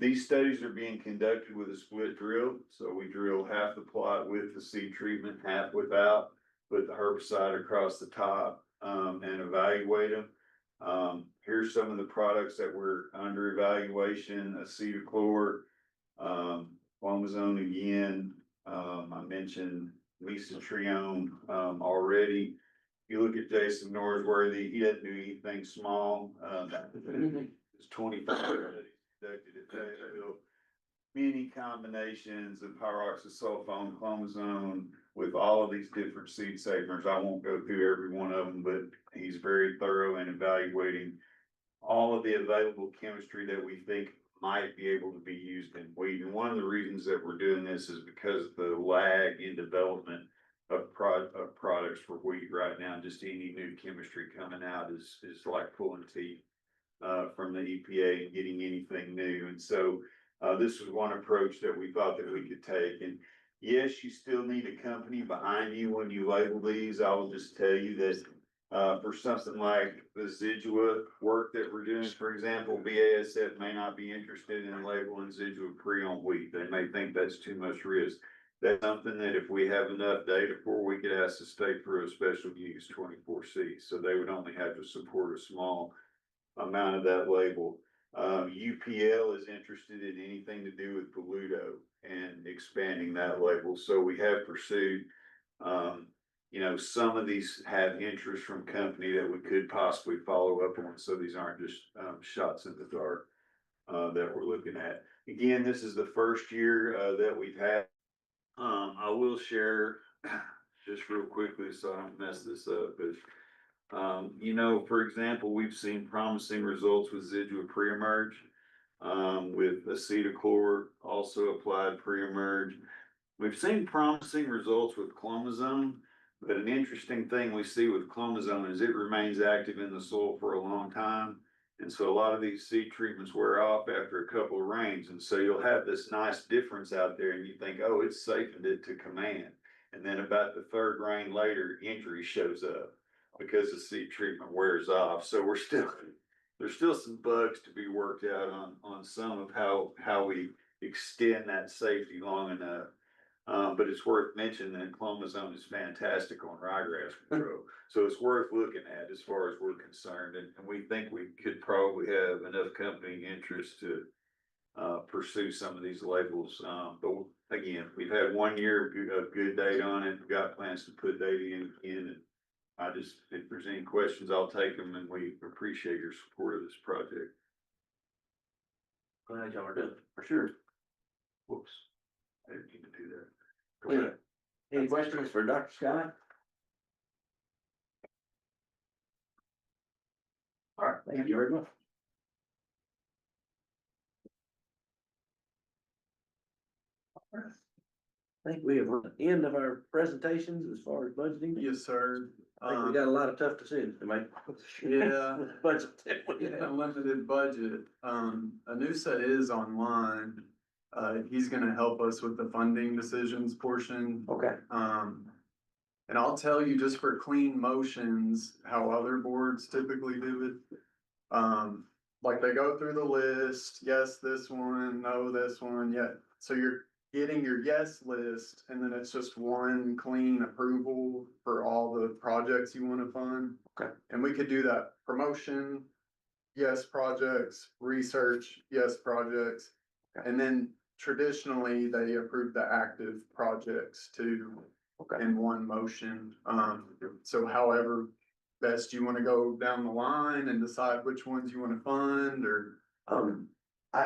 These studies are being conducted with a split drill. So we drill half the plot with the seed treatment, half without, put the herbicide across the top, and evaluate them. Here's some of the products that were under evaluation: acetochlor, clomazone again. I mentioned mesotrione already. If you look at Jason Norsworthy, he doesn't do anything small. It's 25. Many combinations of pyroxasulfone, clomazone with all of these different seed safeners. I won't go through every one of them, but he's very thorough in evaluating all of the available chemistry that we think might be able to be used in wheat. And one of the reasons that we're doing this is because of the lag in development of products for wheat right now. Just any new chemistry coming out is like pulling teeth from the EPA and getting anything new. And so this was one approach that we thought that we could take. And yes, you still need a company behind you when you label these. I will just tell you that for something like the Zidua work that we're doing, for example, BASF may not be interested in labeling Zidua pre on wheat. They may think that's too much risk. That's something that if we have enough data for, we could ask the state for a special use 24C. So they would only have to support a small amount of that label. UPL is interested in anything to do with Boludo and expanding that label. So we have pursued, some of these have interest from company that we could possibly follow up on. So these aren't just shots in the dark that we're looking at. Again, this is the first year that we've had. I will share just real quickly so I don't mess this up, but for example, we've seen promising results with Zidua pre-emerge, with acetochlor also applied pre-emerge. We've seen promising results with clomazone, But an interesting thing we see with clomazone is it remains active in the soil for a long time. And so a lot of these seed treatments wear off after a couple of rains. And so you'll have this nice difference out there and you think, oh, it's safened it to command. And then about the third rain later, injury shows up because the seed treatment wears off. So there's still some bugs to be worked out on some of how we extend that safety long enough. But it's worth mentioning that clomazone is fantastic on ryegrass control. So it's worth looking at as far as we're concerned. And we think we could probably have enough company interest to pursue some of these labels. But again, we've had 1 year of good data on it. We've got plans to put data in again. And if there's any questions, I'll take them, and we appreciate your support of this project. Glad y'all are doing it, for sure. Whoops, I didn't mean to do that. Any questions for Dr. Scott? All right, thank you very much. I think we have reached the end of our presentations as far as budgeting. Yes, sir. I think we got a lot of tough decisions to make. Yeah. Budget. Yeah, limited budget. Anusa is online. He's gonna help us with the funding decisions portion. Okay. And I'll tell you just for clean motions, how other boards typically do it. Like they go through the list, yes, this one, no, this one, yeah. So you're getting your yes list, and then it's just one clean approval for all the projects you wanna fund. Okay. And we could do that promotion, yes projects, research, yes projects. And then traditionally, they approve the active projects too. Okay. In one motion. So however best you wanna go down the line and decide which ones you wanna fund or.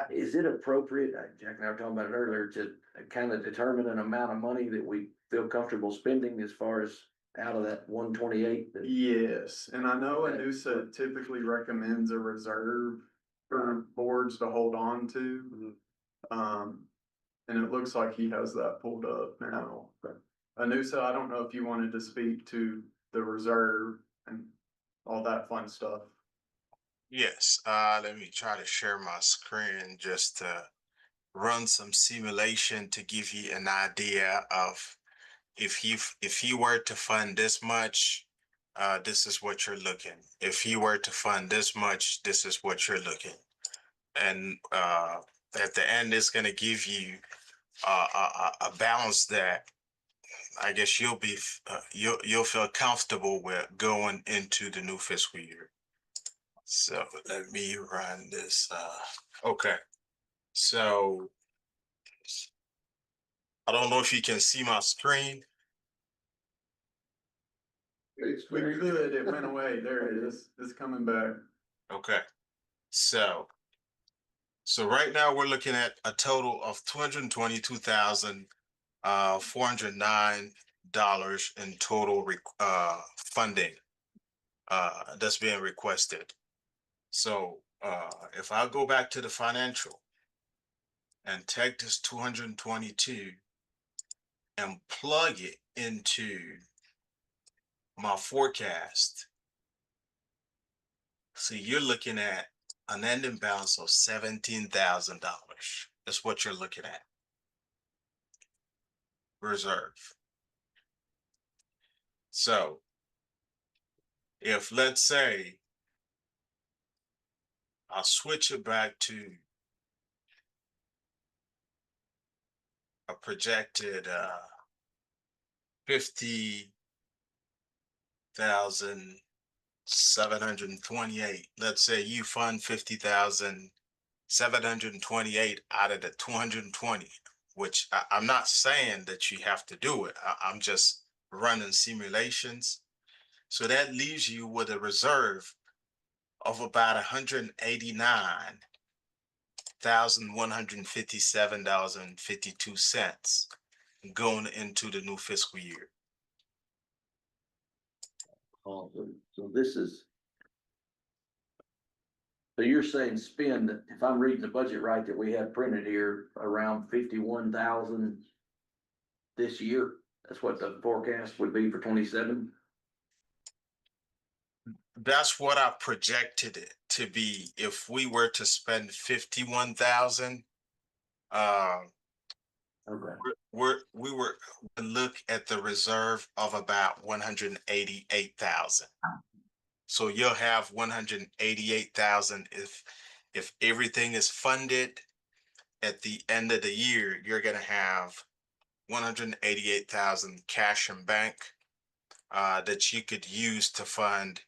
Is it appropriate, Jack and I were talking about it earlier, to kind of determine an amount of money that we feel comfortable spending as far as out of that 128? Yes, and I know Anusa typically recommends a reserve for boards to hold on to. And it looks like he has that pulled up now. Anusa, I don't know if you wanted to speak to the reserve and all that fun stuff. Yes, let me try to share my screen just to run some simulation to give you an idea of if you were to fund this much, this is what you're looking. If you were to fund this much, this is what you're looking. And at the end, it's gonna give you a balance that I guess you'll feel comfortable with going into the new fiscal year. So let me run this. Okay. So I don't know if you can see my screen. We could, it went away. There it is. It's coming back. Okay. So right now we're looking at a total of $222,409 in total funding that's being requested. So if I go back to the financial and take this 222 and plug it into my forecast, so you're looking at an ending balance of $17,000. That's what you're looking at. Reserve. So if, let's say, I'll switch it back to a projected 50,728. Let's say you fund 50,728 out of the 220, which I'm not saying that you have to do it. I'm just running simulations. So that leaves you with a reserve of about $189,157.52 going into the new fiscal year. So this is. So you're saying spend, if I'm reading the budget right, that we have printed here, around 51,000 this year? That's what the forecast would be for 27. That's what I projected it to be. If we were to spend 51,000, Okay. we were to look at the reserve of about 188,000. So you'll have 188,000 if everything is funded at the end of the year, you're gonna have 188,000 cash in bank that you could use to fund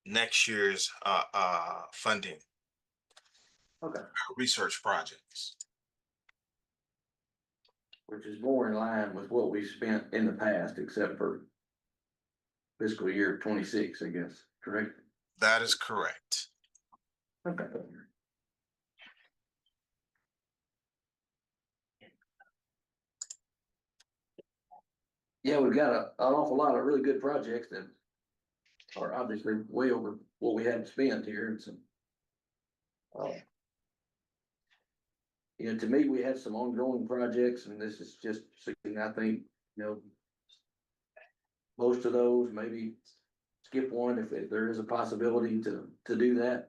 next year's funding. Okay. Research projects. Which is more in line with what we spent in the past, except for fiscal year 26, I guess, correct? That is correct. Okay. Yeah, we've got an awful lot of really good projects that are obviously way over what we had spent here, and some. You know, to me, we had some ongoing projects, and this is just, I think, you know, most of those, maybe skip one if there is a possibility to do that.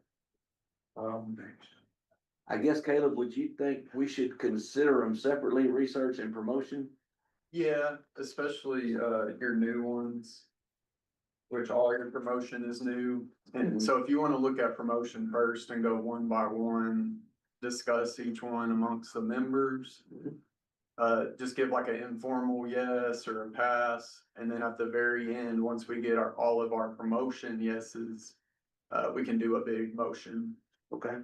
I guess, Caleb, would you think we should consider them separately, research and promotion? Yeah, especially, your new ones. Which all your promotion is new, and so if you wanna look at promotion first and go one by one, discuss each one amongst the members. Just give like an informal yes or a pass, and then at the very end, once we get all of our promotion yeses, we can do a big motion. Okay.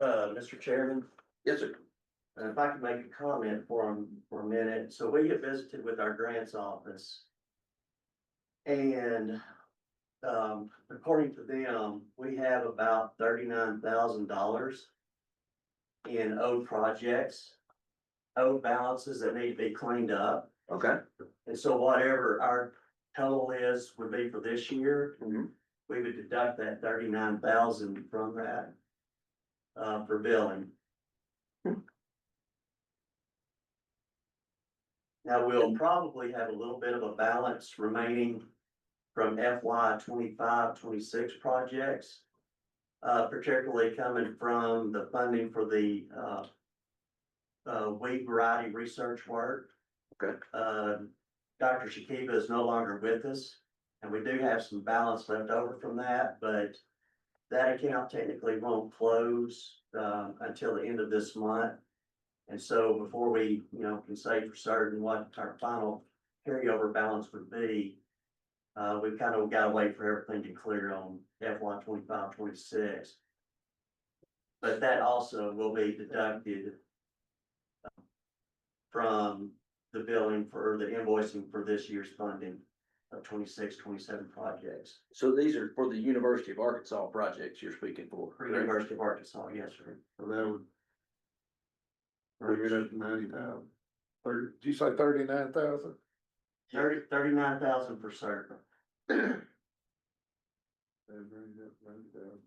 Mr. Chairman, Yes, sir. if I could make a comment for a minute. So we get visited with our grants office. And, according to them, we have about $39,000 in owed projects, owed balances that need to be cleaned up. Okay. And so whatever our total would be for this year, we would deduct that 39,000 from that, for billing. Now, we'll probably have a little bit of a balance remaining from FY 25-26 projects. Particularly coming from the funding for the, wheat variety research work. Okay. Dr. Shakiba is no longer with us, and we do have some balance left over from that, but that account technically won't close, until the end of this month. And so before we, can say for certain what our final carryover balance would be, we've kind of got to wait for everything to clear on FY 25-26. But that also will be deducted from the billing for the invoicing for this year's funding of 26-27 projects. So these are for the University of Arkansas projects you're speaking for? For the University of Arkansas, yes, sir. So that would. Bring it up to 90,000. Did you say 39,000? 39,000 for certain. That brings up 90,000.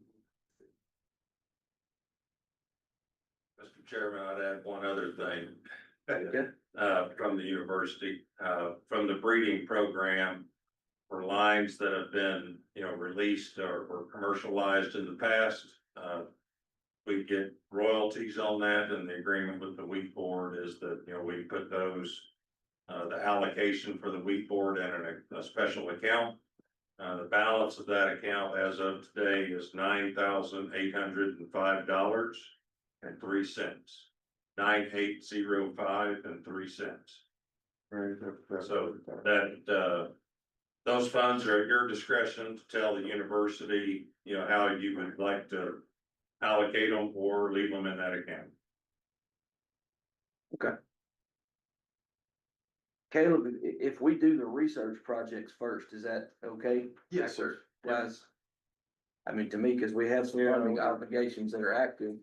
Mr. Chairman, I'd add one other thing. Okay. From the university, from the breeding program for lines that have been, released or commercialized in the past. We get royalties on that, and the agreement with the wheat board is that, we put those, the allocation for the wheat board in a special account. The balance of that account as of today is $9,805.03. 9805.03. So that, those funds are at your discretion to tell the university, how you would like to allocate them or leave them in that account. Okay. Caleb, if we do the research projects first, is that okay? Yes, sir. Guys, I mean, to me, because we have some funding obligations that are active,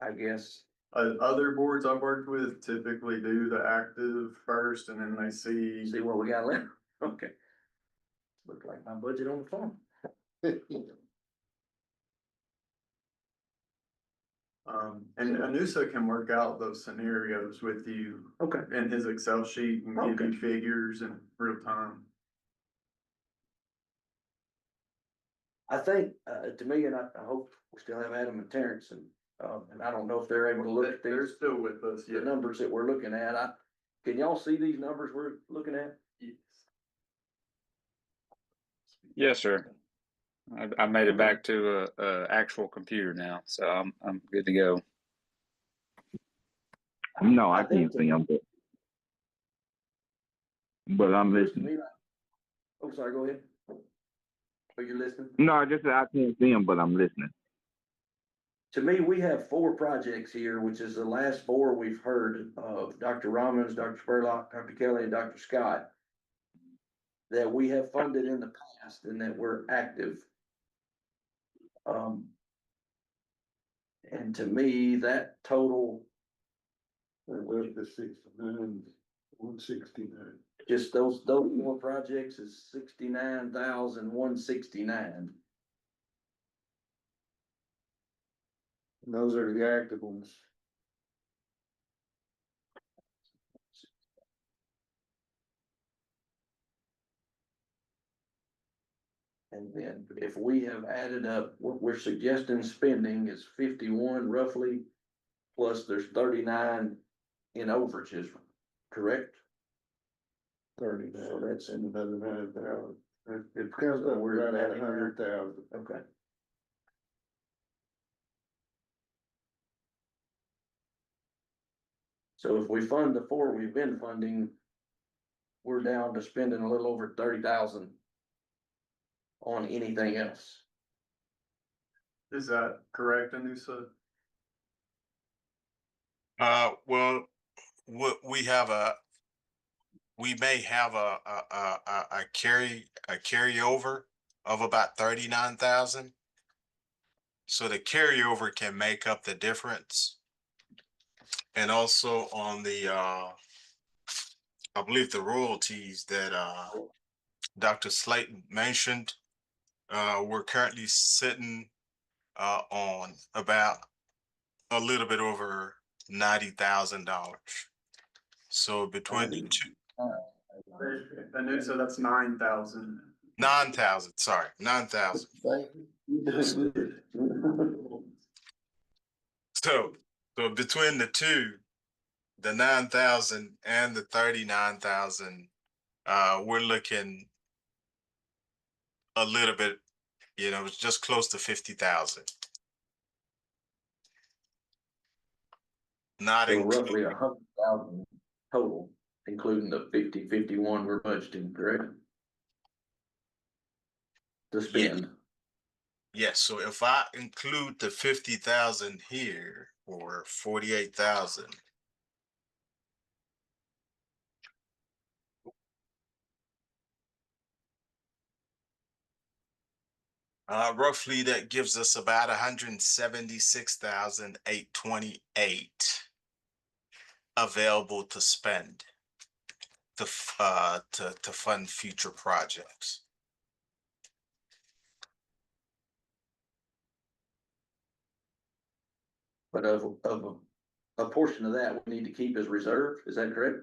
I guess. Other boards I've worked with typically do the active first, and then they see what we got left. Okay. Look like my budget on the phone. And Anusa can work out those scenarios with you. Okay. In his Excel sheet and give you figures in real time. I think, to me, and I hope we still have Adam and Terrence and I don't know if they're able to look at They're these, still with us, the yeah. numbers that we're looking at. Can y'all see these numbers we're looking at? Yes, sir. I made it back to a actual computer now, so I'm good to go. No, I can't see them, but I'm To listening. me, oh, sorry, go ahead. Are you listening? No, I just said I can't see them, but I'm listening. To me, we have 4 projects here, which is the last 4 we've heard of Dr. Romans, Dr. Spurlock, Dr. Kelly, and Dr. Scott, that we have funded in the past and that we're active. And to me, that total, With the 69, 169. just those 4 projects is 69,169. And those are the active ones. And then if we have added up, what we're suggesting spending is 51 roughly, plus there's 39 in overages, correct? 39. So that's in another 9,000. It comes up we're right at at 100,000. Okay. So if we fund the 4 we've been funding, we're down to spending a little over 30,000 on anything else. Is that correct, Anusa? Well, we have we may have a carryover of about 39,000. So the carryover can make up the difference. And also on the, I believe the royalties that, Dr. Slayton mentioned, we're currently sitting, on about a little bit over $90,000. So between the two, Anusa, that's 9,000. 9,000, sorry, 9,000. So between the two, the 9,000 and the 39,000, we're looking a little bit, it's just close to 50,000. Not So roughly including, 100,000 total, including the 51 we're budgeting, correct? To spend. yes. So if I include the 50,000 here or 48,000, roughly that gives us about 176,828 available to spend to fund future projects. But of a portion of that we need to keep as reserve, is that correct?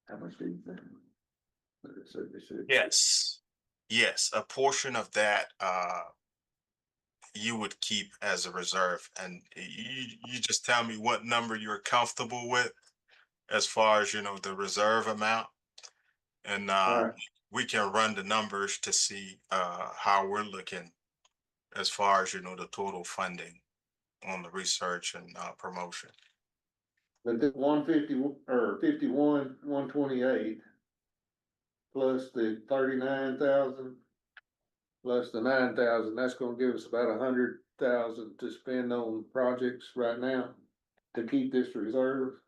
How much do you think? Yes, a portion of that you would keep as a reserve, and you just tell me what number you're comfortable with as far as the reserve amount, and we can run the numbers to see how we're looking as far as the total funding on the research and promotion. But the 150 or 51, 128 plus the 39,000 plus the 9,000, that's gonna give us about 100,000 to spend on projects right now to keep this reserve.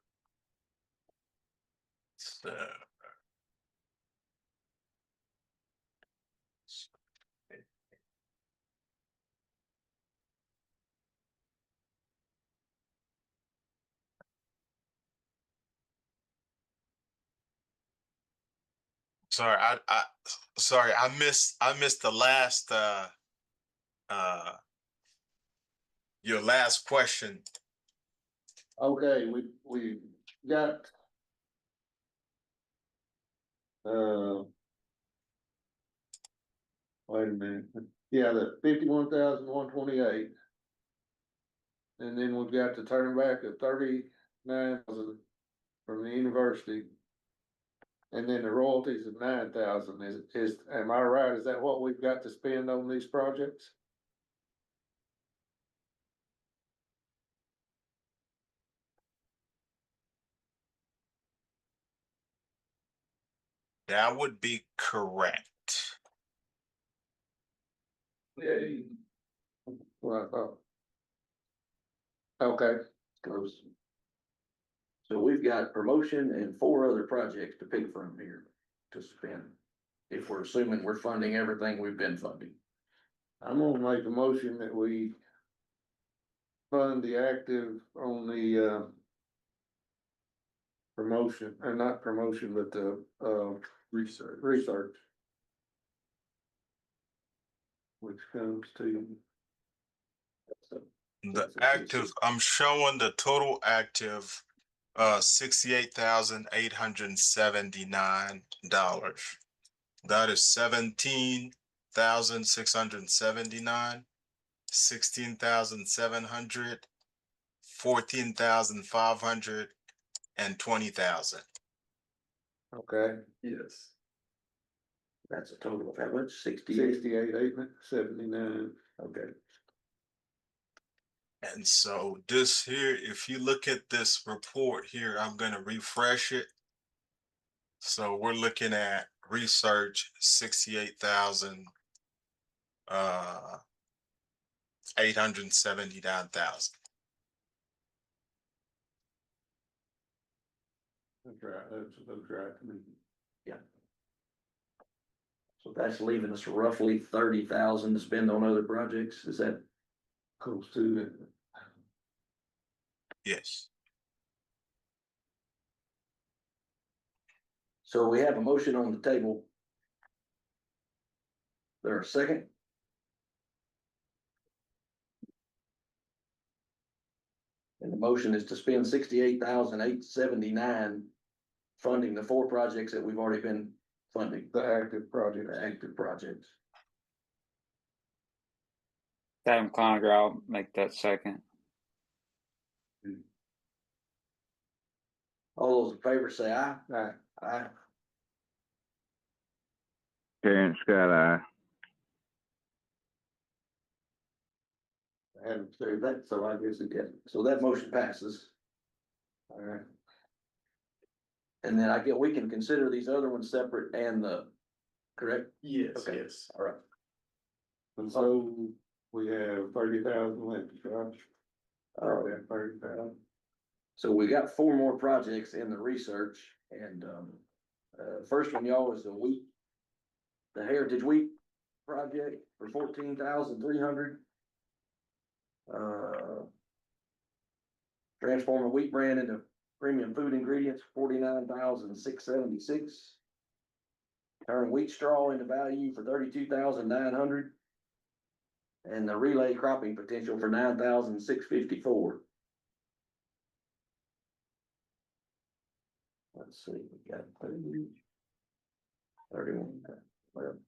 So, sorry, I missed the last your last question. Okay, we got. Wait a minute, yeah, the 51,128. And then we've got to turn back at 39,000 from the university. And then the royalties of 9,000 is, am I right? Is that what we've got to spend on these projects? That would be correct. Yeah. What I thought. Okay, Close. So we've got promotion and 4 other projects to pick from here to spend. If we're assuming we're funding everything we've been funding. I'm gonna make a motion that we fund the active on the, promotion, or not promotion, but the, research. Which comes to. The active, I'm showing the total active, $68,879. That is 17,679, 16,700, 14,500, and 20,000. Okay. Yes. That's a total of how much? 68? 68,879. Okay. And so this here, if you look at this report here, I'm gonna refresh it. So we're looking at research 68,000, 879,000. That's right, that's right to me. Yeah. So that's leaving us roughly 30,000 to spend on other projects. Is that? Close to it. Yes. So we have a motion on the table. There a second? And the motion is to spend 68,879 funding the 4 projects that we've already been funding. The active projects. The active projects. Adam Cloninger, I'll make that second. All those in favor say aye. Aye. Aye. Terrence Scott, aye. I haven't said that, so I guess it did. So that motion passes. All right. And then I get, we can consider these other ones separate and correct? Yes, Okay. yes. All right. And so we have 30,000 left, right? Oh, Yeah, 30,000. So we got 4 more projects in the research and, first one, y'all, is the Heritage Wheat project for 14,300. Transforming wheat bran into premium food ingredients, 49,676. Turn wheat straw into value for 32,900. And the relay cropping potential for 9,654. Let's see, we got 30, 31. Well.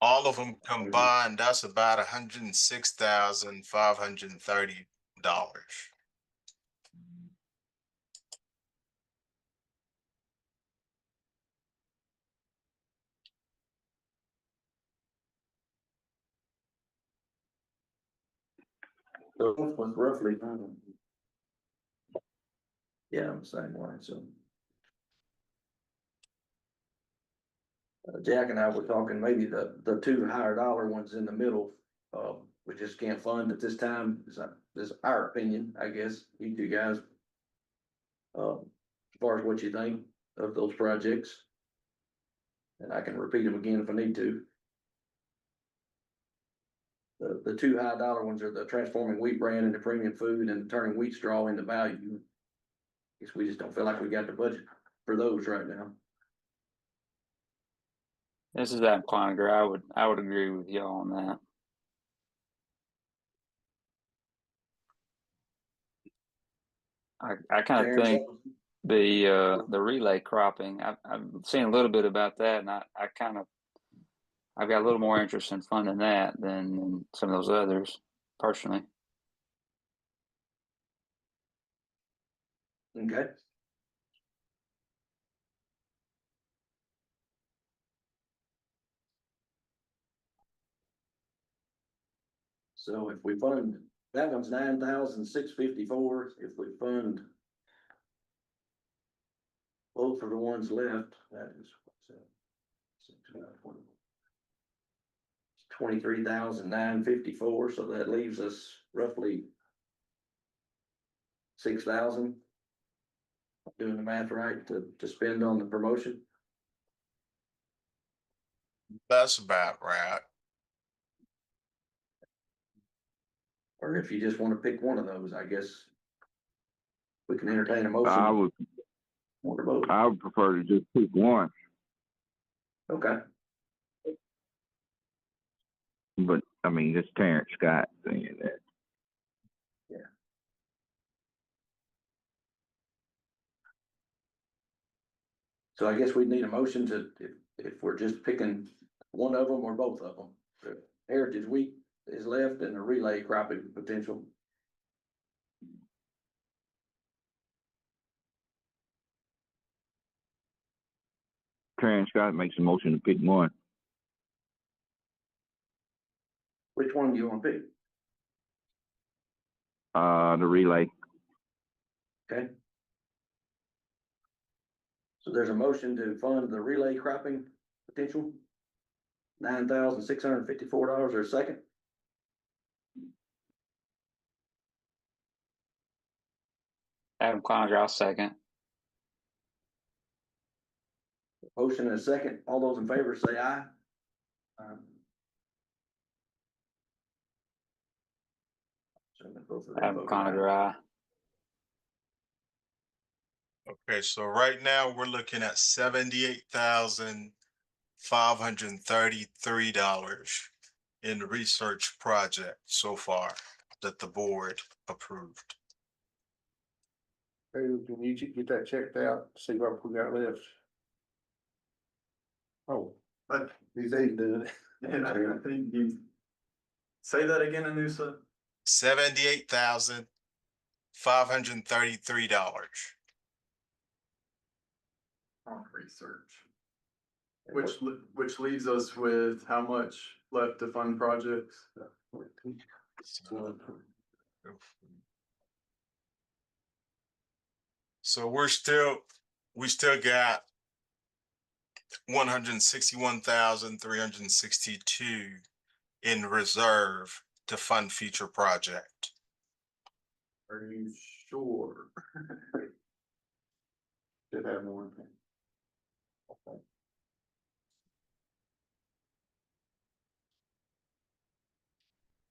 All of them combined, that's about $106,530. So this was roughly. Yeah, I'm the same way, so. Jack and I were talking maybe the 2 higher dollar ones in the middle, we just can't fund at this time, is our opinion, I guess, you 2 guys. As far as what you think of those projects. And I can repeat them again if I need to. The 2 high dollar ones are the transforming wheat bran into premium food and turning wheat straw into value. Guess we just don't feel like we got the budget for those right now. This is Adam Cloninger. I would agree with y'all on that. I kind of Terrence, think the relay cropping, I've seen a little bit about that, and I've got a little more interest in funding that than some of those others, personally. okay. So if we fund, that one's 9,654, if we fund both of the ones left, that is, what's that? 23,954, so that leaves us roughly 6,000. Doing the math right to spend on the promotion. That's about right. Or if you just want to pick one of those, I guess we can entertain a motion. I would prefer to just pick one, Okay. but I mean, it's Terrence Scott saying that. So I guess we'd need a motion to, if we're just picking one of them or both of them. The Heritage Week is left and the relay cropping potential. Terrence Scott makes a motion to pick one. Which one do you want to pick? The relay. Okay. So there's a motion to fund the relay cropping potential. $9,654 or a second. Adam Cloninger, I'll second. Motion and a second. All those in favor say aye. Adam Cloninger, aye. Okay, so right now we're looking at $78,533 in the research project so far that the board approved. Hey, can you get that checked out, see what we got left? Oh, But he's doing it. and I think you say that again, Anusa. $78,533. On research. Which leaves us with how much left to fund projects? So we still got 161,362 in reserve to fund future project. Are you sure? Should have more.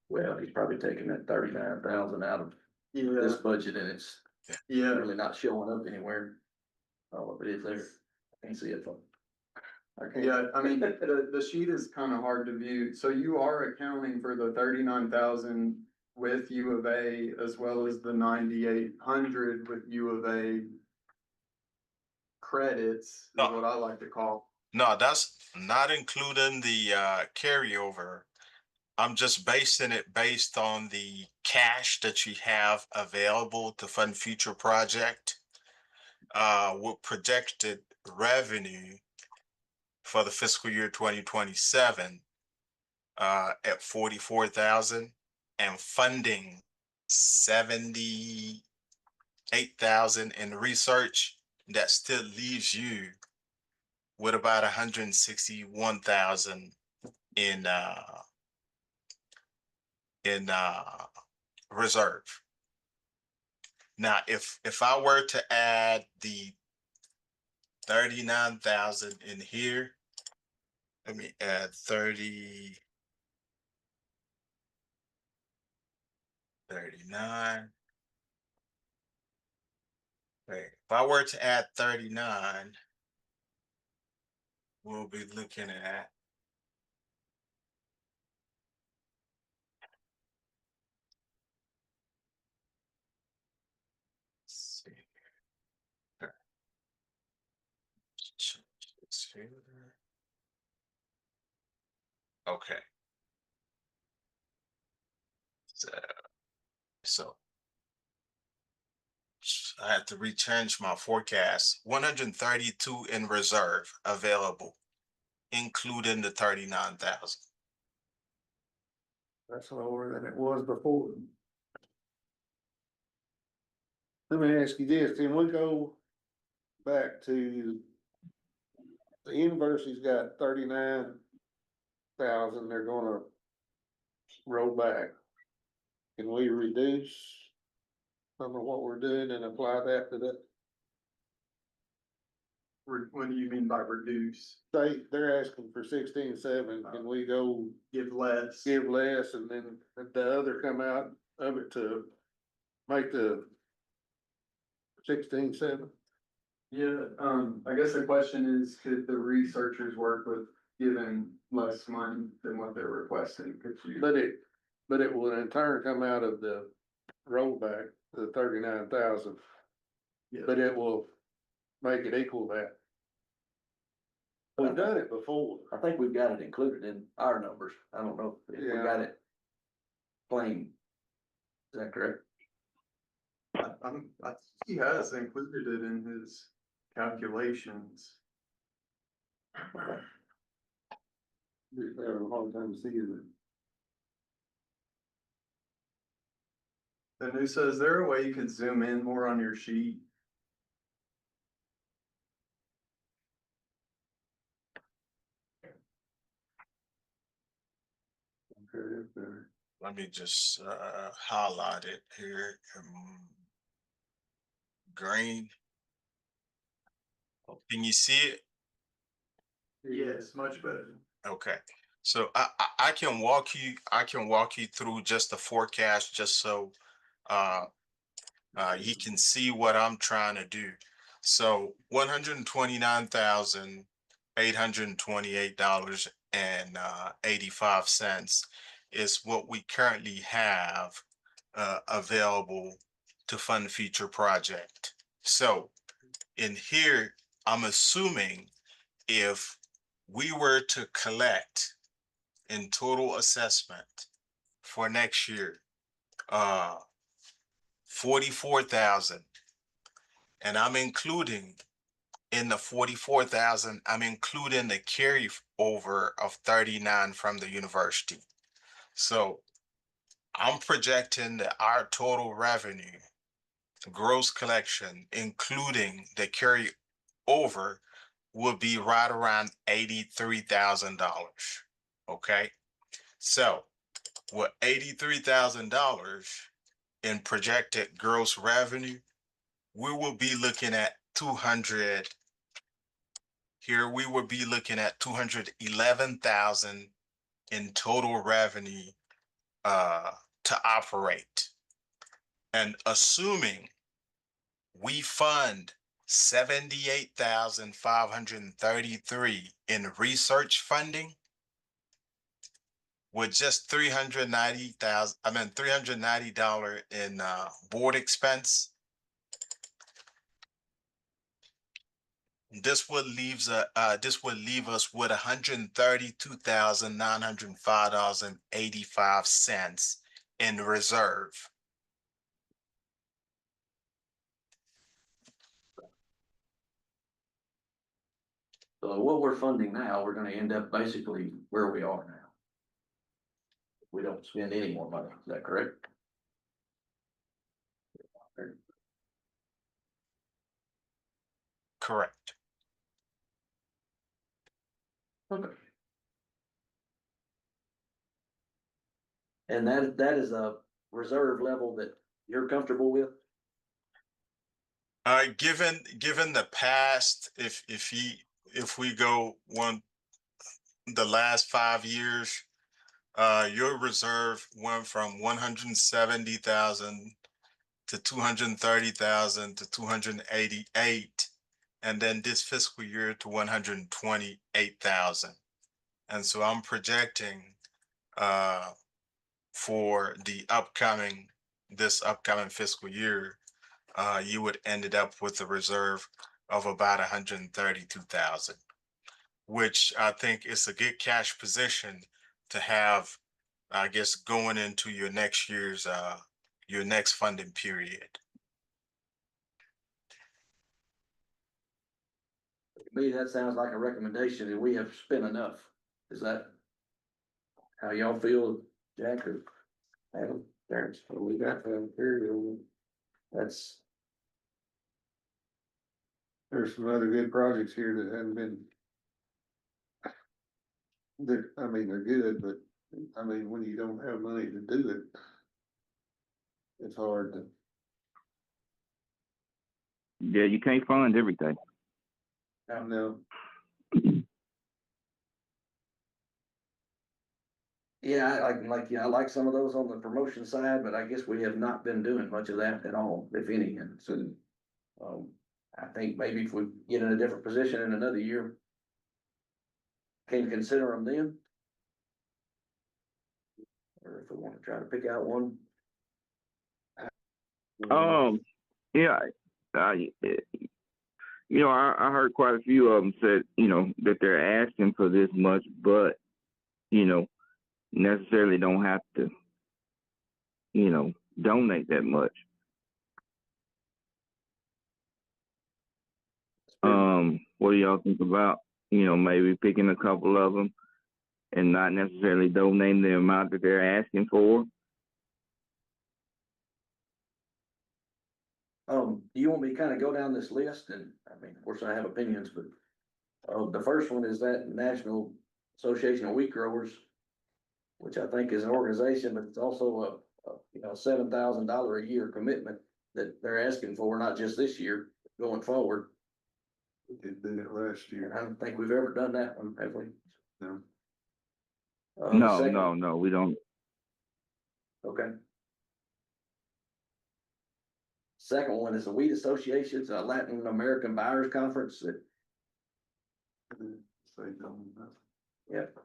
Well, he's probably taking that 39,000 out of Yeah, this budget and it's yeah. really not showing up anywhere. Oh, it is there. I can't see it from. Yeah, I mean, the sheet is kind of hard to view. So you are accounting for the 39,000 with U of A as well as the 9,800 with U of A credits, is what I like to call. No, that's not including the carryover. I'm just basing it based on the cash that you have available to fund future project. With projected revenue for the fiscal year 2027 at 44,000 and funding 78,000 in research, that still leaves you with about 161,000 in reserve. Now, if I were to add the 39,000 in here, let me add 39. Okay, if I were to add 39, we'll be looking at. Let's see. Okay. Change this here. Okay. So I had to rechange my forecast. 132 in reserve available, including the 39,000. That's lower than it was before. Let me ask you this, can we go back to the university's got 39,000 they're gonna roll back. Can we reduce some of what we're doing and apply that to that? What do you mean by reduce? They're asking for 16.7, can we go Give less? give less and then the other come out of it to make the 16.7? Yeah, I guess the question is, could the researchers work with giving less money than what they're requesting? Could you? But it will in turn come out of the rollback, the 39,000, Yeah. but it will make it equal that. We've done it before. I think we've got it included in our numbers. I don't know if we Yeah. got it plain. Is that correct? I think he has included it in his calculations. Just having a hard time seeing it. And who says, is there a way you could zoom in more on your sheet? Let me just highlight it here. Green. Can you see it? Yes, much better. Okay, so I can walk you through just the forecast just so you can see what I'm trying to do. So $129,828.85 is what we currently have available to fund future project. So in here, I'm assuming if we were to collect in total assessment for next year, 44,000, and I'm including in the 44,000, I'm including the carryover of 39 from the university. So I'm projecting that our total revenue, gross collection, including the carryover, will be right around $83,000. Okay, so with $83,000 in projected gross revenue, we will be looking at 200. Here we will be looking at 211,000 in total revenue to operate, and assuming we fund 78,533 in research funding with just $390 in board expense. This would leave us with $132,905.85 in reserve. So what we're funding now, we're gonna end up basically where we are now. We don't spend any more money, is that correct? Correct. Okay. And that is a reserve level that you're comfortable with? Given the past, if we go the last 5 years, your reserve went from 170,000 to 230,000 to 288 and then this fiscal year to 128,000. And so I'm projecting for this upcoming fiscal year, you would ended up with a reserve of about 132,000, which I think is a good cash position to have, I guess, going into your next year's your next funding period. To me, that sounds like a recommendation and we have spent enough. Is that how y'all feel, Jack or Adam, Terrence? We got that material. That's, There's some other good projects here that haven't been. They're good, but I mean, when you don't have money to do it, it's hard to. Yeah, you can't fund everything. No. yeah, I like some of those on the promotion side, but I guess we have not been doing much of that at all, if any, and so. I think maybe if we get in a different position in another year. Can consider them then. Or if we want to try to pick out one. Yeah, you know, I heard quite a few of them said, you know, that they're asking for this much, but, you know, necessarily don't have to, you know, donate that much. What do y'all think about, you know, maybe picking a couple of them and not necessarily donating the amount that they're asking for? Do you want me to kind of go down this list? And I mean, of course I have opinions, but the first one is that National Association of Wheat Growers, which I think is an organization, but it's also a you know, $7,000 a year commitment that they're asking for, not just this year, going forward. We did do it last year. I don't think we've ever done that one, have we? No. No, we don't. Okay. Second one is the Wheat Association's Latin American Buyers Conference. Yep.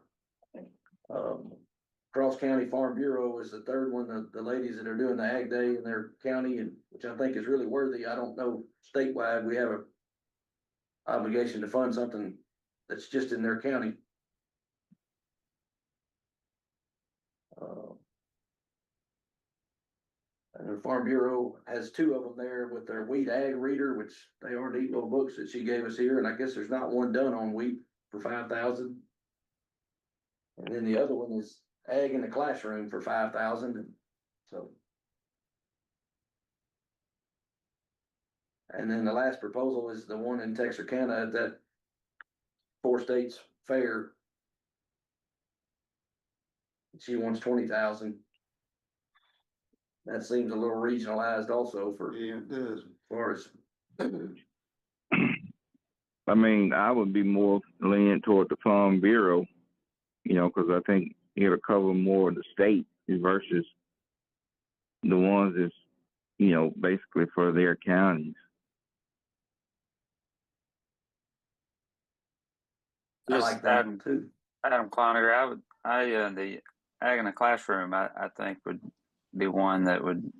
Cross County Farm Bureau is the third one, the ladies that are doing the Ag Day in their county, and which I think is really worthy. I don't know statewide, we have a obligation to fund something that's just in their county. And the Farm Bureau has two of them there with their Wheat Ag Reader, which they are neat little books that she gave us here, and I guess there's not one done on wheat for 5,000. And then the other one is Ag in the Classroom for 5,000, so. And then the last proposal is the one in Texarkana at that 4 states fair. She wants 20,000. That seems a little regionalized also for. Yeah, it does. As far as. I mean, I would be more lenient toward the Farm Bureau, you know, because I think it'll cover more of the state versus the ones that's, you know, basically for their counties. I like that one too. Adam Cloninger, the Ag in the Classroom, I think would be one that would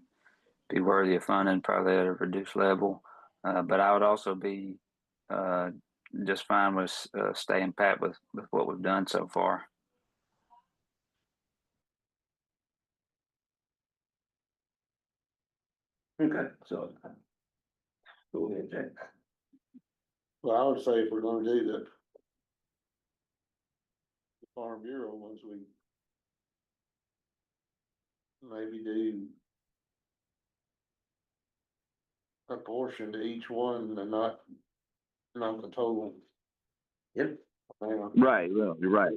be worthy of funding, probably at a reduced level. But I would also be just fine with staying pat with what we've done so far. Okay, so go ahead, Jack. Well, I would say if we're gonna do the Farm Bureau ones, we maybe do a portion to each one and not the total. Yep. Right. Well, you're right.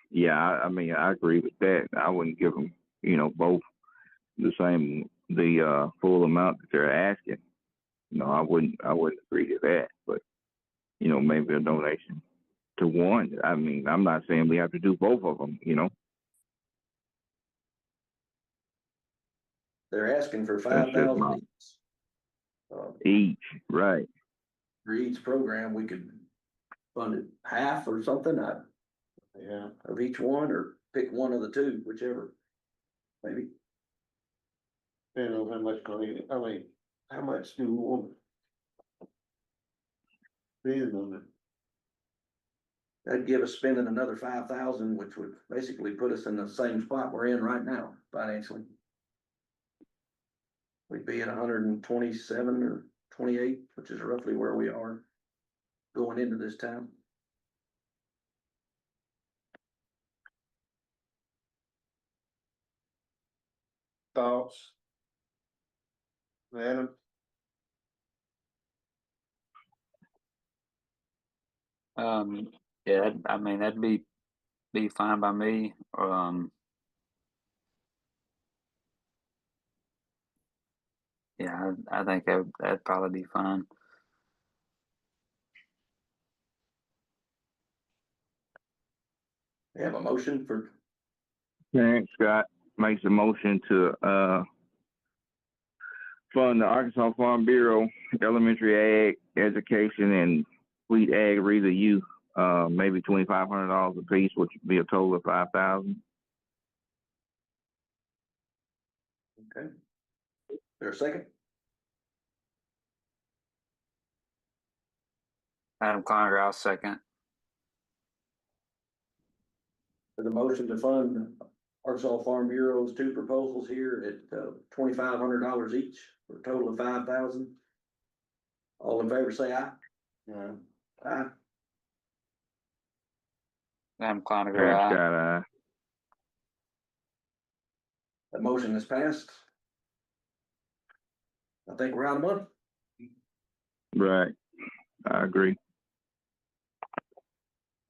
Yeah, I mean, I agree with that. I wouldn't give them, you know, both the full amount that they're asking. No, I wouldn't agree to that. But, you know, maybe a donation to one. I mean, I'm not saying we have to do both of them, you know. They're asking for 5,000 each, right? for each program, we could fund it half or something, Yeah. of each one, or pick one of the two, whichever. Maybe. Depending on how much money, I mean, how much do we want? Spend on it. That'd give us spending another 5,000, which would basically put us in the same spot we're in right now financially. We'd be at 127 or 28, which is roughly where we are going into this town. Thoughts? Adam? Yeah, I mean, that'd be fine by me. Yeah, I think that'd probably be fine. We have a motion for, Terrence Scott makes a motion to, fund the Arkansas Farm Bureau Elementary Ag Education and Fleet Ag Reader Youth, maybe $2,500 a piece, which would be a total of 5,000. okay. There a second? Adam Cloninger, I'll second. For the motion to fund Arkansas Farm Bureau's two proposals here at $2,500 each, for a total of 5,000. All in favor, say aye. Yeah. Aye. Adam Cloninger, Terrence aye. Scott, aye. That motion is passed. I think we're out of money. Right. I agree.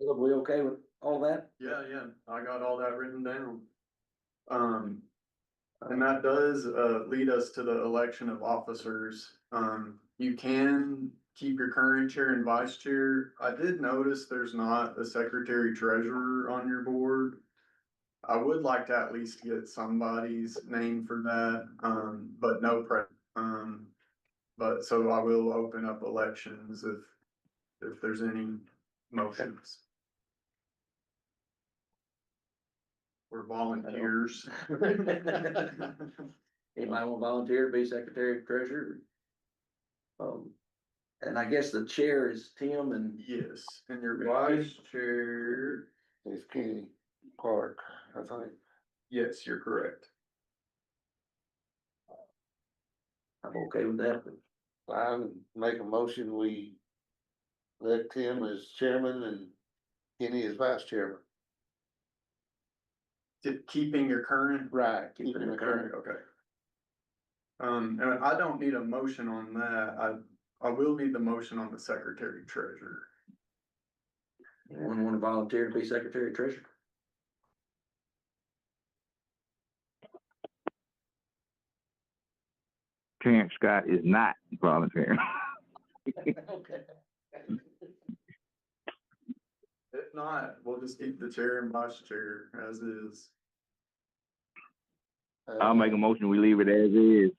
Are we okay with all that? Yeah, I got all that written down. And that does, lead us to the election of officers. You can keep your current chair and vice chair. I did notice there's not a secretary treasurer on your board. I would like to at least get somebody's name for that, but no but so I will open up elections if there's any motions. Or volunteers. Anybody want to volunteer to be secretary treasurer? And I guess the chair is Tim and. Yes, and your vice chair. It's Kenny Clark, I think. Yes, you're correct. I'm okay with that. I make a motion, we let Tim as chairman and Kenny as vice chairman. Keeping your current. Right. Keeping the current, okay. And I don't need a motion on that. I will need the motion on the secretary treasurer. Anyone want to volunteer to be secretary treasurer? Terrence Scott is not volunteering. Okay. If not, we'll just keep the chair and vice chair as is. I'll make a motion, we leave it as is.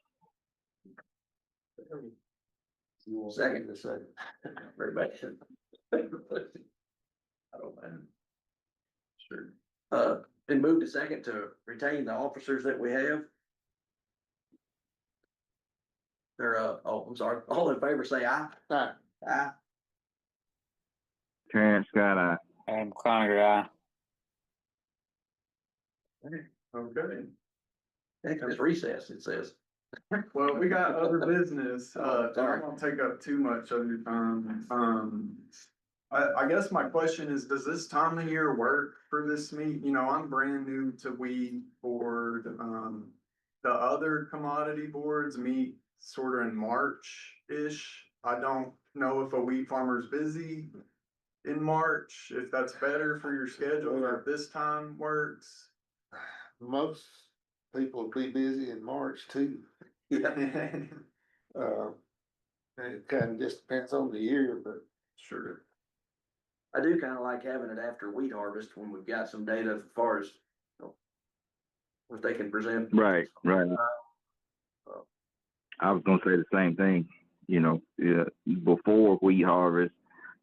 Second. Everybody. I don't mind. Sure. Been moved to second to retain the officers that we have. They're, I'm sorry, all in favor, say aye. Aye. Aye. Terrence Scott, aye. Adam Cloninger, aye. Okay. It's recess, it says. Well, we got other business, I won't take up too much of your time. I guess my question is, does this time of year work for this meet? You know, I'm brand new to weed board, the other commodity boards meet sort of in March-ish. I don't know if a wheat farmer's busy in March, if that's better for your schedule, or if this time works. Most people will be busy in March too. It kind of just depends on the year, but. Sure. I do kind of like having it after wheat harvest when we've got some data as far as, you know, what they can present. Right. I was gonna say the same thing. You know, before wheat harvest,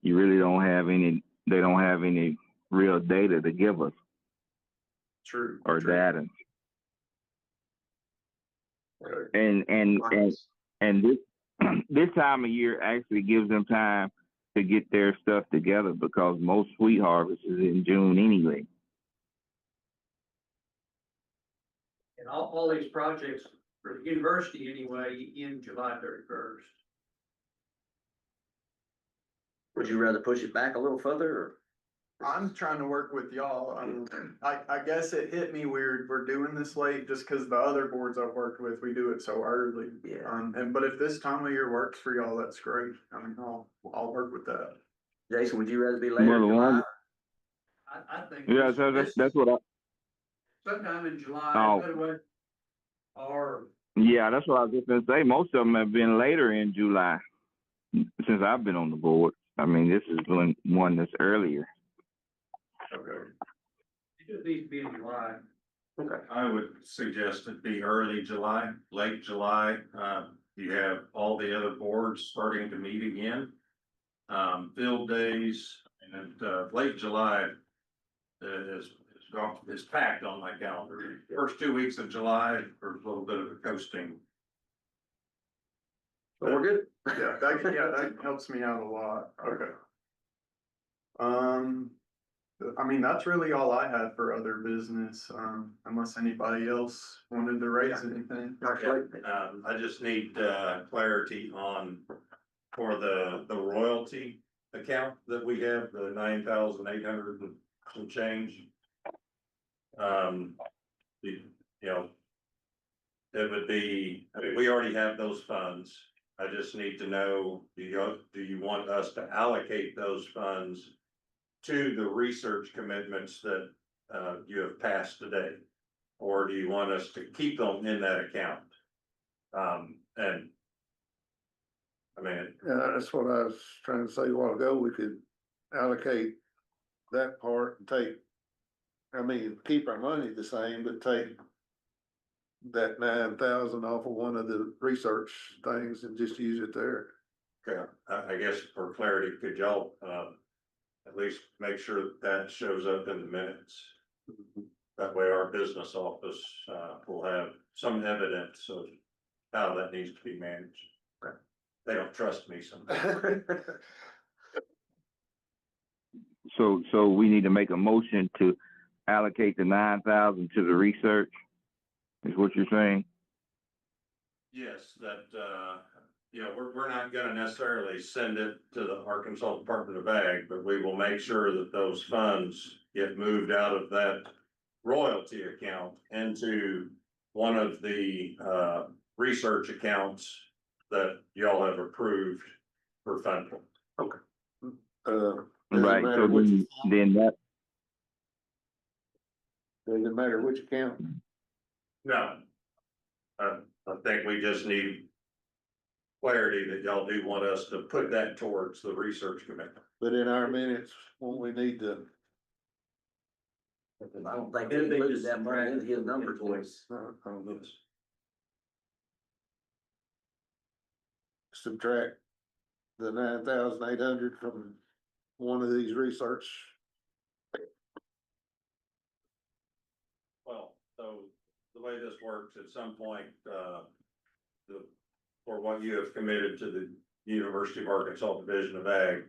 you really don't have any. They don't have any real data to give us True. or true. data. Right. And this this time of year actually gives them time to get their stuff together because most wheat harvest is in June anyway. And all these projects for the university anyway, in July 31st. Would you rather push it back a little further or? I'm trying to work with y'all. I guess it hit me weird. We're doing this late just because the other boards I've worked with, we do it so early. Yeah. But if this time of year works for y'all, that's great. I mean, I'll work with that. Jason, would you rather be later in Well, July? I think. Yeah, that's what I. Sometime in July, Oh. otherwise, or Yeah, that's what I was just gonna say. Most of them have been later in July since I've been on the board. I mean, this is one that's earlier. Okay. it just needs to be in July. Okay. I would suggest it be early July, late July. You have all the other boards starting to meet again. Field days and, late July is packed on my calendar. First 2 weeks of July, there's a little bit of a coasting. So we're good? Yeah, that helps me out a lot. Okay. I mean, that's really all I had for other business, unless anybody else wanted to raise anything. I just need, clarity on, for the royalty account that we have, the 9,800 and some change. You know, it would be, I mean, we already have those funds. I just need to know, do you want us to allocate those funds to the research commitments that, you have passed today? Or do you want us to keep them in that account? And I mean, Yeah, that's what I was trying to say a while ago. We could allocate that part and take, I mean, keep our money the same, but take that 9,000 off of one of the research things and just use it there. okay, I guess for clarity, could y'all, at least make sure that shows up in the minutes? That way our business office, will have some evidence of how that needs to be managed. Okay. They don't trust me sometimes. So we need to make a motion to allocate the 9,000 to the research, is what you're saying? Yes, that, you know, we're not gonna necessarily send it to the Arkansas Department of Ag, but we will make sure that those funds get moved out of that royalty account into one of the, research accounts that y'all have approved for funding. Doesn't Right, matter so which, then that, doesn't matter which account. No. I think we just need clarity that y'all do want us to put that towards the research commitment. But in our minutes, when we need to, I don't think they included that money in his numbers. subtract the 9,800 from one of these research. Well, so the way this works, at some point, for what you have committed to the University of Arkansas Division of Ag,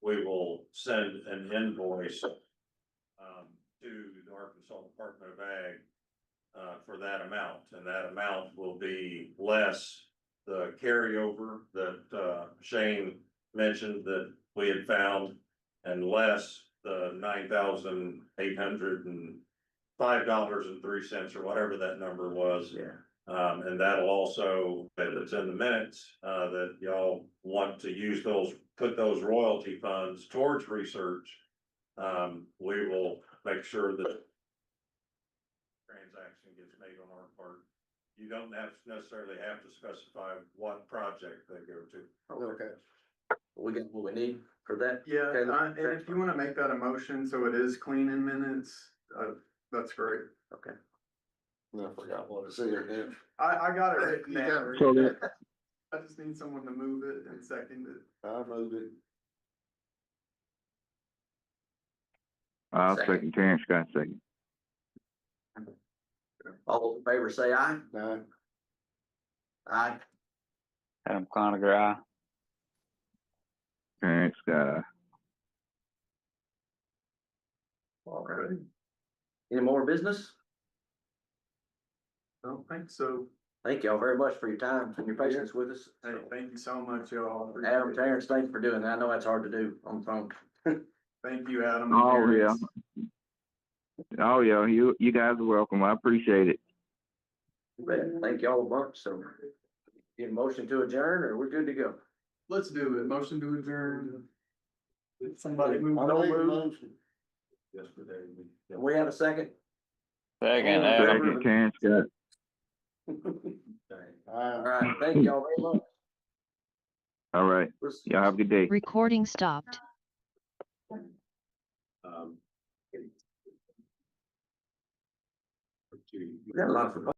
we will send an invoice, to the Arkansas Department of Ag, for that amount, and that amount will be less the carryover that, Shane mentioned that we had found, and less the $9,805.03 or whatever that number was. Yeah. And that'll also, if it's in the minutes, that y'all want to use those, put those royalty funds towards research. We will make sure that transaction gets made on our part. You don't necessarily have to specify what project they go to. Okay. We got what we need for that? Yeah, Okay, and if you wanna make that a motion, so it is clean in minutes, that's great. Okay. I forgot what to say there. I got it written down. so that, I just need someone to move it and second it. I move it. I'll Second. second Terrence Scott second. All those in favor say aye. Aye. Aye. Adam Cloninger, aye. Terrence Scott, All right. Any more business? I don't think so. Thank y'all very much for your time and your patience with us. Hey, thank you so much, y'all. Adam, Terrence, thanks for doing that. I know that's hard to do on the phone. Thank you, Adam. and Oh, yeah. Terrence. Oh, yeah, you guys are welcome. I appreciate it. Thank y'all a bunch. So get a motion to adjourn or we're good to go? Let's do it. Motion to adjourn. Somebody move. I Don't made the move. motion. Can we have a second? Second, All in Adam. favor? Second, Terrence Scott. All right, thank y'all very much. All right. Y'all have a good day. Recording stopped. We got a lot of